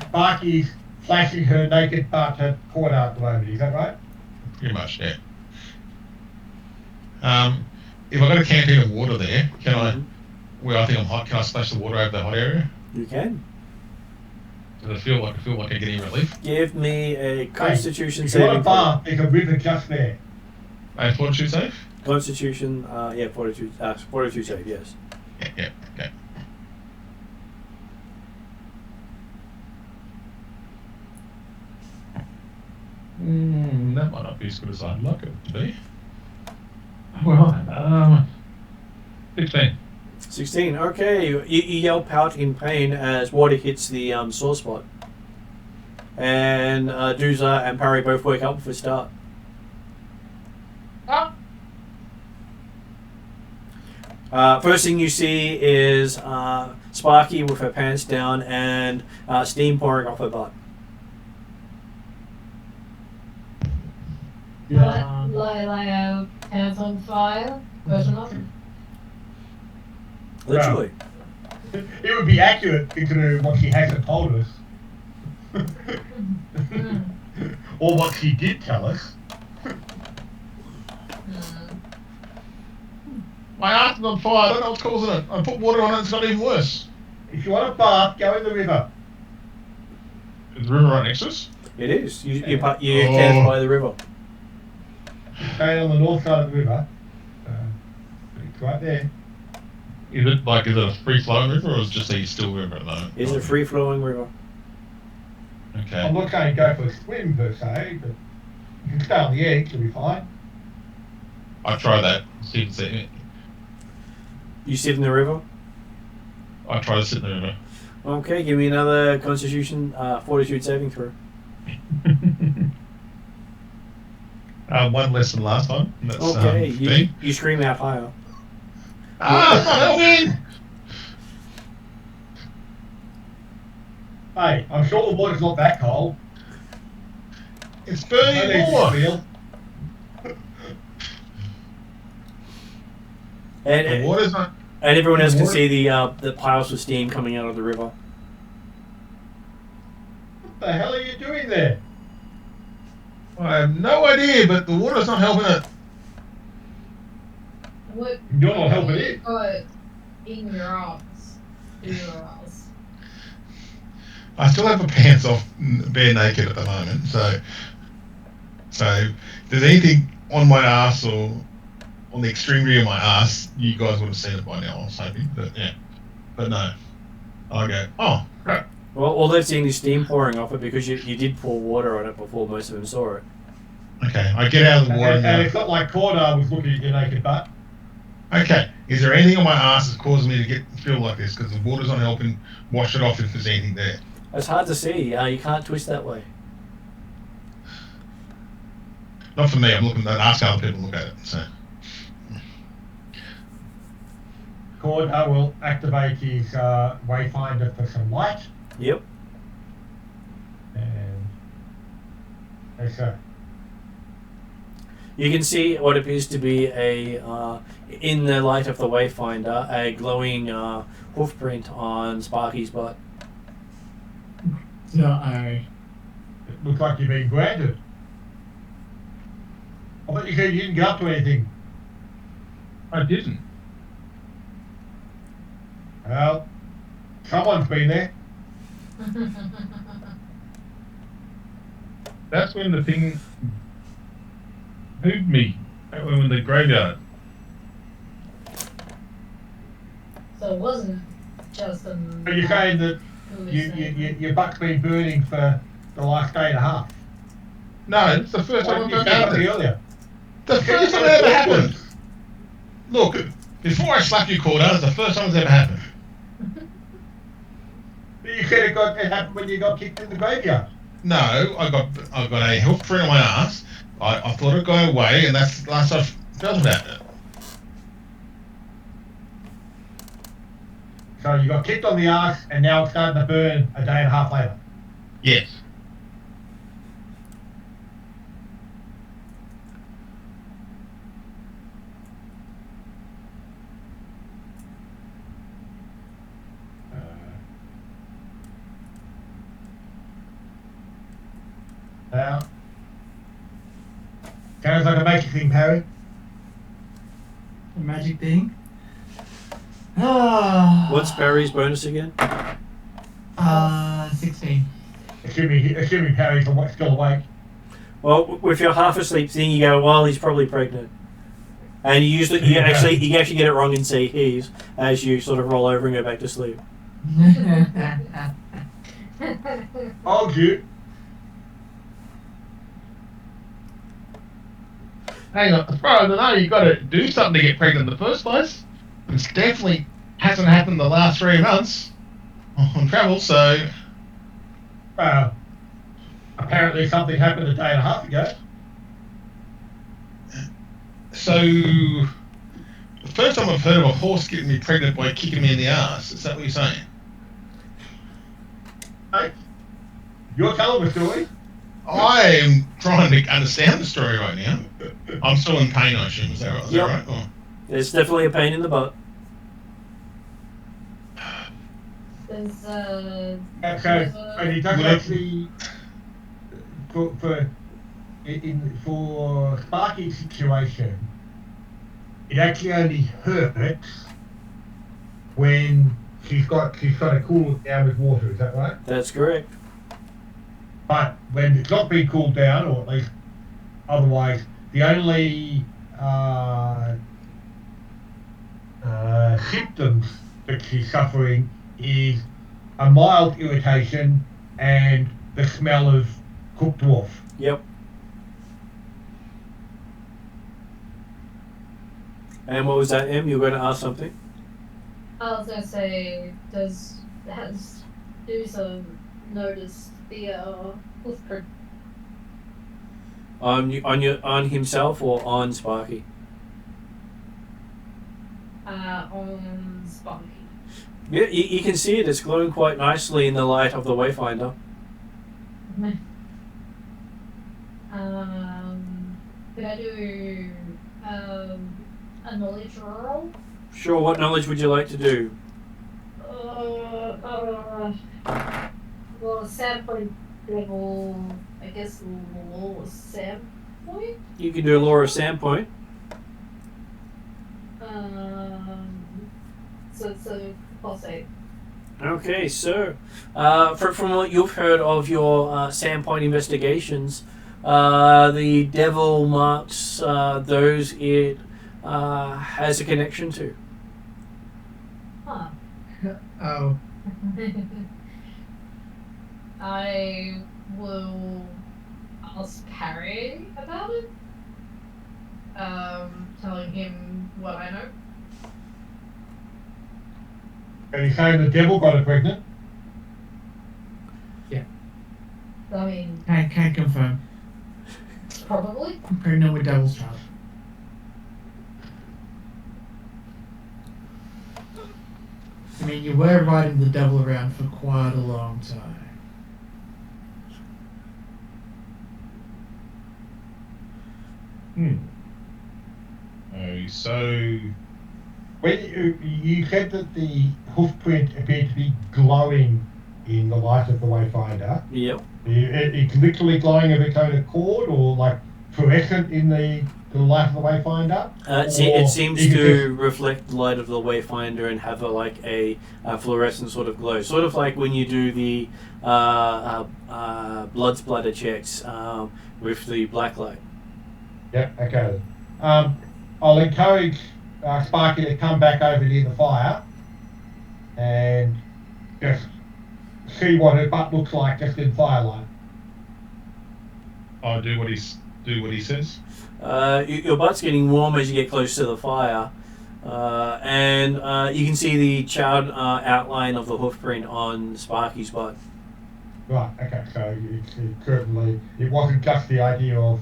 Sparky's flashing her naked butt at Corda at the moment, is that right? Pretty much, yeah. If I got a canteen of water there, can I, where I think I'm hot, can I splash the water over the hot area? You can. Does it feel like I'm getting relief? Give me a Constitution If you want saving a throw. bath, there's a river just there. Fortitude save? Constitution, fortitude save, yes. Yeah, okay. That might not be as good as I'd like it to be. Well, 16. 16, okay. You yelp out in pain as water hits the sore spot. And Dooza and Parry both wake up for a start. First thing you see is Sparky with her pants down and steam pouring off her butt. Lyle hands on fire? Question mark? Literally. It would be accurate considering what she hasn't told us. Or what she did tell us. My arse is on fire, I don't know what's causing it. I put water on it, it's got even worse. If you want a bath, go in the river. Is the river right next to us? It is. You camp by the river. Stay on the north side of the river. It's right there. Is it a free flowing river or is it just a still river at the moment? It's a free flowing river. Okay. I'm not saying go for a swim per se, but you can stay on the edge, you'll be fine. I try that. See if it's You sit in the river? I try to sit in the river. Okay, give me another Constitution fortitude saving throw. one less than last time. That's Okay, 15. you scream out higher. Ah, it's not helping! Hey, I'm sure the water's not that cold. It's No need burning to more! squeal. The And water's not... everyone else can Water- see the piles of steam coming out of the river. What the hell are you doing there? I have no idea, but the water's not helping it. What You're not helping it. got in your arms? In your arms. I still have my pants off, bare naked at the moment, so if there's anything on my ass or on the extremity of my ass, you guys would have seen it by now, I was hoping, but no. I go, oh, crap. Well, all they've seen is steam pouring off it because you did pour water on it before most of them saw it. Okay, I get out of the water And now. it's not like Cordar was looking at your naked butt. Okay, is there anything on my ass that's causing me to feel like this? Because the water's not helping wash it off if there's anything there. It's hard to see. You can't twist that way. Not for me, I'm asking other people to look at it, so. Cordar will activate his Wayfinder for some light. Yep. And there's a You can see what appears to be in the light of the Wayfinder, a glowing hoof print on Sparky's butt. No. It looks like you've been branded. I thought you said you didn't get up to anything. I didn't. Well, someone's been there. That's when the thing moved me. That went in the graveyard. So it wasn't just a. Are you saying that your butt's been burning for the last day and a half? No, it's the first time You it's said ever something happened. earlier. The first time it ever happened. Look, before I slap you, Corda, it's the first time it's ever happened. You said it happened when you got kicked in the graveyard. No, I got a hoof print on my ass. I thought it'd go away, and that's the last I felt about it. So you got kicked on the ass, and now it's starting to burn a day and a half later. Yes. Now, sounds like a magic thing, Harry. The magic thing. Ah. What's Barry's bonus again? 16. Assuming Harry's still awake. Well, with your half asleep thing, you go, well, he's probably pregnant. And you actually get it wrong and say he's as you sort of roll over and go back to sleep. Oh, cute. Hang on, as far as I know, you've got to do something to get pregnant in the first place. It definitely hasn't happened the last 3 months on travel, so... Apparently something happened a day and a half ago. So, the first time I've heard of a horse getting me pregnant by kicking me in the ass. Is that what you're saying? Hey, you're telling the story. I am trying to understand the story right now. I'm still in pain, I assume. Is that right? Is Yep. that right? Or... There's definitely a pain in the butt. There's And he doesn't actually for Sparky's situation, it actually only hurts when she's got to cool it down with water. Is that right? That's correct. But when it's not being cooled down, or at least otherwise, the only symptoms that she's suffering is a mild irritation and the smell of cooked dwarf. Yep. And what was that, Em? You were going to ask something? I was gonna say, has Dusa noticed the hoof print? On himself or on Sparky? On Sparky. Yeah, you can see it. It's glowing quite nicely in the light of the Wayfinder. Could I do a knowledge roll? Sure. What knowledge would you like to do? Well, Sandpoint level, I guess law Sandpoint? You can do a Law of Sandpoint. So I'll say. Okay, so from what you've heard of your Sandpoint investigations, the devil marks those it has a connection to. Huh. Oh, I will ask Harry about it. Telling him what I know. Are you saying the devil got her pregnant? I mean, Can't confirm. probably. Pregnant with Devil's Child. I mean, you were riding the devil around for quite a long time. So When you said that the hoof print appeared to be glowing in the light of the Wayfinder, Yep. it's literally glowing of its own accord, or like fluorescent in the light of the Wayfinder? It seems you could to reflect the light of the Wayfinder and have a fluorescent sort of glow, sort of like when you do the blood splatter checks with the black light. Yep, okay. I'll encourage Sparky to come back over near the fire and just see what her butt looks like just in firelight. I'll do what he says. Your butt's getting warm as you get close to the fire, and you can see the charred outline of the hoof print on Sparky's butt. Right, okay, so it wasn't just the idea of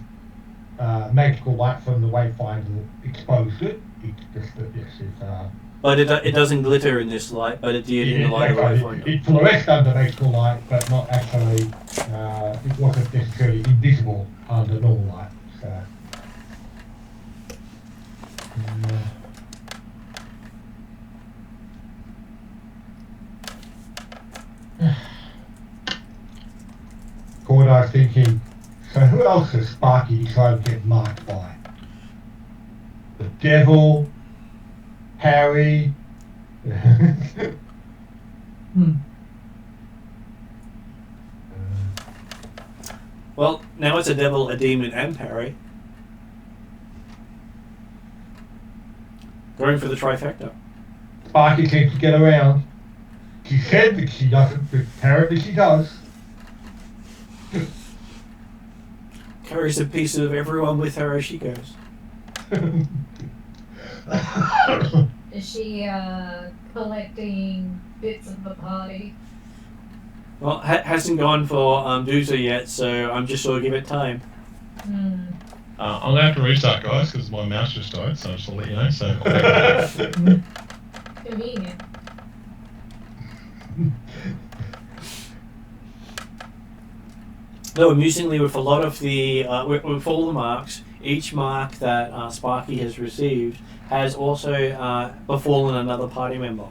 magical light from the Wayfinder that exposed it. It's just that But it doesn't glitter in this light, but it did in the light of the Wayfinder. it fluoresced under magical light, but not actually. It wasn't necessarily invisible under normal light. So. Cordar's thinking, so who else has Sparky trying to get marked by? The devil, Harry. Well, now it's a devil, a demon, and Harry. Going for the trifecta. Sparky seems to get around. She said that she doesn't, but apparently she does. Carries a piece of everyone with her as she goes. Is she collecting bits of the party? Well, hasn't gone for Doomsday yet, so I'm just sort of give it time. I'm going to have to restart, guys, because my mouse just died, so I just want to let you know. So Convenient. Though amusingly, with a lot of the with all the marks, each mark that Sparky has received has also befallen another party member.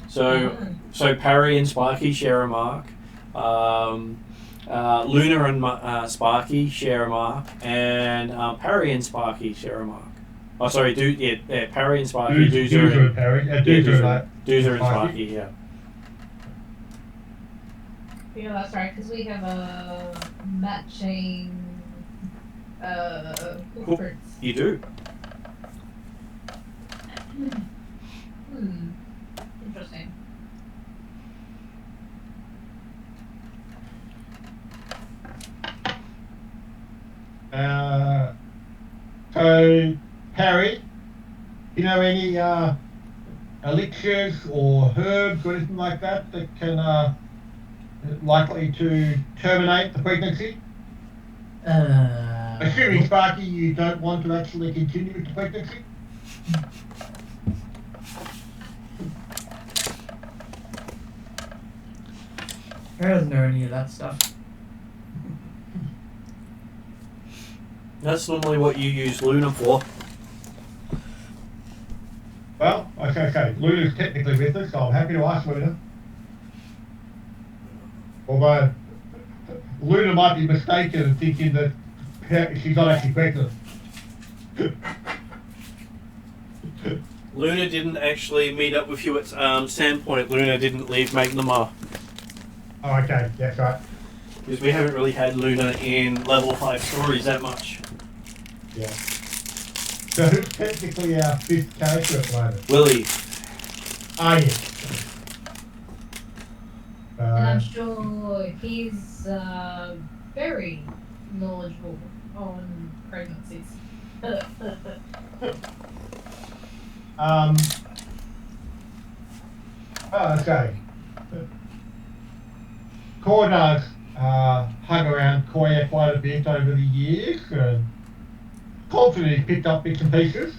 So Parry and Sparky share a mark. Luna and Sparky share a mark, and Parry and Sparky share a mark. Oh, sorry, Parry and Sparky, Doozer and Parry, Doozer and Sparky, yeah. Yeah, that's right, because we have a matching footprints. You do. Interesting. So, Harry, you know any elixirs or herbs or anything like that that can likely to terminate the pregnancy? Assuming, Sparky, you don't want to actually continue with the pregnancy? Who doesn't know any of that stuff? That's normally what you use Luna for. Well, okay, Luna's technically with us, so I'm happy to ask Luna. Although, Luna might be mistaken in thinking that she's not actually pregnant. Luna didn't actually meet up with you at Sandpoint. Luna didn't leave Magnemar. Oh, okay, that's right. Because we haven't really had Luna in level 5 stories that much. Yeah. So who's technically our 5th character at the moment? Willie. Ah, yes. And I'm sure he's very knowledgeable on pregnancies. Okay. Cordar's hung around Koya quite a bit over the years. Confident he's picked up bits and pieces.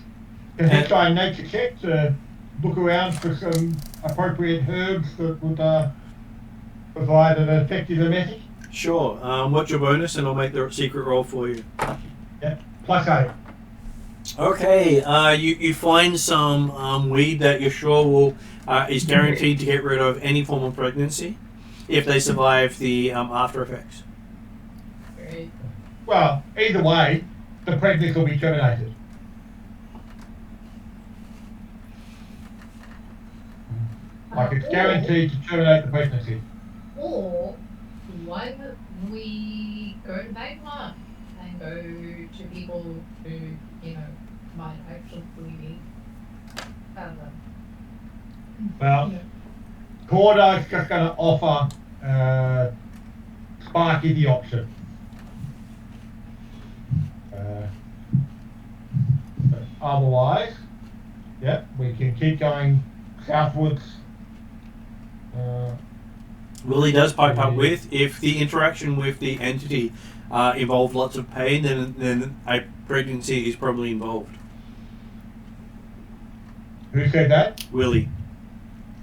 Can he try a nature check to look around for some appropriate herbs that would provide an effective emetic? Sure. What's your bonus? And I'll make the secret roll for you. Yep. +8. Okay. You find some weed that you're sure will is guaranteed to get rid of any form of pregnancy if they survive the after effects. Great. Well, either way, the pregnancy will be terminated. Like, it's guaranteed to terminate the pregnancy. Or why don't we go to Magma and go to people who, you know, might actually be Well, Cordar's just going to offer Sparky the option. But otherwise, yep, we can keep going southwards. Willie does pipe up with, if the interaction with the entity involved lots of pain, then a pregnancy is probably involved. Who said that? Willie.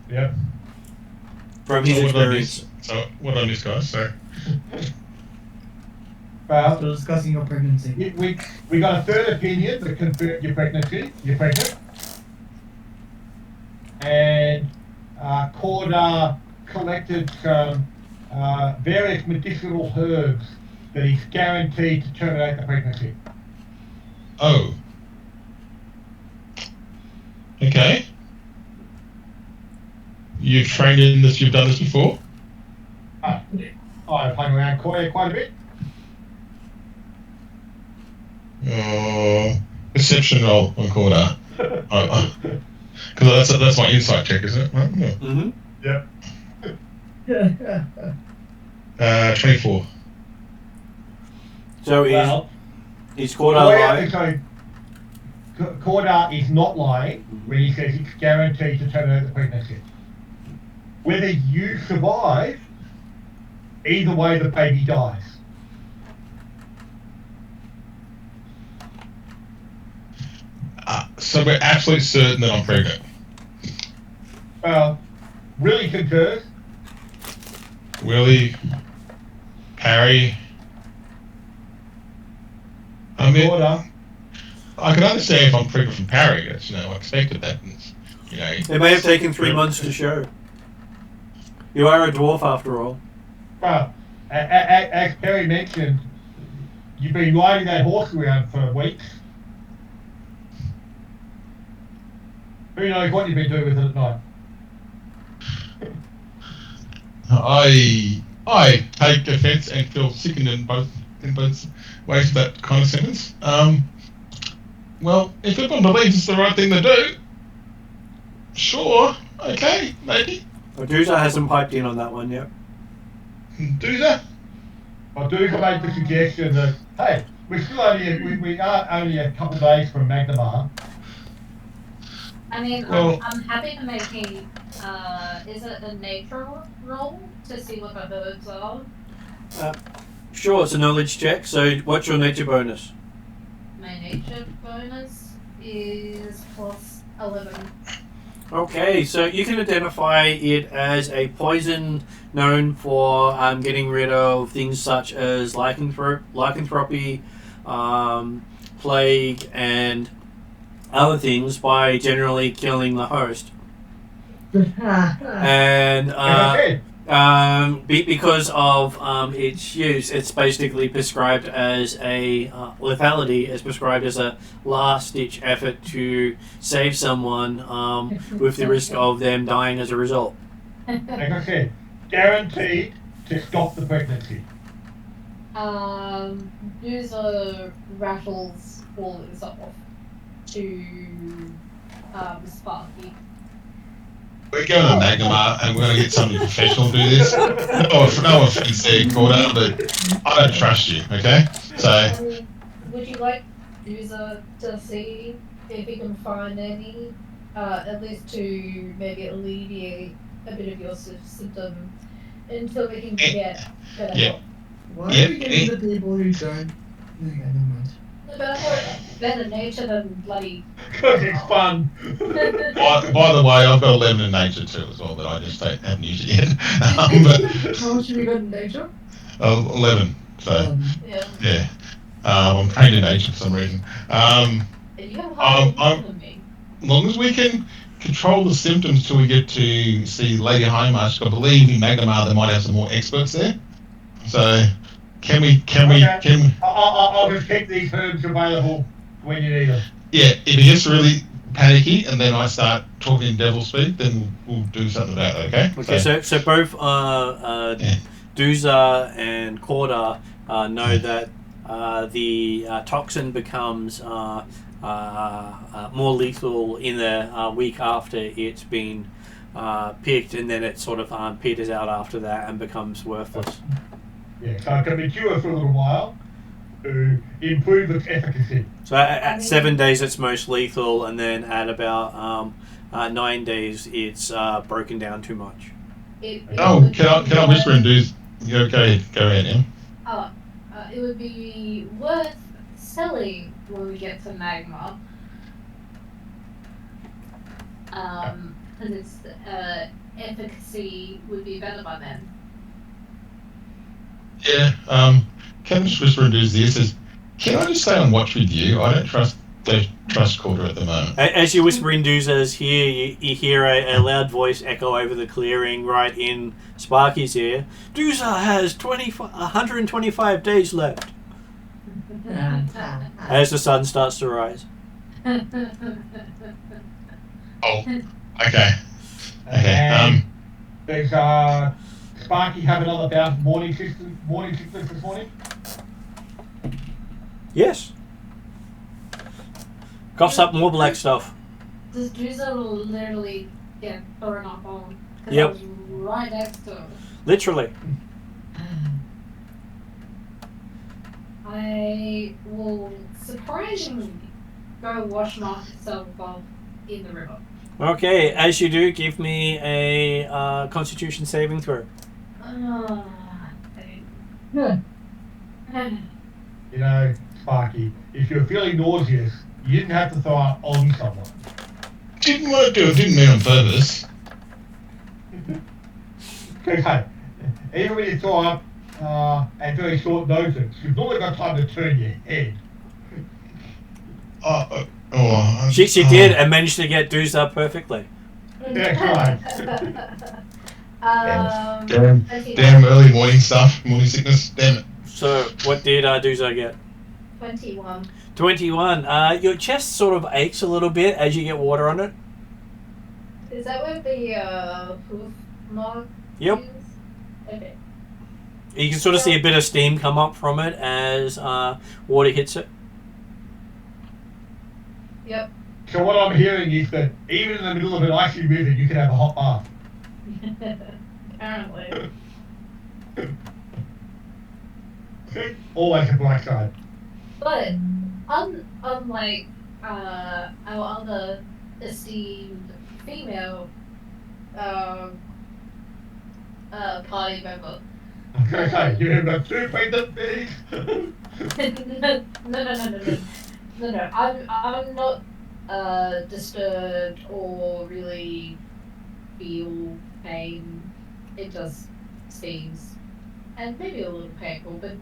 Yep. From his experience. So what on this, guys? So Well, Still discussing your pregnancy. we got a third opinion that confirmed your pregnancy. You're pregnant. And Cordar collected some various medicinal herbs that he's guaranteed to terminate the pregnancy. oh, okay. You've trained in this. You've done this before. I've hung around Koya quite a bit. Perception roll on Corda. Because that's my insight check, isn't it? Right? Yeah. Mm-hmm. Yep. 24. So Well, is Cordar lying? so Cordar is not lying when he says it's guaranteed to terminate the pregnancy. Whether you survive, either way the baby dies. So we're absolutely certain that I'm pregnant. Well, really concurs. Willie, Harry. I mean, Cordar. I can understand if I'm pregnant from Parry. That's, I expected that. And, It may have taken 3 months to show. You are a dwarf after all. Well, as Perry mentioned, you've been riding that horse around for weeks. Who knows what you've been doing with it at night? I take offence and feel sickened in both ways of that kind of sentence. Well, if everyone believes it's the right thing to do, sure, okay, maybe. Medusa hasn't piped in on that one yet. Do that. I do make the suggestion that, hey, we're still we are only a couple of days from Magnemar. I mean, Well- I'm happy to make a, is it a nature roll to see what the herbs are? Sure, it's a knowledge check. So, what's your nature bonus? My nature bonus is plus 11. Okay, so you can identify it as a poison known for getting rid of things such as lycanthropy, plague, and other things by generally killing the host. And because of its use, it's basically prescribed as a lethality. It's prescribed as a last-ditch effort to save someone with the risk of them dying as a result. Like I said, guaranteed to stop the pregnancy. User rattles all this off to Sparky. We're going to Magnemar and we're going to get somebody professional to do this. No offense there, Corda, but I don't trust you, okay? So. Would you like User to see if he can find any, at least to maybe alleviate a bit of your symptom until we can get better help? Why are we getting the people who don't? Okay, never mind. But I thought better nature than bloody. Because it's fun. By the way, I've got 11 in nature too as well, but I just haven't used it yet. How much have you got in nature? 11. So Yeah. I'm trained in nature for some reason. You have higher than me. As long as we can control the symptoms till we get to see Lady Highmarsh, I believe in Magnemar they might have some more experts there. So can we? I'll just keep these herbs available when you need them. Yeah, if it gets really panicky and then I start talking in devil speak, then we'll do something about it, okay? Okay, so both Duza and Corda know that the toxin becomes more lethal in the week after it's been picked, and then it sort of peters out after that and becomes worthless. Yeah, so it can be cured for a little while to improve its efficacy. So at 7 days it's most lethal, and then at about 9 days it's broken down too much. Can I whisper and do? Go ahead, yeah. It would be worth selling when we get to Magma. Because its efficacy would be better by then. Yeah, can I just whisper and do this? Can I just stay on watch with you? I don't trust Corda at the moment. As you whisper in Duza's ear, you hear a loud voice echo over the clearing right in Sparky's ear. Duza has 125 days left. As the sun starts to rise. Oh, okay. Does Sparky have another bout of morning sickness this morning? Yes. Coughs up more black stuff. Does Duza literally get thrown up on? Yep. I was right next to him. Literally. I will surprisingly go wash myself off in the river. Okay, as you do, give me a Constitution saving throw. You know, Sparky, if you're feeling nauseous, you didn't have to throw up on someone. Didn't want to do it, didn't mean on purpose. Okay, even when you throw up at very short notice, you've normally got time to turn your head. She did and managed to get Duza perfectly. That's right. Damn early morning stuff, morning sickness, damn it. So, what did Duza get? 21. 21. Your chest sort of aches a little bit as you get water on it. Is that where the hoof mark Yep. is? Okay. You can sort of see a bit of steam come up from it as water hits it. Yep. So what I'm hearing is that even in the middle of an icy river, you can have a hot bath. Apparently. Always a black side. But unlike our other esteemed female party member. Okay, you've got 2 painted things. No. I'm not disturbed or really feel pain. It just stings. And maybe a little painful, but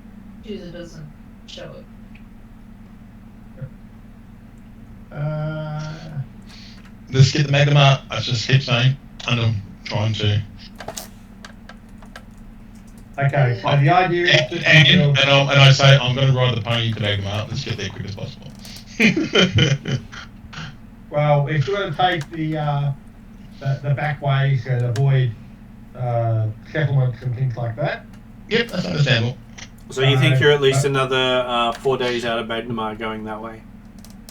Juicer doesn't show it. Let's get the magma. I just keep saying, and I'm trying to. Okay, so the idea is to And I say I'm going to ride the pony to magma. Let's get there quick as possible. well, if we're going to take the back ways and avoid settlements and things like that. Yep, that's understandable. So you think you're at least another 4 days out of Magnamar going that way?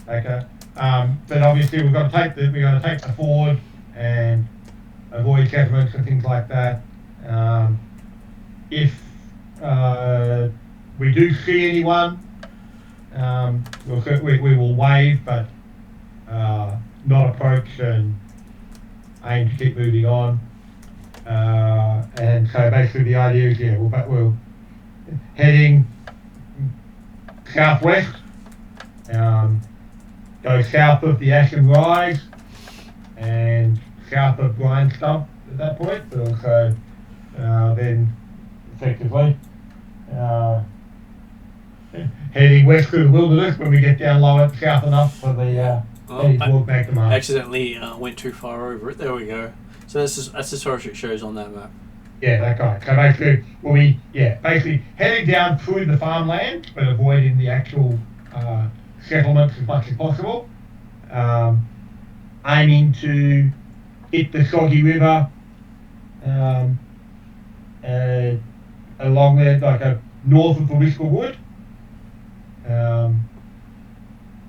Okay. But obviously we're going to take the ford and avoid settlements and things like that. If we do see anyone, we will wave, but not approach and aim to keep moving on. And so basically the idea is, we're heading southwest. Go south of the Ashen Rise and south of Blind Stump at that point, but also then effectively heading west through the wilderness when we get down low south enough for the heading toward Magdamar. Accidentally went too far over it. There we go. So that's the source it shows on that map. Yeah, that guy. So basically, basically heading down through the farmland, but avoiding the actual settlements as much as possible. Aiming to hit the Soggy River along there, like north of the Whisper Wood.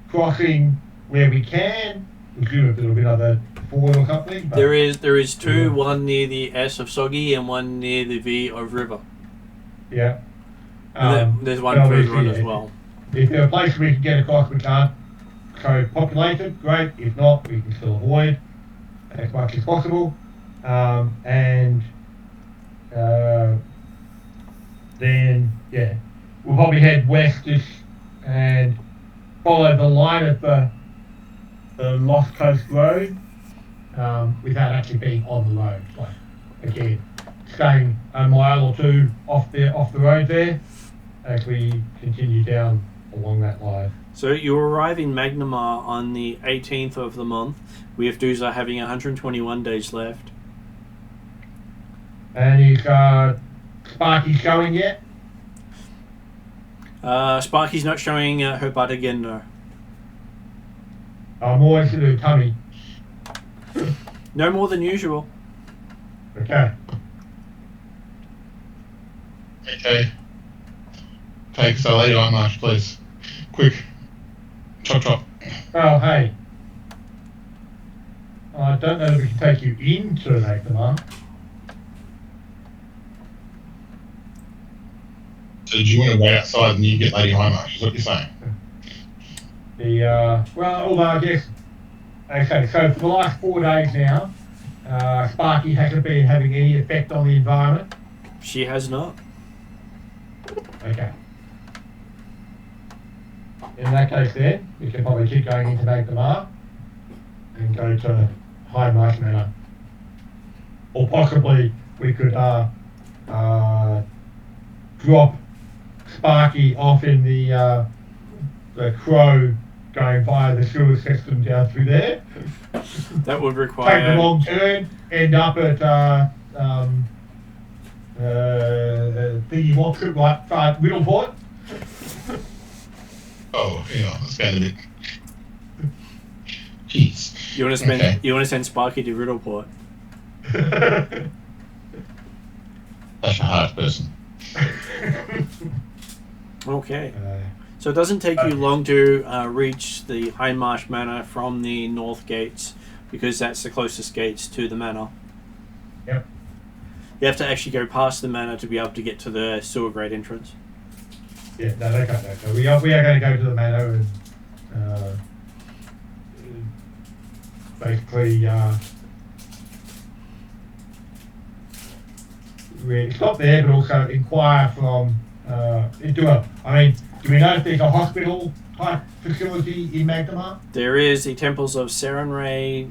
Crossing where we can. Presumably there'll be another ford or something. There is two, one near the S of Soggy and one near the V of River. Yeah. There's one further on as well. If there are places we can get across we can't so populated, great. If not, we can still avoid as much as possible. Then we'll probably head westish and follow the line of the Lost Coast Road without actually being on the road. Like again, staying a mile or two off the road there as we continue down along that line. So you arrive in Magnamar on the 18th of the month, with Duza having 121 days left. And is Sparky showing yet? Sparky's not showing her butt again, no. More into the tummy. No more than usual. Okay. Okay. Take the lady on march, please. Quick. Chop. Oh, hey. I don't know if we can take you into Magdamar. So do you want to wait outside and you get Lady High March, is what you're saying? Although I guess, okay, so for the last 4 days now, Sparky hasn't been having any effect on the environment. She has not. Okay. In that case then, we can probably keep going into Magdamar and go to High Marsh Manor. Or possibly we could drop Sparky off in the Crow going via the sewer system down through there. That would require... Take the long turn, end up at Thingy Watson, right, Riddleport. Oh, yeah, that's kind of it. Jeez. You want to send Sparky to Riddleport? That's a hard person. Okay. So it doesn't take you long to reach the High Marsh Manor from the north gates, because that's the closest gates to the manor. Yep. You have to actually go past the manor to be able to get to the sewer grate entrance. Yeah, no, they can't go. So we are going to go to the manor and stop there, but also inquire from do we know if there's a hospital type facility in Magnemar? There is the temples of Serenray,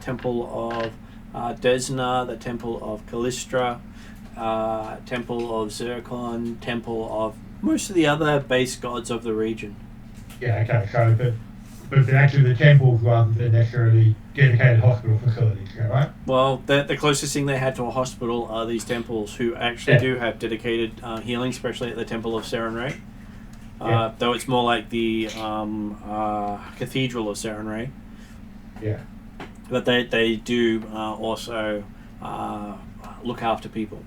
temple of Desna, the temple of Callistra, temple of Zircon, temple of most of the other base gods of the region. Yeah, okay, so but they're actually the temples rather than necessarily dedicated hospital facilities, right? Well, the closest thing they had to a hospital are these temples, who actually do have dedicated healing, especially at the temple of Serenray. Though it's more like the cathedral of Serenray. Yeah. But they do also look after people.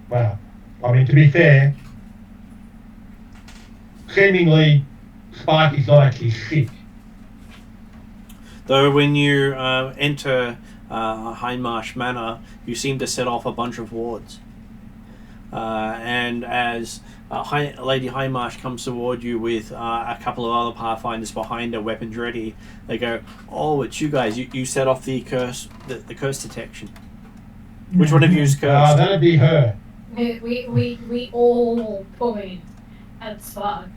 Wow. I mean, to be fair, seemingly Sparky's not actually sick. Though when you enter Hindmarsh Manor, you seem to set off a bunch of wards. And as Lady Hindmarsh comes toward you with a couple of other Pathfinders behind her, weapons ready, they go, "Oh, it's you guys. You set off the curse detection. Which one of you is cursed?" That'd be her. We all point at Spark.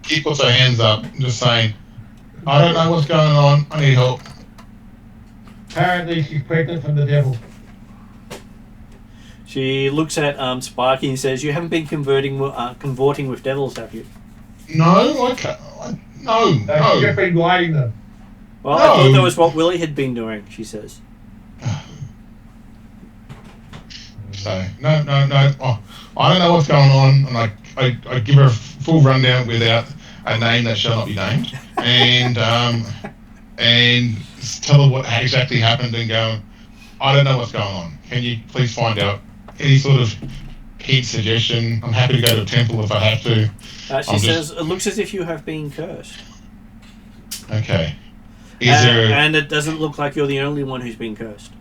He puts her hands up, just saying, "I don't know what's going on. I need help." Apparently, she's pregnant from the devil. She looks at Sparky and says, "You haven't been cavorting with devils, have you?" No, I can't. No. She's just been lighting them. Well, No. I thought that was what Willie had been doing, she says. So, no. Oh, I don't know what's going on, and I give her a full rundown without a name that shall not be named, and tell her what exactly happened, and go, "I don't know what's going on. Can you please find out any sort of hint, suggestion? I'm happy to go to a temple if I have to." She says, "It looks as if you have been cursed." Okay. Is there? And it doesn't look like you're the only one who's been cursed.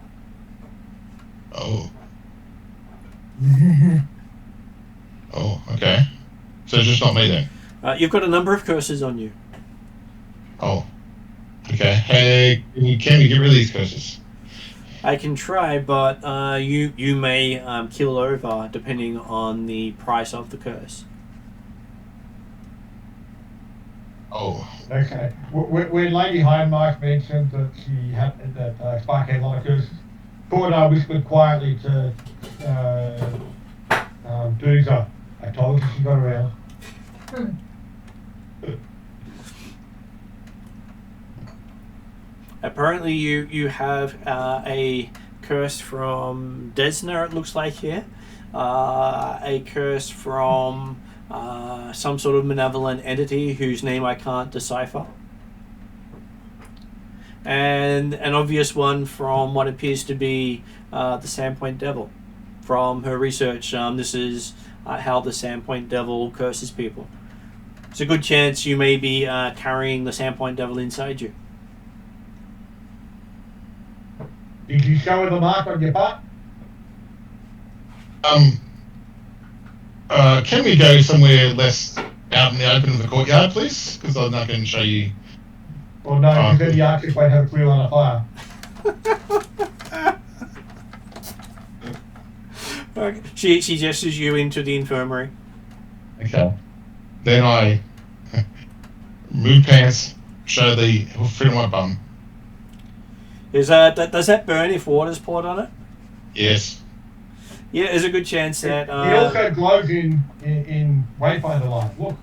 Oh. Oh, okay. So it's just not me then. You've got a number of curses on you. Oh. Okay. Hey, can we get rid of these curses? I can try, but you may kill over depending on the price of the curse. Oh. Okay. When Lady Hindmarsh mentioned that Spark had a lot of curses, Cordar whispered quietly to Doozer, "I told you she got around." Apparently you have a curse from Desna, it looks like here. A curse from some sort of malevolent entity whose name I can't decipher. And an obvious one from what appears to be the Sandpoint Devil. From her research, this is how the Sandpoint Devil curses people. It's a good chance you may be carrying the Sandpoint Devil inside you. Did you show her the mark on your butt? Can we go somewhere less out in the open of the courtyard, please? Because I'm not going to show you. Well, no, because then the archers won't have a clue on a fire. Okay. She gestures you into the infirmary. Okay. Then I move pants, show the fit on my bum. Does that burn if water's poured on it? Yes. Yeah, there's a good chance that... He also glows in Wayfinder light. Look.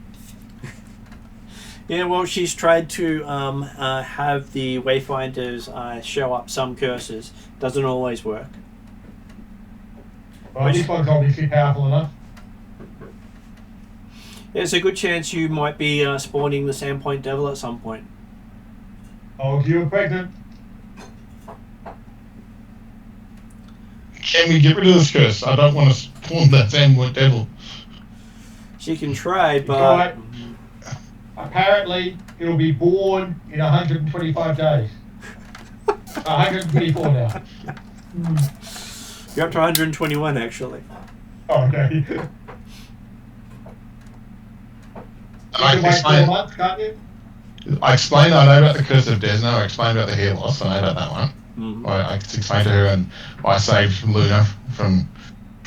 Yeah, well, she's tried to have the Wayfinders show up some curses. Doesn't always work. Well, this one's obviously powerful enough. There's a good chance you might be spawning the Sandpoint Devil at some point. Oh, if you were pregnant. Can we get rid of this curse? I don't want to spawn that Sandpoint Devil. She can try, but... Right. Apparently, it'll be born in 125 days. 124 now. You're up to 121, actually. Oh, okay. I You can wait 4 explained, months, can't you? I know about the curse of Desna, I explained about the hair loss, I know about that one. Mm-hmm. I explained to her, and I saved Luna from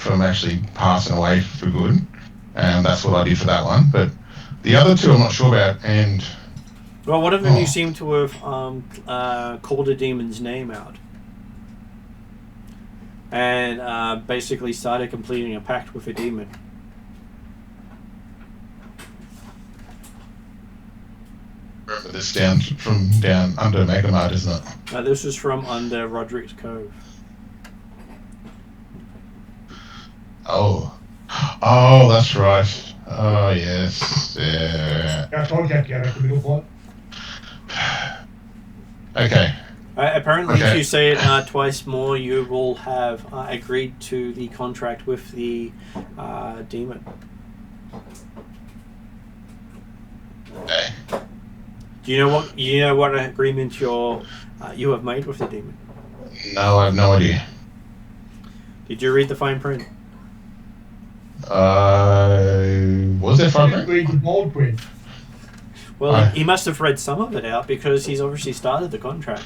from actually passing away for good, and that's what I did for that one. But the other two I'm not sure about, and Well, one of them you seem to have called a demon's name out. And basically started completing a pact with a demon. remember this down under Megamart, isn't it? This was from under Roderick's Cove. Oh, that's right. Oh, yes. Yeah. I told you to get out the middle point. Okay. Apparently, Okay. if you say it twice more, you will have agreed to the contract with the demon. Okay. Do you know what agreement you have made with the demon? No, I have no idea. Did you read the fine print? Was there fun print? Read the bold print. Well, he must have read some of it out because he's obviously started the contract.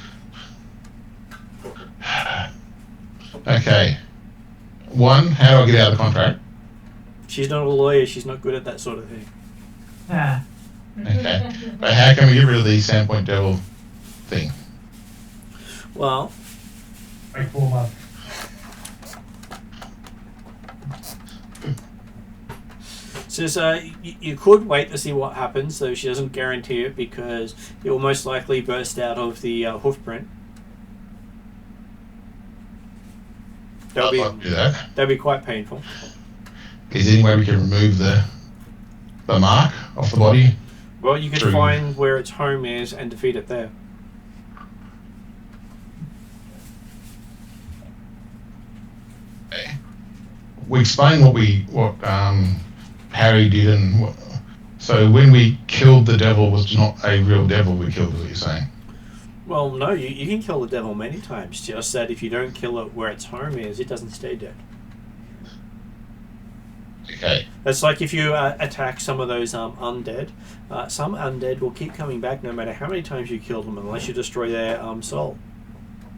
Okay. One, how do I get out of the contract? She's not a lawyer. She's not good at that sort of thing. Yeah. Okay. But how can we get rid of the Sandpoint Devil thing? Well, Wait 4 months. says you could wait to see what happens, though she doesn't guarantee it because it will most likely burst out of the hoof print. I'd like to do that. That'd be quite painful. Is there any way we can remove the mark off the body? Well, you could True. find where its home is and defeat it there. Okay. We explained what Harry did, and so when we killed the devil was not a real devil we killed, is what you're saying? Well, no, you can kill the devil many times, just that if you don't kill it where its home is, it doesn't stay dead. Okay. It's like if you attack some of those undead, some undead will keep coming back no matter how many times you kill them, unless you destroy their soul.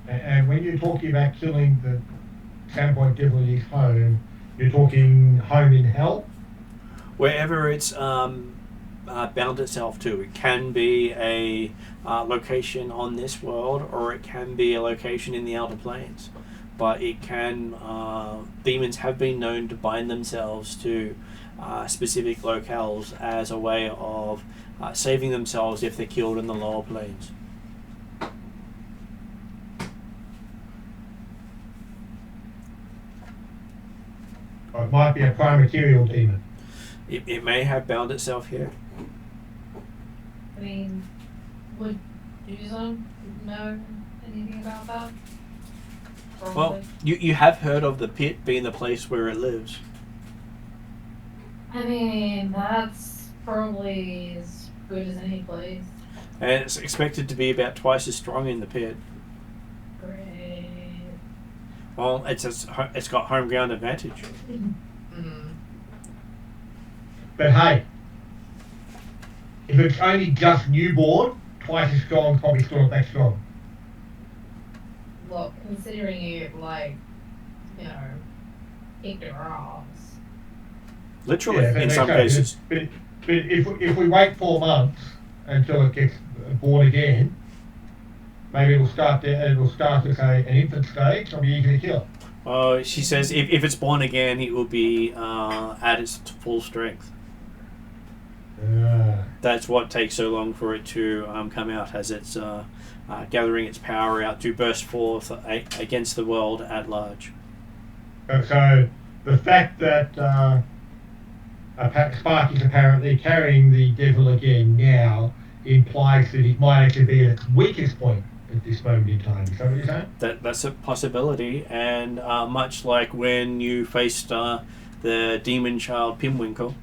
And when you're talking about killing the Sandpoint Devil in his home, you're talking home in hell? Wherever it's bound itself to. It can be a location on this world, or it can be a location in the outer planes. But it can, demons have been known to bind themselves to specific locales as a way of saving themselves if they're killed in the lower planes. Or it might be a prime material demon. It may have bound itself here. I mean, would Duzo know anything about that? Probably. Well, you have heard of the pit being the place where it lives. I mean, that's probably as good as any place. And it's expected to be about twice as strong in the pit. Great. Well, it's got home ground advantage. But hey, if it's only just newborn, twice as strong, probably still not that strong. Look, considering it, like, you know, kicked her ass. Literally, Yeah, in they some say, cases. But if we wait 4 months until it gets born again, maybe it'll start at an infant stage. It'll be easy to kill. She says if it's born again, it will be at its full strength. That's what takes so long for it to come out, as it's gathering its power out to burst forth against the world at large. So the fact that Sparky's apparently carrying the devil again now implies that it might actually be at its weakest point at this moment in time. Is that what you're saying? That's a possibility, and much like when you faced the demon child Pimwinkle,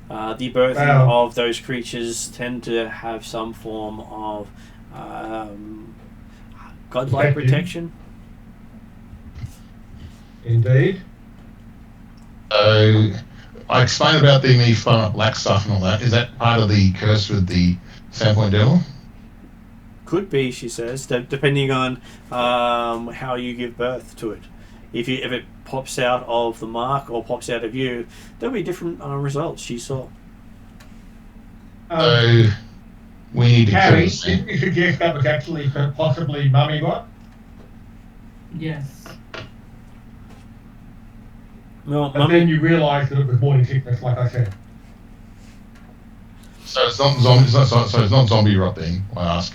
the birthing of those creatures tend to have some form of godlike protection. Indeed. I explained about the me fun up black stuff and all that. Is that part of the curse with the Sandpoint Devil? Could be, she says, depending on how you give birth to it. if it pops out of the mark or pops out of you, there'll be different results. She saw. So we need to kill Harry, this thing. didn't you suggest that was actually for possibly Mummy Bot? Yes. Well, But then you realised that it was morning sickness, like I said. So it's not zombie. So it's not zombie rot then. I ask.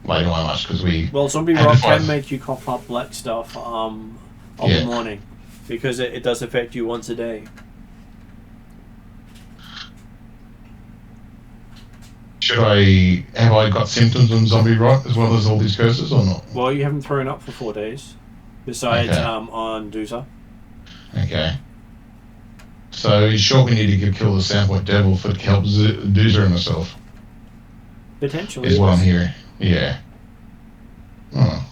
Later on, because we. Well, zombie had to rot fight. can make you cough up black stuff of Yeah. the morning, because it does affect you once a day. Have I got symptoms of zombie rot as well as all these curses or not? Well, you haven't thrown up for 4 days, besides Okay. on Dooza. Okay. So in short, we need to kill the Sandpoint Devil for to help Doozer and myself. Potentially. Is what I'm hearing. Yeah. Oh.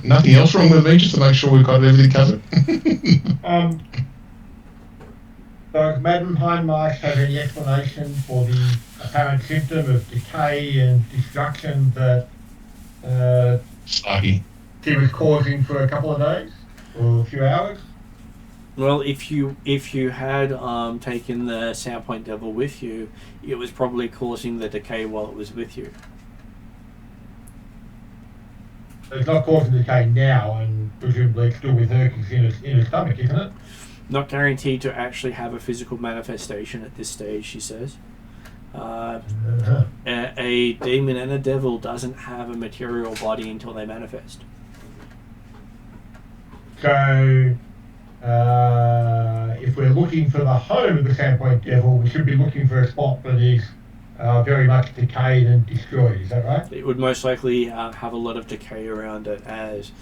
Nothing else wrong with me, just to make sure we've got everything covered. Does Madame Hindmarsh have any explanation for the apparent symptom of decay and destruction that Saki. she was causing for a couple of days or a few hours? Well, if you had taken the Sandpoint Devil with you, it was probably causing the decay while it was with you. It's not causing decay now, and presumably it's still with her because it's in her stomach, isn't it? Not guaranteed to actually have a physical manifestation at this stage, she says. A demon and a devil doesn't have a material body until they manifest. So, if we're looking for the home of the Sandpoint Devil, we should be looking for a spot that is very much decayed and destroyed. Is that right? It would most likely have a lot of decay around it, as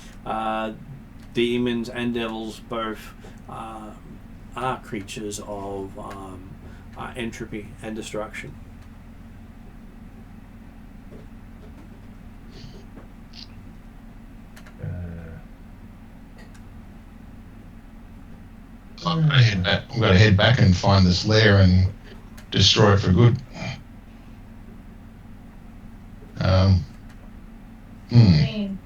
demons and devils both are creatures of entropy and destruction. I'm going to head back and find this lair and destroy it for good. I mean,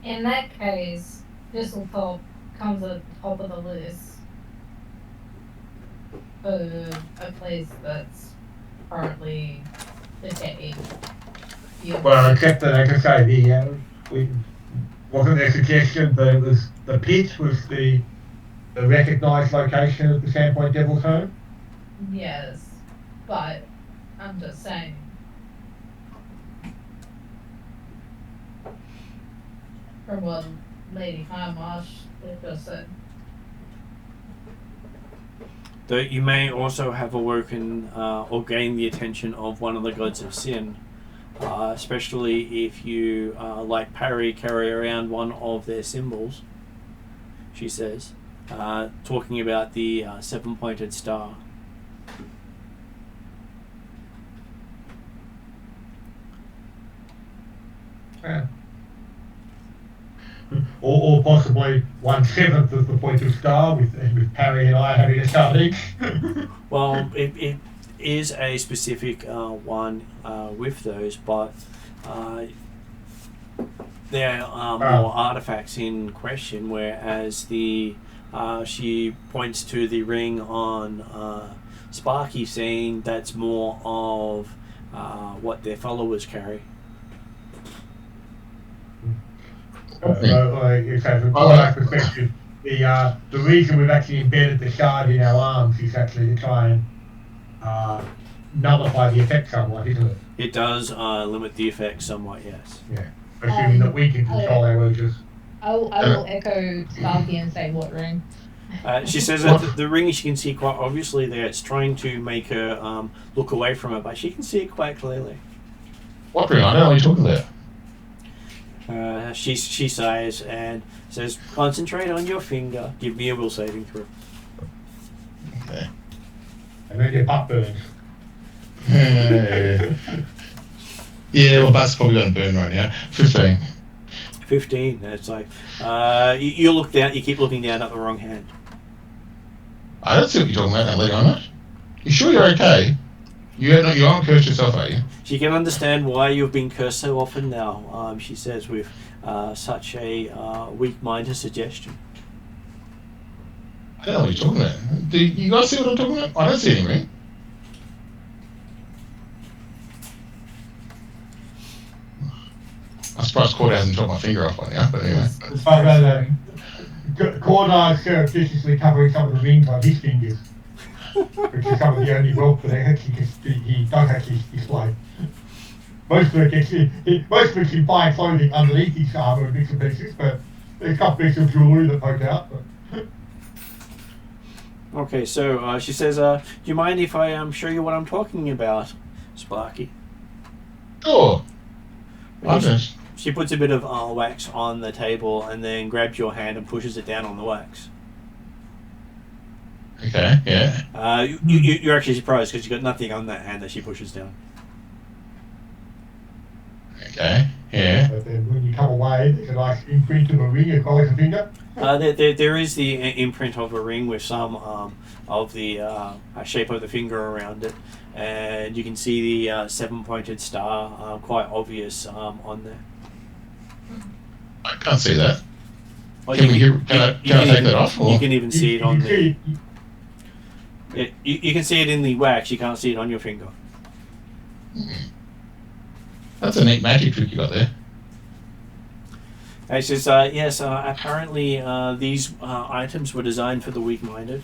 in that case, Thistletop comes at the top of the list for a place that's currently decayed. Well, except that, like I say, wasn't there a suggestion that it was the pit was the recognised location of the Sandpoint Devil's home? Yes, but I'm just saying. From what Lady Hindmarsh just said. Though you may also have awoken or gained the attention of one of the gods of sin, especially if you, like Parry, carry around one of their symbols, she says, talking about the 7-pointed star. Yeah. Or possibly 1/7 of the pointed star with Parry and I having a shot each. Well, it is a specific one with those, but there are more artifacts in question, whereas she points to the ring on Sparky, saying that's more of what their followers carry. From my perspective, the reason we've actually embedded the shard in our arms is actually to try and nullify the effect somewhat, isn't it? It does limit the effect somewhat, yes. Yeah. Assuming that we can control our urges. I will echo Sparky and say what ring. She says that the ring she can see quite obviously there. It's trying to make her look away from it, but she can see it quite clearly. What ring? I know what you're talking about. She sighs and says, "Concentrate on your finger. Give me a will saving throw." Okay. And then your butt burns. Yeah, well, that's probably going to burn right now. 15. 15. It's like you look down. You keep looking down at the wrong hand. I don't see what you're talking about now, Lady Hindmarsh. You sure you're okay? You aren't cursed yourself, are you? She can understand why you've been cursed so often now, she says with such a weak-minded suggestion. I don't know what you're talking about. Do you guys see what I'm talking about? I don't see anything. I'm surprised Cord hasn't chopped my finger off by now, but anyway. Cordar's surreptitiously covering some of the rings on his fingers, which is some of the only wealth that he does actually display. Most of it's in fine clothing underneath his armour and bits and pieces, but there's a couple bits of jewellery that poke out. But. Okay, so she says, do you mind if I show you what I'm talking about, Sparky? Sure. Okay. She puts a bit of wax on the table and then grabs your hand and pushes it down on the wax. Okay, yeah. You're actually surprised because you've got nothing on that hand that she pushes down. Okay, yeah. But then when you come away, there's a nice imprint of a ring as well as a finger. There is the imprint of a ring with some of the shape of the finger around it, and you can see the 7-pointed star quite obvious on there. I can't see that. Well, Can I take that off? Or? You can even see it on the... You can see it in the wax, you can't see it on your finger. That's a neat magic trick you got there. It says, yes, apparently these items were designed for the weak-minded.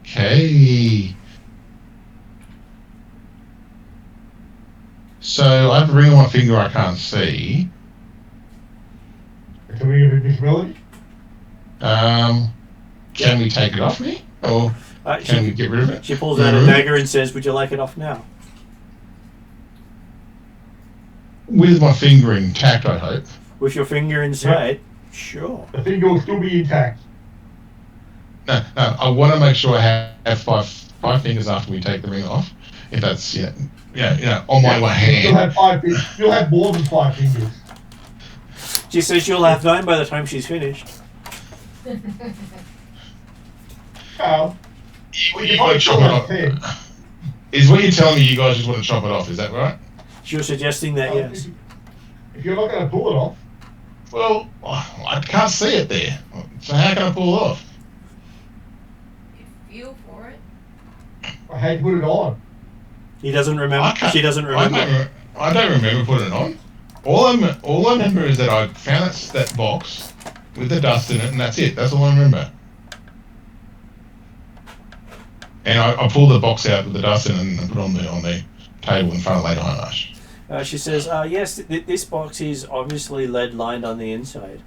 Okay. So I have a ring on my finger I can't see. It's a ring of invisibility. Can we take it off me? Or can we get rid of it? She pulls out a dagger and says, would you like it off now? With my finger intact, I hope. With your finger inside? Yeah. Sure. The finger will still be intact. No, I want to make sure I have five fingers after we take the ring off. If that's, on my one hand. You'll have more than 5 fingers. She says she'll have 9 by the time she's finished. You want to chop it off? Is what you're telling me you guys just want to chop it off, is that right? She was suggesting that, yes. If you're not going to pull it off. Well, I can't see it there. So how can I pull it off? You feel for it. I had to put it on. He doesn't remember. She doesn't remember. I don't remember putting it on. All I remember is that I found that box with the dust in it, and that's it. That's all I remember. And I pulled the box out with the dust in it and put it on the table in front of Lady Highlash. She says, yes, this box is obviously lead lined on the inside.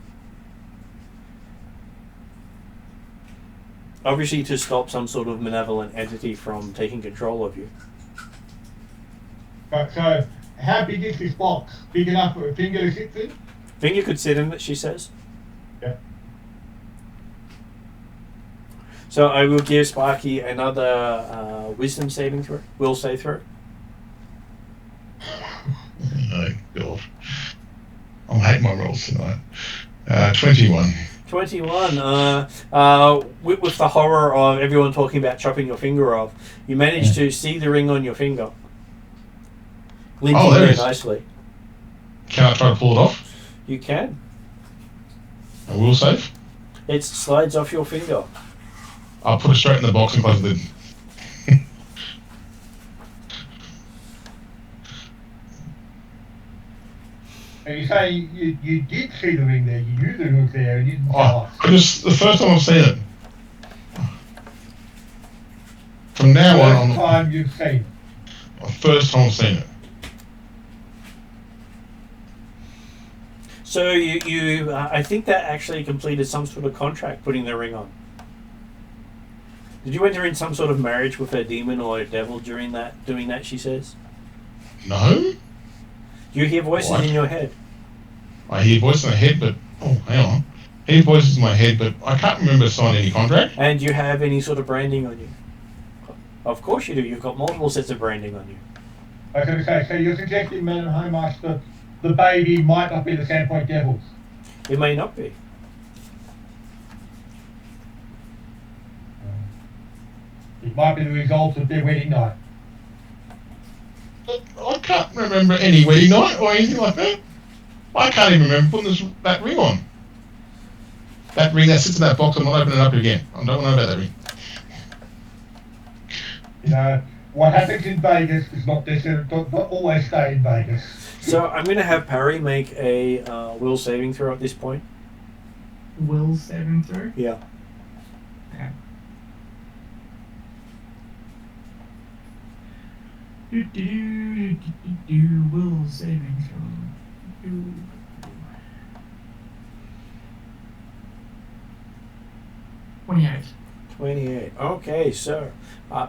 Obviously to stop some sort of malevolent entity from taking control of you. So, how big is this box? Big enough for a finger to sit in? Finger could sit in it, she says. Yeah. So I will give Sparky another wisdom saving throw. Will save throw. Oh, God. I'll hate my rolls tonight. 21. 21. With the horror of everyone talking about chopping your finger off, you managed to see the ring on your finger. Glinting there nicely. Can I try to pull it off? You can. A will save? It slides off your finger. I'll put it straight in the box and close the lid. And you say you did see the ring there, you knew the ring was there, and you didn't tell us. The first time I've seen it. From now on... First time you've seen it. First time I've seen it. So you I think that actually completed some sort of contract putting the ring on. Did you enter in some sort of marriage with a demon or a devil doing that, she says? No. You hear voices in your head. I hear voices in my head, but... Oh, hang on. I hear voices in my head, but I can't remember signing any contract. And do you have any sort of branding on you? Of course you do. You've got multiple sets of branding on you. I was going to say, so you're suggesting, man, Homemarch, that the baby might not be the Sandpoint Devils? It may not be. It might be the result of their wedding night. I can't remember any wedding night or anything like that. I can't even remember putting that ring on. That ring that sits in that box, I'm not opening it up again. I don't know about that ring. You know, what happens in Vegas is not always stay in Vegas. So I'm going to have Parry make a will saving throw at this point. Will saving throw? Yeah. Okay. Will saving throw. 28. 28. Okay, so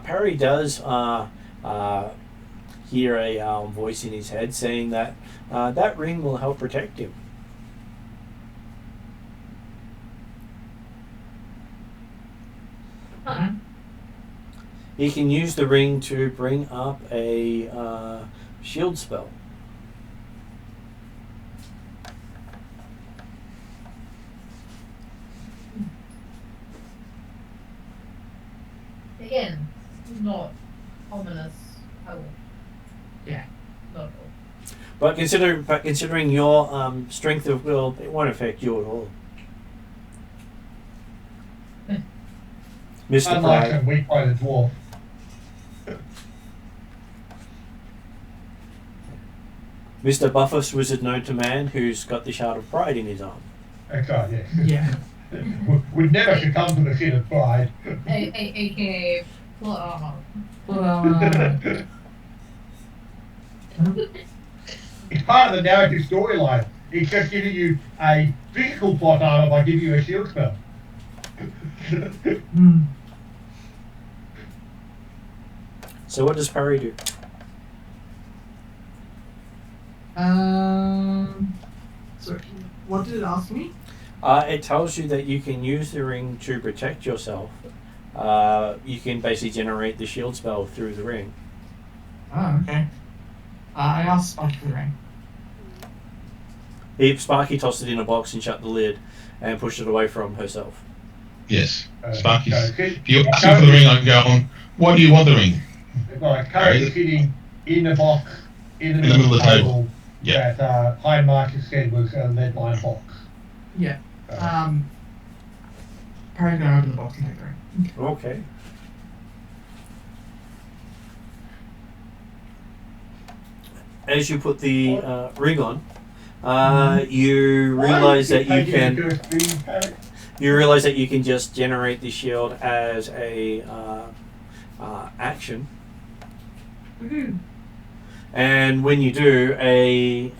Parry does hear a voice in his head saying that that ring will help protect him. He can use the ring to bring up a shield spell. Again, not ominous at all. Yeah. Not at all. But considering your strength of will, it won't affect you at all. Mr. Unlike Pride. a weak by the dwarf. Mr. Buffus Wizard known to man who's got the Shard of Pride in his arm. That's right, yes. Yeah. Would never succumb to the sin of pride. AKA plot armor. It's part of the narrative storyline. It's just giving you a physical plot armor by giving you a shield spell. So what does Parry do? So what did it ask me? It tells you that you can use the ring to protect yourself. You can basically generate the shield spell through the ring. Oh, okay. I asked Sparky for the ring. Sparky tossed it in a box and shut the lid and pushed it away from herself. Yes. Uh, Sparky's. so, If you're asking for the ring, I can go on. Why do you want the ring? Well, it's currently sitting in the box, in the middle of the table. Yeah. That High Marcus said was a lead line box. Yeah. Parry's gonna open the box and take the ring. Okay. As you put the ring on, you realize that you can. You realize that you can just generate the shield as a action, and when you do, a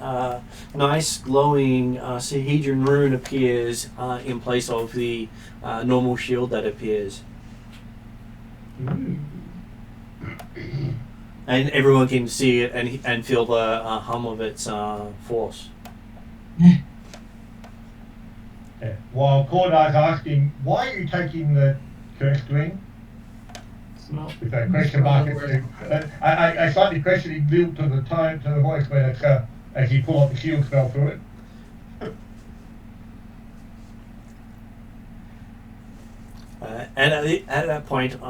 nice glowing Sahedron rune appears in place of the normal shield that appears. And everyone can see it and feel the hum of its force. Yeah. While Cordar's asking, why are you taking the cursed ring? It's not. With that question mark. I slightly questioning built to the tone, to the voice when it's, as you pull up the shield spell through it. And at that point,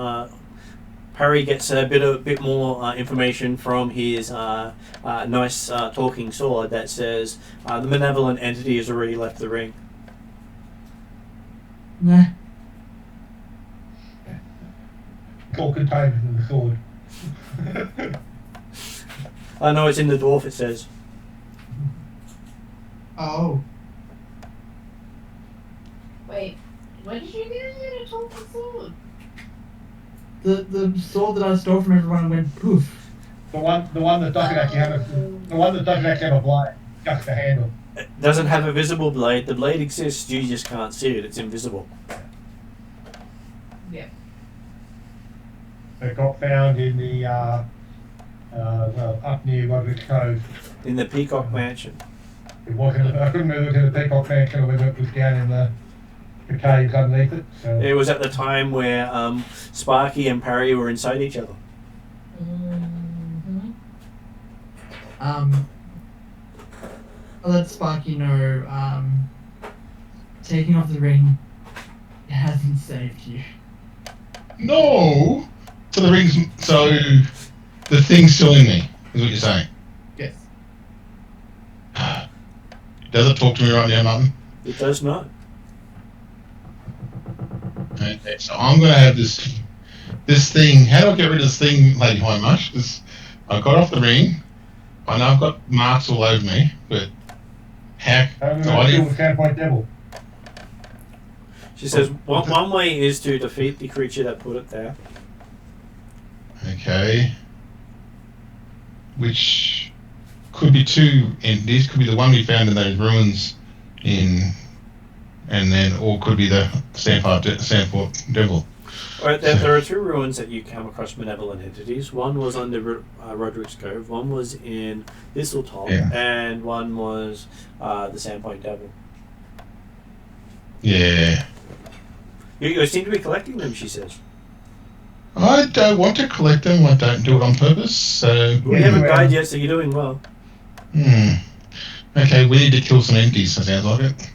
Parry gets a bit more information from his nice talking sword that says the malevolent entity has already left the ring. Nah. It's all contained within the sword. No, it's in the dwarf, it says. Oh. Wait, when did you get a talking sword? The sword that I stole from everyone went poof. The one that doesn't actually have a blade, just a handle. It doesn't have a visible blade. The blade exists, you just can't see it. It's invisible. Yeah. It got found in the well, up near Roderick's Cove. In the Peacock Mansion. It wasn't. I couldn't remember if it was in the Peacock Mansion or whether it was down in the caves underneath it. So. It was at the time where Sparky and Parry were inside each other. Mm-hmm. I'll let Sparky know, taking off the ring, it hasn't saved you. No! So the thing's still in me, is what you're saying. Yes. Does it talk to me right now, Martin? It does not. Okay, so I'm gonna have this thing. How do I get rid of this thing, Lady High Mush? I got off the ring. I know I've got marks all over me, but how do I kill the Sandpoint Devil? She says one way is to defeat the creature that put it there. Okay. Which could be two entities. Could be the one we found in those ruins or could be the Sandpoint Devil. Alright, there are two ruins that you come across benevolent entities. One was under Roderick's Cove, one was in Thistletop, and one was the Sandpoint Devil. Yeah. You seem to be collecting them, she says. I don't want to collect them. I don't do it on purpose. So We haven't died yet, so you're doing well. Okay, we need to kill some entities. That sounds like it.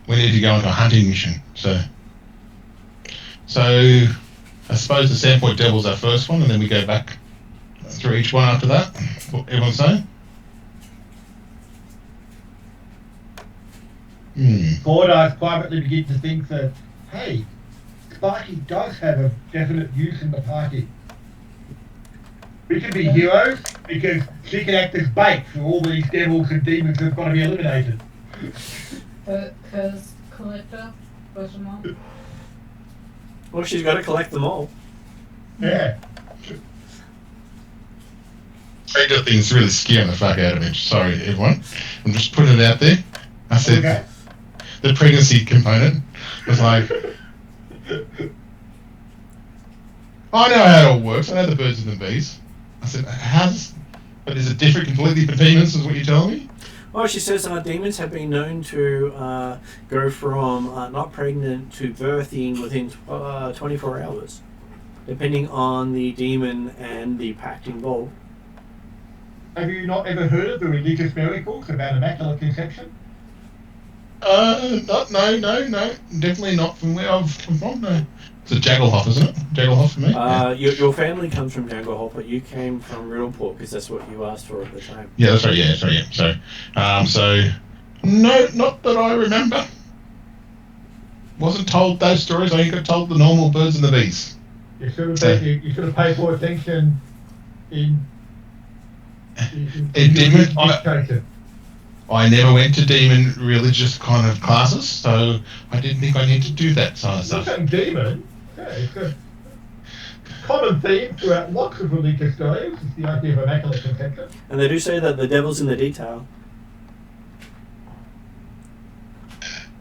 We need to go on a hunting mission. So I suppose the Sandpoint Devil's our first one, and then we go back through each one after that. What everyone's saying? Gordars privately begin to think that, hey, Sparky does have a definite use in the party. We can be heroes because she can act as bait for all these devils and demons that've got to be eliminated. Because collector? Question mark? Well, she's got to collect them all. Yeah. Stranger Things really scaring the fuck out of me. Sorry, everyone. I'm just putting it out there. I said the pregnancy component was like, I know how it all works. I know the birds and the bees. I said, but is it different completely for demons, is what you're telling me? Well, she says demons have been known to go from not pregnant to birthing within 24 hours, depending on the demon and the pact involved. Have you not ever heard of the religious miracles about immaculate conception? No, definitely not from where I've come from. No, it's a Jagglehoff, isn't it? Jagglehoff for me. Your family comes from Jagglehoff, but you came from Riddleport because that's what you asked for at the time. Yeah, that's right. Yeah, sorry. So, no, not that I remember. Wasn't told those stories. I only got told the normal birds and the bees. You should have paid more attention in demon. education. I never went to demon religious kind of classes, so I didn't think I need to do that sort of stuff. You're saying demon? Yeah, it's a common theme throughout lots of religious stories is the idea of immaculate conception. And they do say that the devil's in the detail.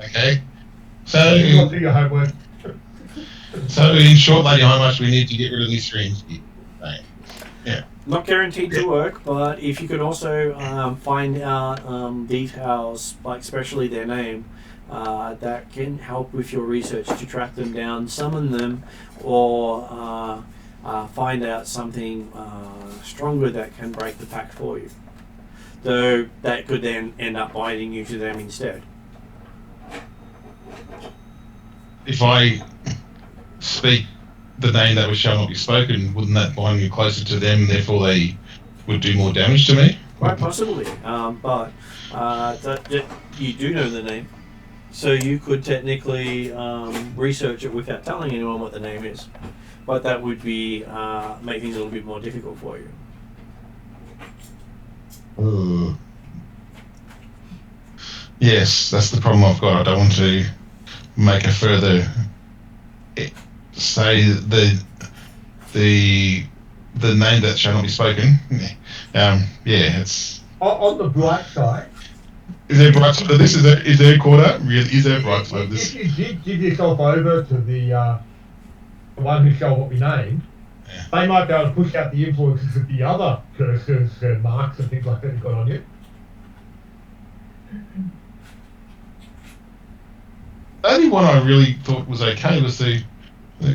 Okay. So You got to do your homework. So in short, Lady How Much we need to get rid of these streams. Right. Yeah. Not guaranteed to work, but if you could also find out details, like especially their name, that can help with your research to track them down, summon them, or find out something stronger that can break the pact for you. Though that could then end up binding you to them instead. If I speak the name that was shall not be spoken, wouldn't that bind me closer to them, and therefore they would do more damage to me? Quite possibly, but you do know the name, so you could technically research it without telling anyone what the name is, but that would be make things a little bit more difficult for you. Yes, that's the problem I've got. I don't want to make a further say the name that shall not be spoken. It's on the bright side. Is there bright side of this? Is there a quarter? Really, is there a bright side of this? If you did give yourself over to the one who shall not be named, they might be able to push out the influences of the other curses and marks and things like that you've got on you. The only one I really thought was okay was the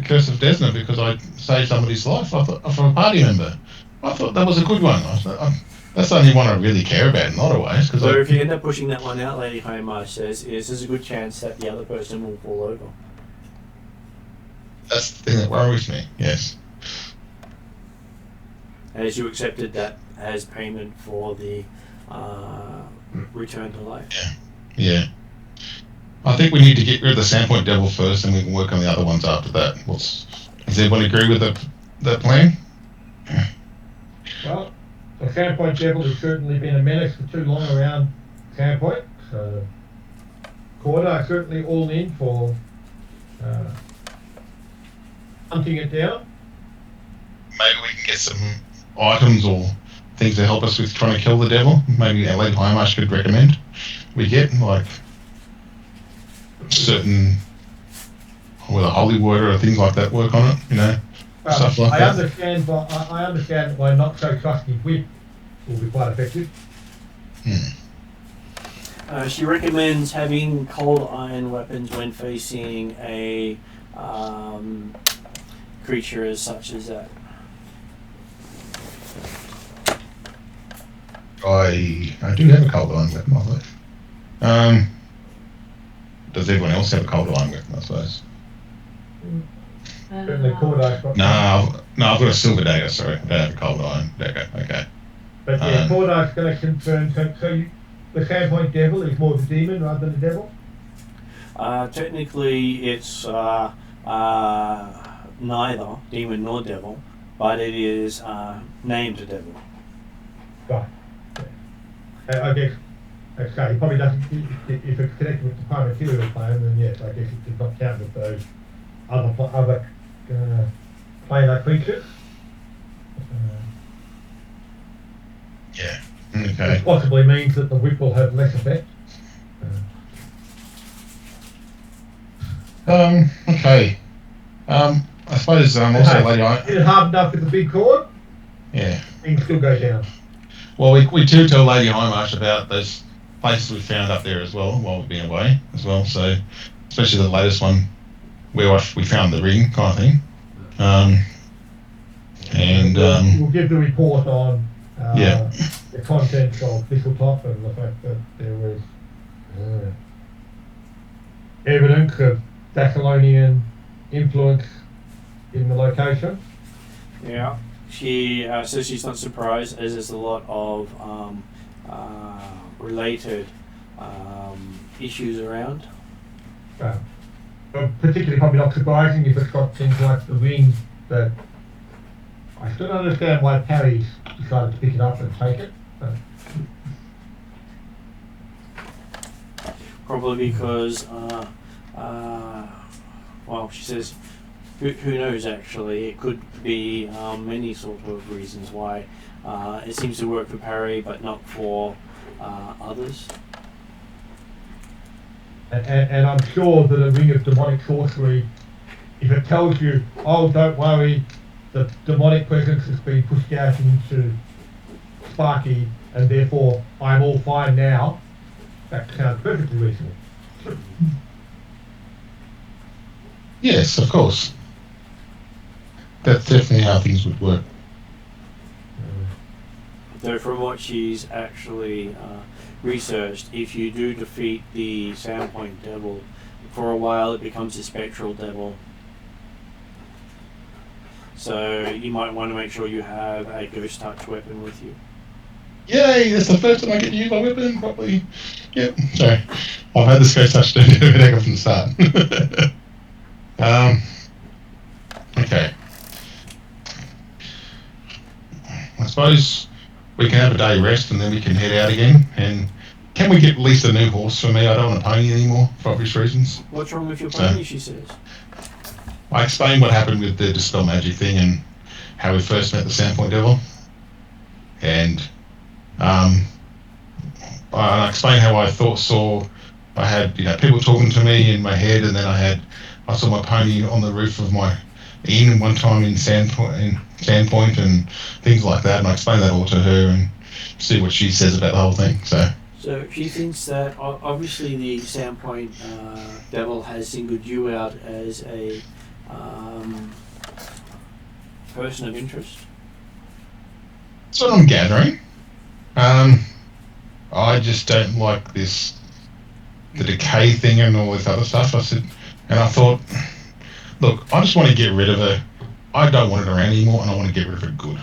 Curse of Desna, because I saved somebody's life. I thought from a party member. I thought that was a good one. That's the only one I really care about in a lot of ways. So if you end up pushing that one out, Lady Homar says, there's a good chance that the other person will fall over. That's the thing that worries me. Yes. as you accepted that as payment for the return to life. Yeah. I think we need to get rid of the Sandpoint Devil first, and we can work on the other ones after that. Does everyone agree with that plan? Well, the Sandpoint Devil has certainly been a menace for too long around Sandpoint, so Corda are certainly all in for hunting it down. Maybe we can get some items or things to help us with trying to kill the devil. Maybe our Lady High could recommend we get, like certain, with a holy word or things like that work on it, stuff like that. I understand why not so trusty whip will be quite effective. She recommends having cold iron weapons when facing a creature as such as that. I do have a cold iron weapon, I believe. Does everyone else have a cold iron weapon, I suppose? Certainly Corda's got No, I've got a silver dagger, sorry. I don't have a cold iron dagger, okay. But yeah, Corda's going to confirm, the Sandpoint Devil is more of a demon rather than a devil? Technically, it's neither demon nor devil, but it is named a devil. Right. I guess, okay, he probably doesn't, if it's connected with the Pyromaterial plane, then yes, I guess it does not count with those other planar creatures. Yeah, okay. Which possibly means that the whip will have less effect. Okay. I suppose also Lady I. Is it hard enough with the big cord? Yeah. Things still go down. Well, we do tell Lady Highmarsh about those places we found up there as well while we've been away as well. So, especially the latest one where we found the ring kind of thing. We'll give the report on the contents of Thistletop and the fact that there was evidence of Thassilonian influence in the location. Yeah. She says she's not surprised, as there's a lot of related issues around. Particularly probably not surprising if it's got things like the ring that I still don't understand why Parry's decided to pick it up and take it. Probably because, well, she says, who knows actually, it could be many sort of reasons why it seems to work for Parry but not for others. And I'm sure that a ring of demonic sorcery, if it tells you, oh, don't worry, the demonic presence has been pushed out into Sparky, and therefore I'm all fine now, that sounds perfectly reasonable. Yes, of course. That's definitely how things would work. Though from what she's actually researched, if you do defeat the Sandpoint Devil, for a while it becomes a spectral devil. So you might want to make sure you have a ghost touch weapon with you. Yay, that's the first time I get to use my weapon properly. Yep, sorry. I've had this ghost touch to do it from the start. Okay. I suppose we can have a day rest and then we can head out again. And can we get at least a new horse for me? I don't want a pony anymore for obvious reasons. What's wrong with your pony, she says? I explained what happened with the Dispel Magic thing and how we first met the Sandpoint Devil. And I explained how I I had people talking to me in my head, and then I saw my pony on the roof of my inn one time in Sandpoint and things like that, and I explained that all to her and see what she says about the whole thing. So she thinks that obviously the Sandpoint Devil has singled you out as a person of interest. That's what I'm gathering. I just don't like the decay thing and all this other stuff. I thought, look, I just want to get rid of her. I don't want it around anymore, and I want to get rid of her good.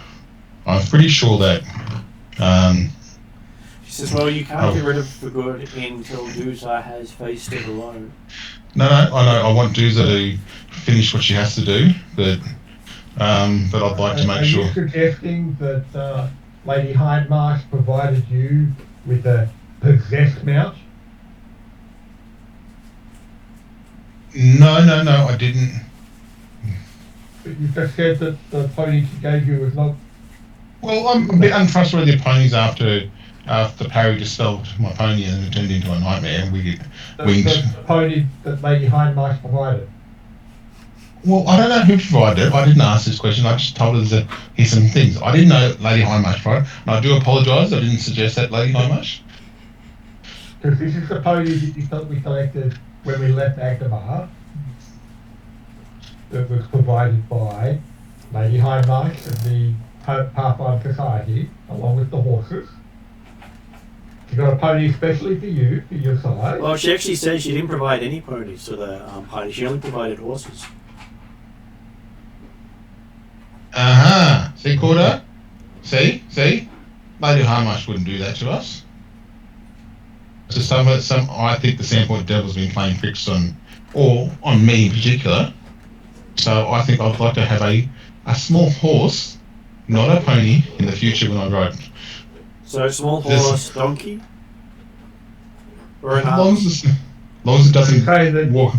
I'm pretty sure that. She says, well, you can't get rid of for good until Dusa has faced it alone. No, I know. I want Dusa to finish what she has to do, but I'd like to make sure. Are you suggesting that Lady Hindmarsh provided you with a possessed mount? No, I didn't. But you just said that the pony she gave you was not... Well, I'm a bit untrustworthy of ponies after Parry dispelled my pony and it turned into a nightmare and we get winged. The pony that Lady Hindmarsh provided? Well, I don't know who provided it. I didn't ask this question. I just told her here's some things. I didn't know Lady Hindmarsh provided it. And I do apologise. I didn't suggest that, Lady Hindmarsh. Because this is the pony that you thought we collected when we left Agdamar. That was provided by Lady Hindmarsh of the Pathfinder Society, along with the horses. She got a pony especially for you, for your size. Well, she actually says she didn't provide any ponies to the party. She only provided horses. See, Corda? See? Lady Hindmarsh wouldn't do that to us. So I think the Sandpoint Devil's been playing tricks on me in particular. So I think I'd like to have a small horse, not a pony, in the future when I ride. So small horse, donkey? Or an as long as it doesn't walk.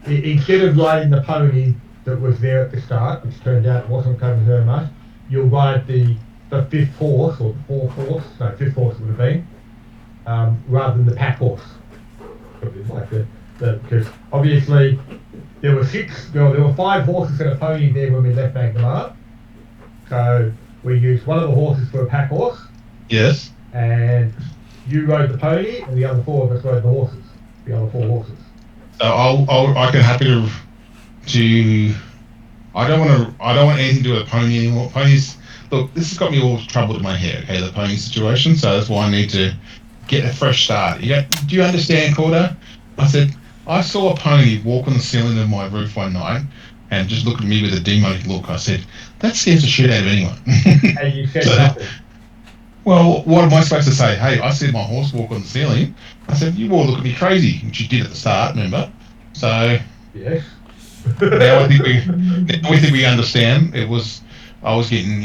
Instead of riding the pony that was there at the start, which turned out it wasn't coming very much, you'll ride the fifth horse, or the fifth horse would have been, rather than the pack horse. Like because obviously there were 5 horses and a pony there when we left Magdamar. So we used one of the horses for a pack horse. Yes. And you rode the pony, and the other 4 of us rode the horses. The other 4 horses. So I can happy to. I don't want anything to do with a pony anymore. Ponies. Look, this has got me all troubled in my head. Okay, the pony situation. So that's why I need to get a fresh start. Do you understand, Corda? I said I saw a pony walk on the ceiling of my roof one night and just look at me with a demonic look. I said that scares the shit out of anyone. And you said nothing. Well, what am I supposed to say? Hey, I said my horse walk on the ceiling. I said, you all look at me crazy, which you did at the start, remember? So, yes. now I think we understand. I was getting,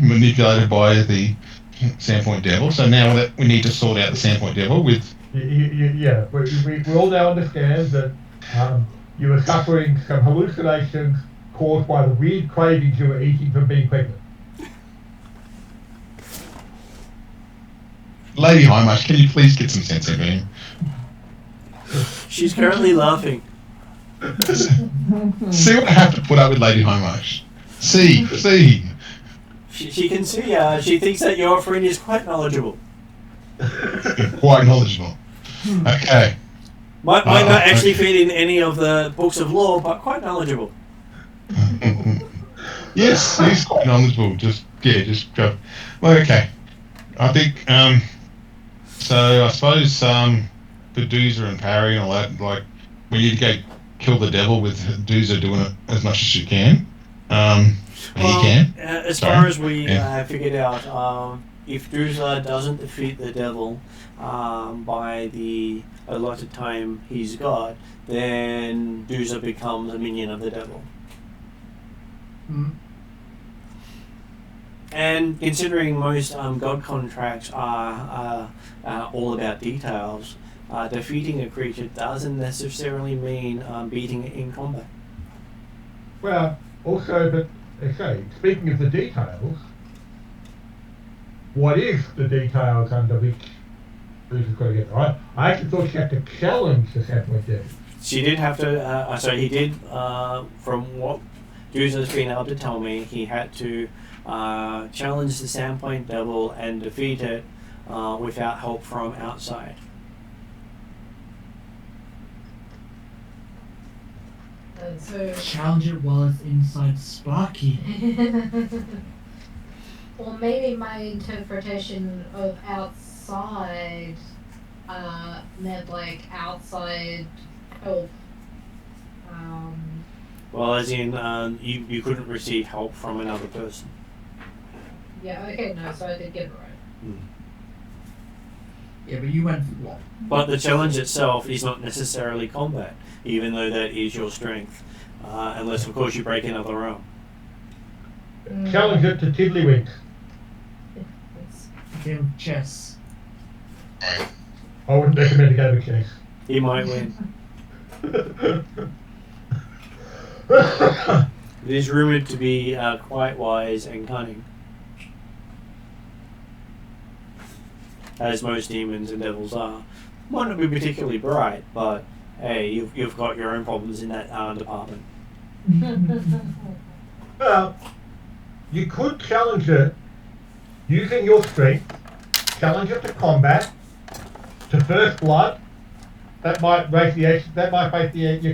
manipulated by the Sandpoint Devil. So now that we need to sort out the Sandpoint Devil with... Yeah, we all now understand that you were suffering some hallucinations caused by the weird cravings you were eating from being pregnant. Lady Hindmarsh, can you please get some sense into him? She's currently laughing. See what I have to put up with Lady Hindmarsh. See. She can see. She thinks that your friend is quite knowledgeable. Quite knowledgeable. Okay. Might not actually fit in any of the books of lore, but quite knowledgeable. Yes, he's quite knowledgeable. Just go. Well, okay. I think. So I suppose for Dooza and Parry and all that, like we need to go kill the devil with Dooza doing it as much as she can. He can. As far as we figured out, if Dooza doesn't defeat the devil by the allotted time he's got, then Dooza becomes a minion of the devil. Hmm. And considering most god contracts are all about details, defeating a creature doesn't necessarily mean beating it in combat. Well, also, but okay, speaking of the details, what is the details under which Dooza's got to get right? I actually thought she had to challenge the Sandpoint Devil. She did have to, so he did, from what Dooza's been able to tell me, he had to challenge the Sandpoint Devil and defeat it without help from outside. So Challenge it while it's inside Sparky. or maybe my interpretation of outside meant like outside help. Well, as in, you couldn't receive help from another person. Yeah, okay, no, so I did get it right. Yeah, but you went for what? But the challenge itself is not necessarily combat, even though that is your strength. Unless, of course, you break another realm. Challenge it to Tiddlywinks. It's Game of chess. I wouldn't recommend a game of chess. He might win. It is rumoured to be quite wise and cunning. As most demons and devils are. Might not be particularly bright, but hey, you've got your own problems in that department. Well, you could challenge it using your strength, challenge it to combat, to first blood. That might make your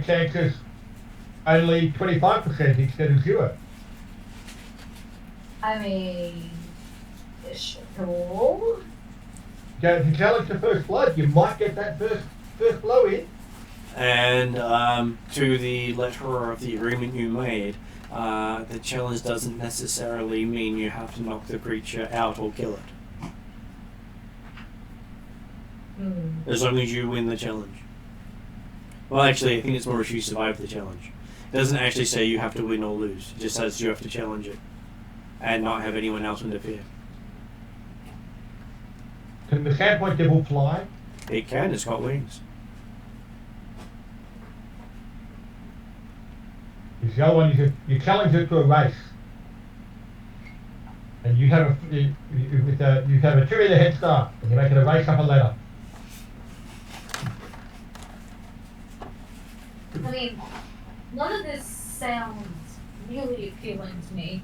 chances only 25% instead of 0. I mean, sure. If you challenge to first blood, you might get that first blow in. And to the letter of the agreement you made, the challenge doesn't necessarily mean you have to knock the creature out or kill it. As long as you win the challenge. Well, actually, I think it's more if you survive the challenge. It doesn't actually say you have to win or lose. It just says you have to challenge it. And not have anyone else interfere. Can the Sandpoint Devil fly? It can, it's got wings. The other one is you challenge it to a race. And you have a 2-meter head start, and you make it a race up a ladder. I mean, none of this sounds really appealing to me.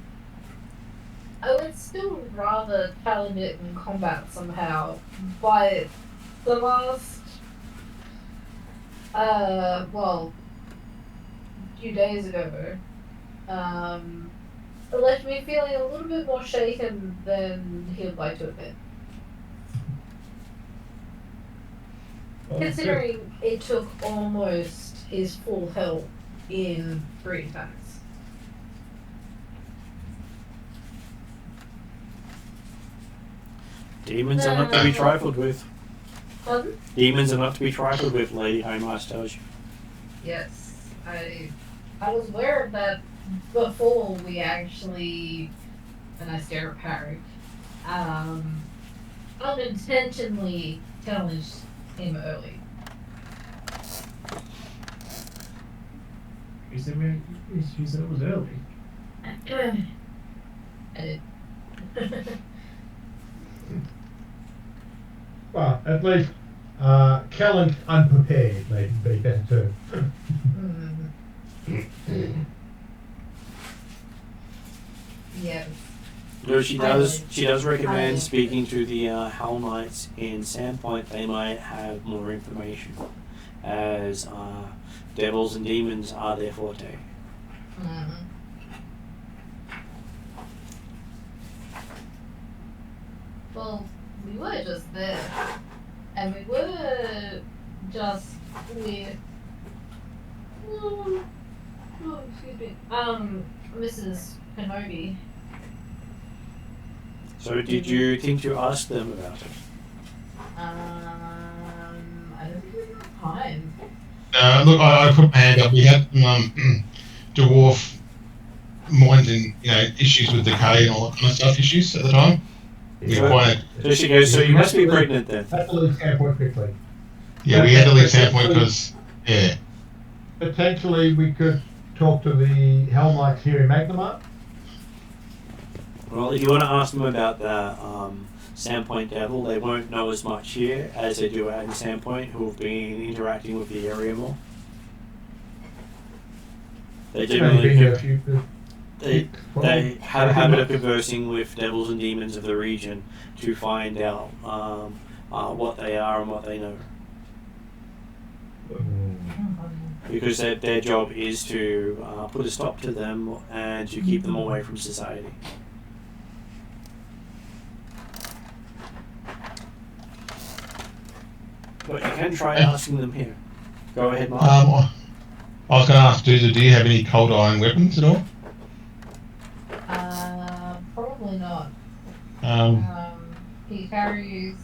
I would still rather challenge it in combat somehow, but the last, few days ago, it left me feeling a little bit more shaken than he would like to admit. Considering it took almost his full health in 3 attacks. Demons are not to be trifled with. Pardon? Demons are not to be trifled with, Lady Homars tells you. Yes, I was aware of that before we actually, and I stare at Parry, unintentionally challenged him early. You said it was early. I did. Well, at least challenge unprepared may be better too. Yes. No, she does recommend speaking to the Hell Knights in Sandpoint. They might have more information, as devils and demons are their forte. Well, we were just there, and we were just with, excuse me, Mrs. Kenobi. So did you think to ask them about it? I don't think we have time. Look, I put my hand up. We had dwarf minds and issues with decay and all that kind of stuff issues at the time. So she goes, so you must be pregnant then. That's a little Sandpoint quickly. Yeah, we had to leave Sandpoint because, Potentially we could talk to the Hell Knights here in Magnemar. Well, if you want to ask them about the Sandpoint Devil, they won't know as much here as they do out in Sandpoint, who have been interacting with the area more. They generally they have a habit of conversing with devils and demons of the region to find out what they are and what they know. Because their job is to put a stop to them and to keep them away from society. But you can try asking them here. Go ahead, Mark. I was going to ask, do you have any cold iron weapons at all? Probably not. He carries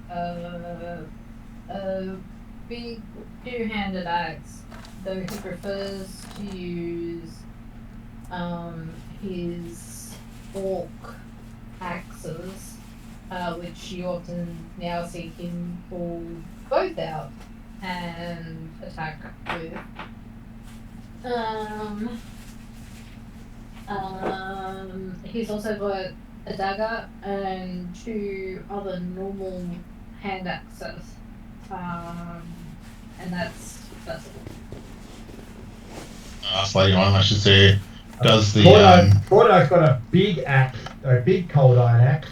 a big two-handed axe, though he prefers to use his orc axes, which you often now see him pull both out and attack with. He's also got a dagger and 2 other normal hand axes. And that's all. Lady High, I should say, does the Cordo's got a big axe, a big cold iron axe.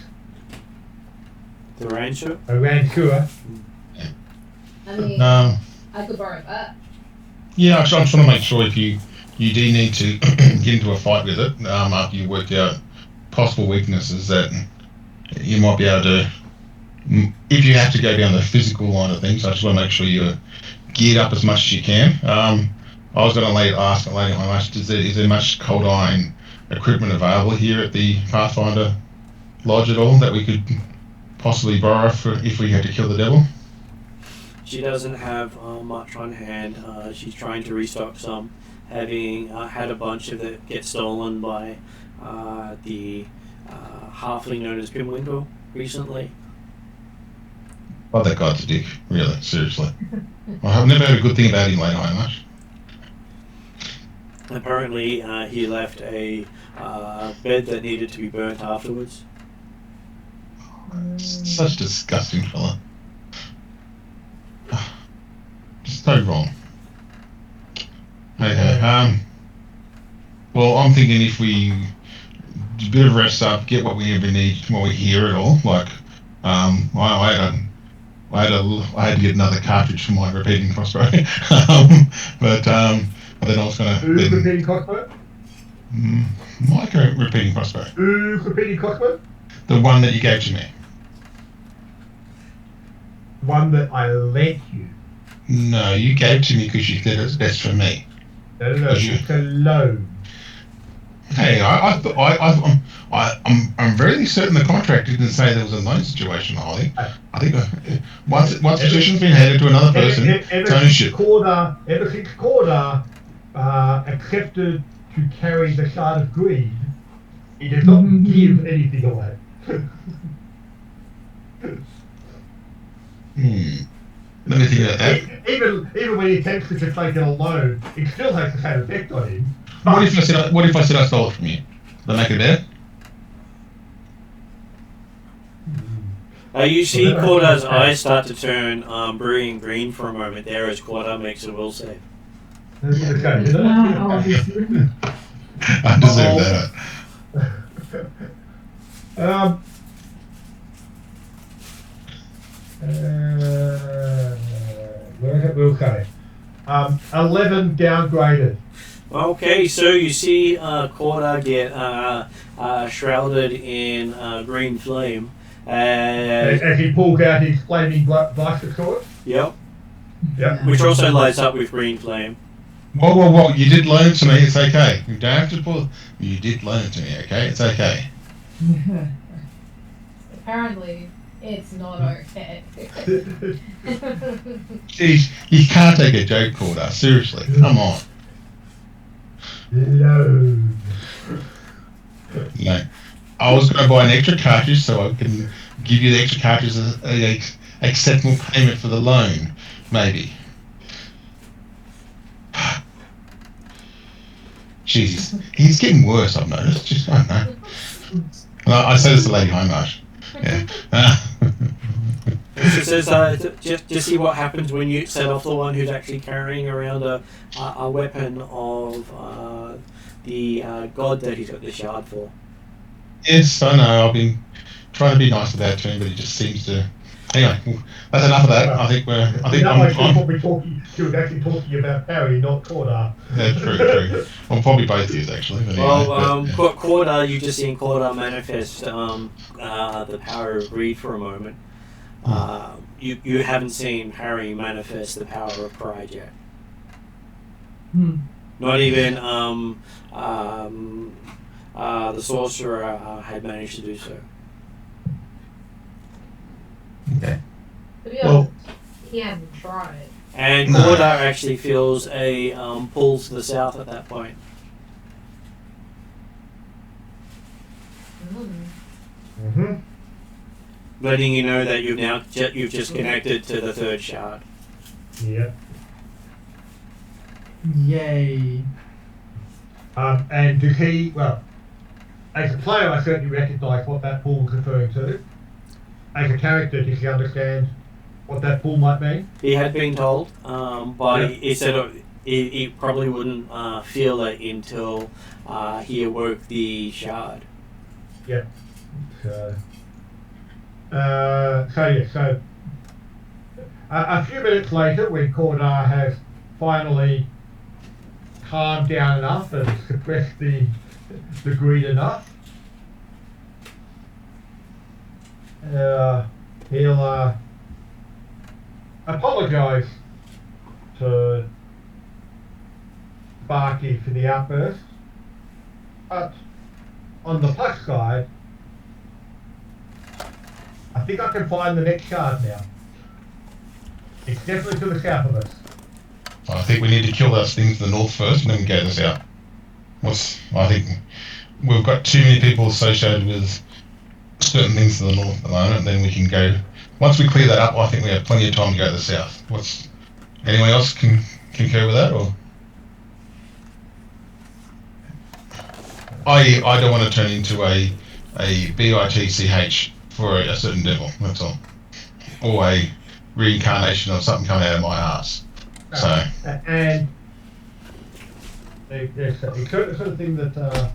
The rancher? A rancur. I mean, Um, I could borrow that. Yeah, I'm trying to make sure if you do need to get into a fight with it, after you work out possible weaknesses, that you might be able to, if you have to go down the physical line of things, I just want to make sure you're geared up as much as you can. I was going to ask a lady how much, is there much cold iron equipment available here at the Pathfinder Lodge at all that we could possibly borrow if we had to kill the devil? She doesn't have much on hand. She's trying to restock some, having had a bunch of it get stolen by the halfling known as Pimwinkle recently. Oh, that guy's a dick, really, seriously. I've never heard a good thing about him lately, much. Apparently, he left a bed that needed to be burnt afterwards. Such a disgusting fella. Just so wrong. Okay, well, I'm thinking if we do a bit of rest up, get what we ever need while we're here at all, like, I had to get another cartridge for my repeating crossbow, but then I was going to... Who's repeating crossbow? My repeating crossbow. Who's repeating crossbow? The one that you gave to me. One that I lent you. No, you gave to me because you said it was best for me. No, it's a loan. Hey, I'm very certain the contract didn't say there was a loan situation, Holly. I think once position's been handed to another person, it's ownership. Ever since Corda accepted to carry the Shard of Greed, he does not give anything away. Let me think about that. Even when he attempts to take it a loan, it still has the same effect on him. What if I said I stole it from you? Does that make it better? You see Corda's eyes start to turn brilliant green for a moment there as Corda makes a will save. I deserve that. Okay. 11 downgraded. Okay, so you see Corda get shrouded in green flame. As he pulls out his flaming blaster sword? Yep. Yep. Which also lights up with green flame. Whoa, you did loan it to me, it's okay. You don't have to pull... You did loan it to me, okay? It's okay. Apparently, it's not okay. Jeez, you can't take a joke, Corda. Seriously, come on. Loan. No. I was going to buy an extra cartridge so I can give you the extra cartridge as an acceptable payment for the loan, maybe. Jesus, he's getting worse, I've noticed. Just, I don't know. I say this to Lady High. Yeah. She says, just see what happens when you set off the one who's actually carrying around a weapon of the god that he's got the shard for. Yes, I know. I've been trying to be nice about it to him, but he just seems to. Anyway, that's enough of that. I think I'm probably she was actually talking about Harry, not Corda. Yeah, true. Well, probably both of you actually. But anyway, Corda, you just seen Corda manifest the power of greed for a moment. You haven't seen Harry manifest the power of pride yet. Not even the sorcerer had managed to do so. Okay. To be Well- honest, he hadn't tried. And No. Cordar actually feels a pull to the south at that point. Mm-hmm. Letting you know that you've just connected to the third shard. Yep. Yay. And does he, well, as a player, I certainly recognise what that pool is referring to. As a character, does he understand what that pool might mean? He had been told, but Yeah. he said he probably wouldn't feel it until he awoke the shard. Yep. So a few minutes later, when Cordar has finally calmed down enough and suppressed the greed enough, he'll apologise to Barky for the outburst, but on the plus side, I think I can find the next shard now. It's definitely to the south of us. I think we need to kill those things to the north first and then go to the south. I think we've got too many people associated with certain things to the north at the moment, then we can go. Once we clear that up, I think we have plenty of time to go to the south. Anyone else can concur with that, or? I don't want to turn into a bitch for a certain devil, that's all. Or a reincarnation of something coming out of my arse. So. And there's a sort of thing that,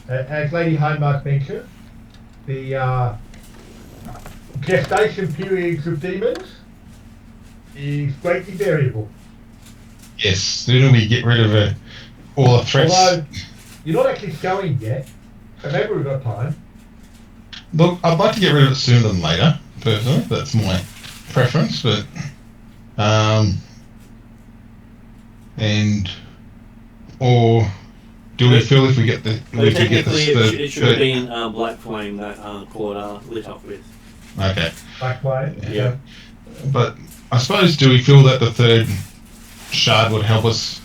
as Lady Hindmark mentioned, the gestation periods of demons is greatly variable. Yes, sooner we get rid of all the threats. Although, you're not actually showing yet, so maybe we've got time. Look, I'd like to get rid of it sooner than later, personally. That's my preference, but or do we feel if we get the Technically, it should have been Black Flame that Cordar lit up with. Okay. Black Flame. Yeah. But I suppose, do we feel that the third shard would help us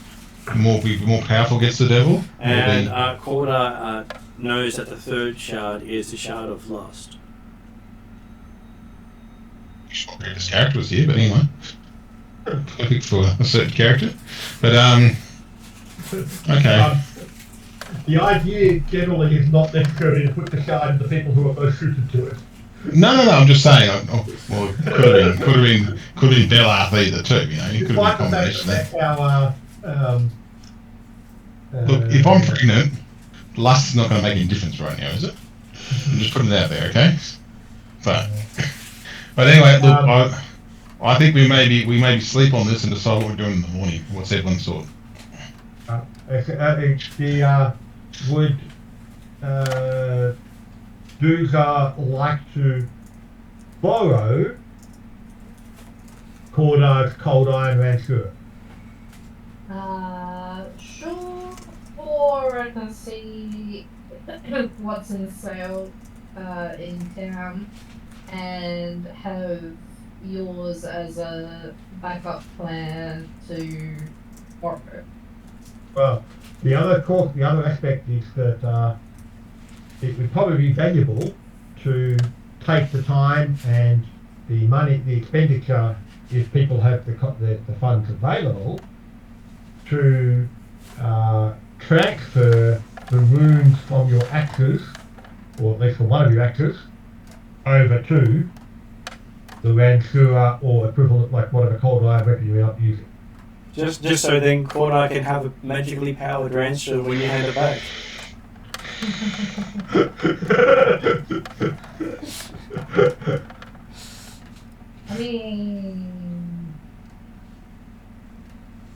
be more powerful against the devil? And Cordar knows that the third shard is the shard of lust. This character was here, but anyway. Perfect for a certain character. But okay. The idea generally is not necessarily to put the shard in the people who are most suited to it. No. I'm just saying. Well, it could have been Belarth either too. You know, it could have been a combination there. That's how. Look, if I'm pregnant, lust is not going to make any difference right now, is it? I'm just putting it out there, okay? But anyway, look, I think we maybe sleep on this and decide what we're doing in the morning. What's everyone's thought? Would Duza like to borrow Cordar's Cold Iron Ransur? Sure. Or I can see what's in sale in town and have yours as a backup plan to borrow. Well, the other aspect is that it would probably be valuable to take the time and the money, the expenditure, if people have the funds available, to transfer the runes from your axes, or at least from one of your axes, over to the Ransura or equivalent, like whatever cold iron weapon you're not using. Just so then Cordar can have a magically powered Ransur when you hand it back. I mean,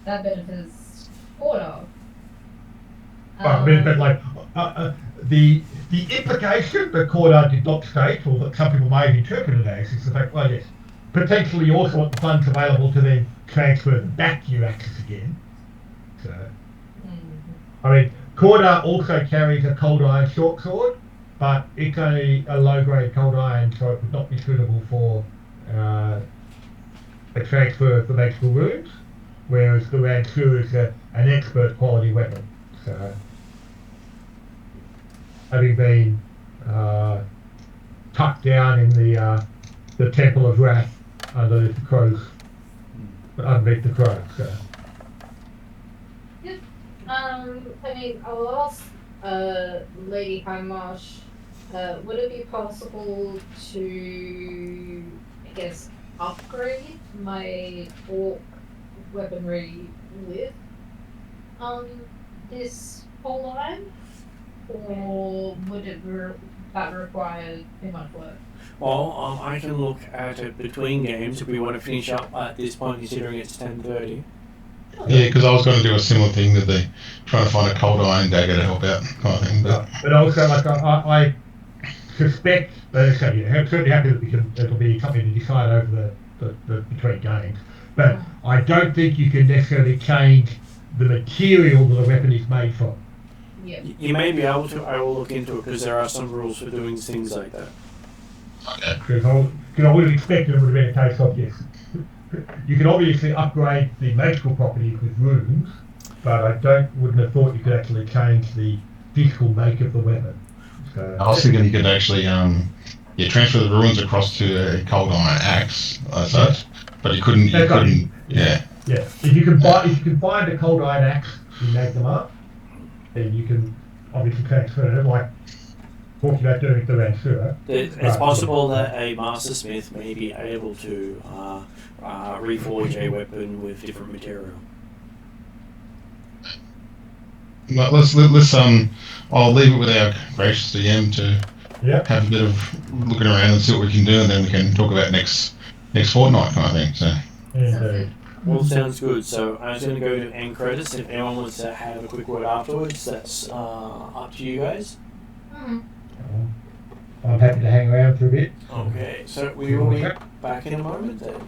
that benefits Cordar. But like the implication that Cordar did not state, or that some people may have interpreted as, is the fact, well, yes, potentially you also want the funds available to then transfer them back to your axis again. So, I mean, Cordar also carries a cold iron short sword, but it's only a low grade cold iron, so it would not be suitable for a transfer for magical runes, whereas the Ransu is an expert quality weapon. So, having been tucked down in the Temple of Wrath underneath the crows, underneath the crow. So. Yep. I mean, I'll ask Lady Highmarsh, would it be possible to, I guess, upgrade my orc weaponry with this whole line? Or would that require too much work? Well, I can look at it between games if we want to finish up at this point, considering it's 10:30. Yeah, because I was going to do a similar thing that they trying to find a cold iron dagger to help out, kind of thing. But also, like I suspect, certainly happy that it'll be something to decide over the between games. But I don't think you can necessarily change the material that a weapon is made from. Yeah. You may be able to. I will look into it because there are some rules for doing things like that. Okay. Because I would have expected it would have been a case of yes. You can obviously upgrade the magical properties with runes, but I wouldn't have thought you could actually change the physical make of the weapon. So, I was thinking you could actually transfer the runes across to a cold iron axe, as such, but you couldn't. Yeah. Yeah. If you can find a cold iron axe and make them up, then you can obviously transfer it, like talking about doing the Ransura. It's possible that a master smith may be able to reforge a weapon with different material. Well, let's I'll leave it with our gracious DM to have a bit of looking around and see what we can do, and then we can talk about next fortnight kind of thing. So. Indeed. Well, sounds good. So I'm just going to go to end credits. If anyone wants to have a quick word afterwards, that's up to you guys. Mm-hmm. I'm happy to hang around for a bit. Okay, so we will be back in a moment then.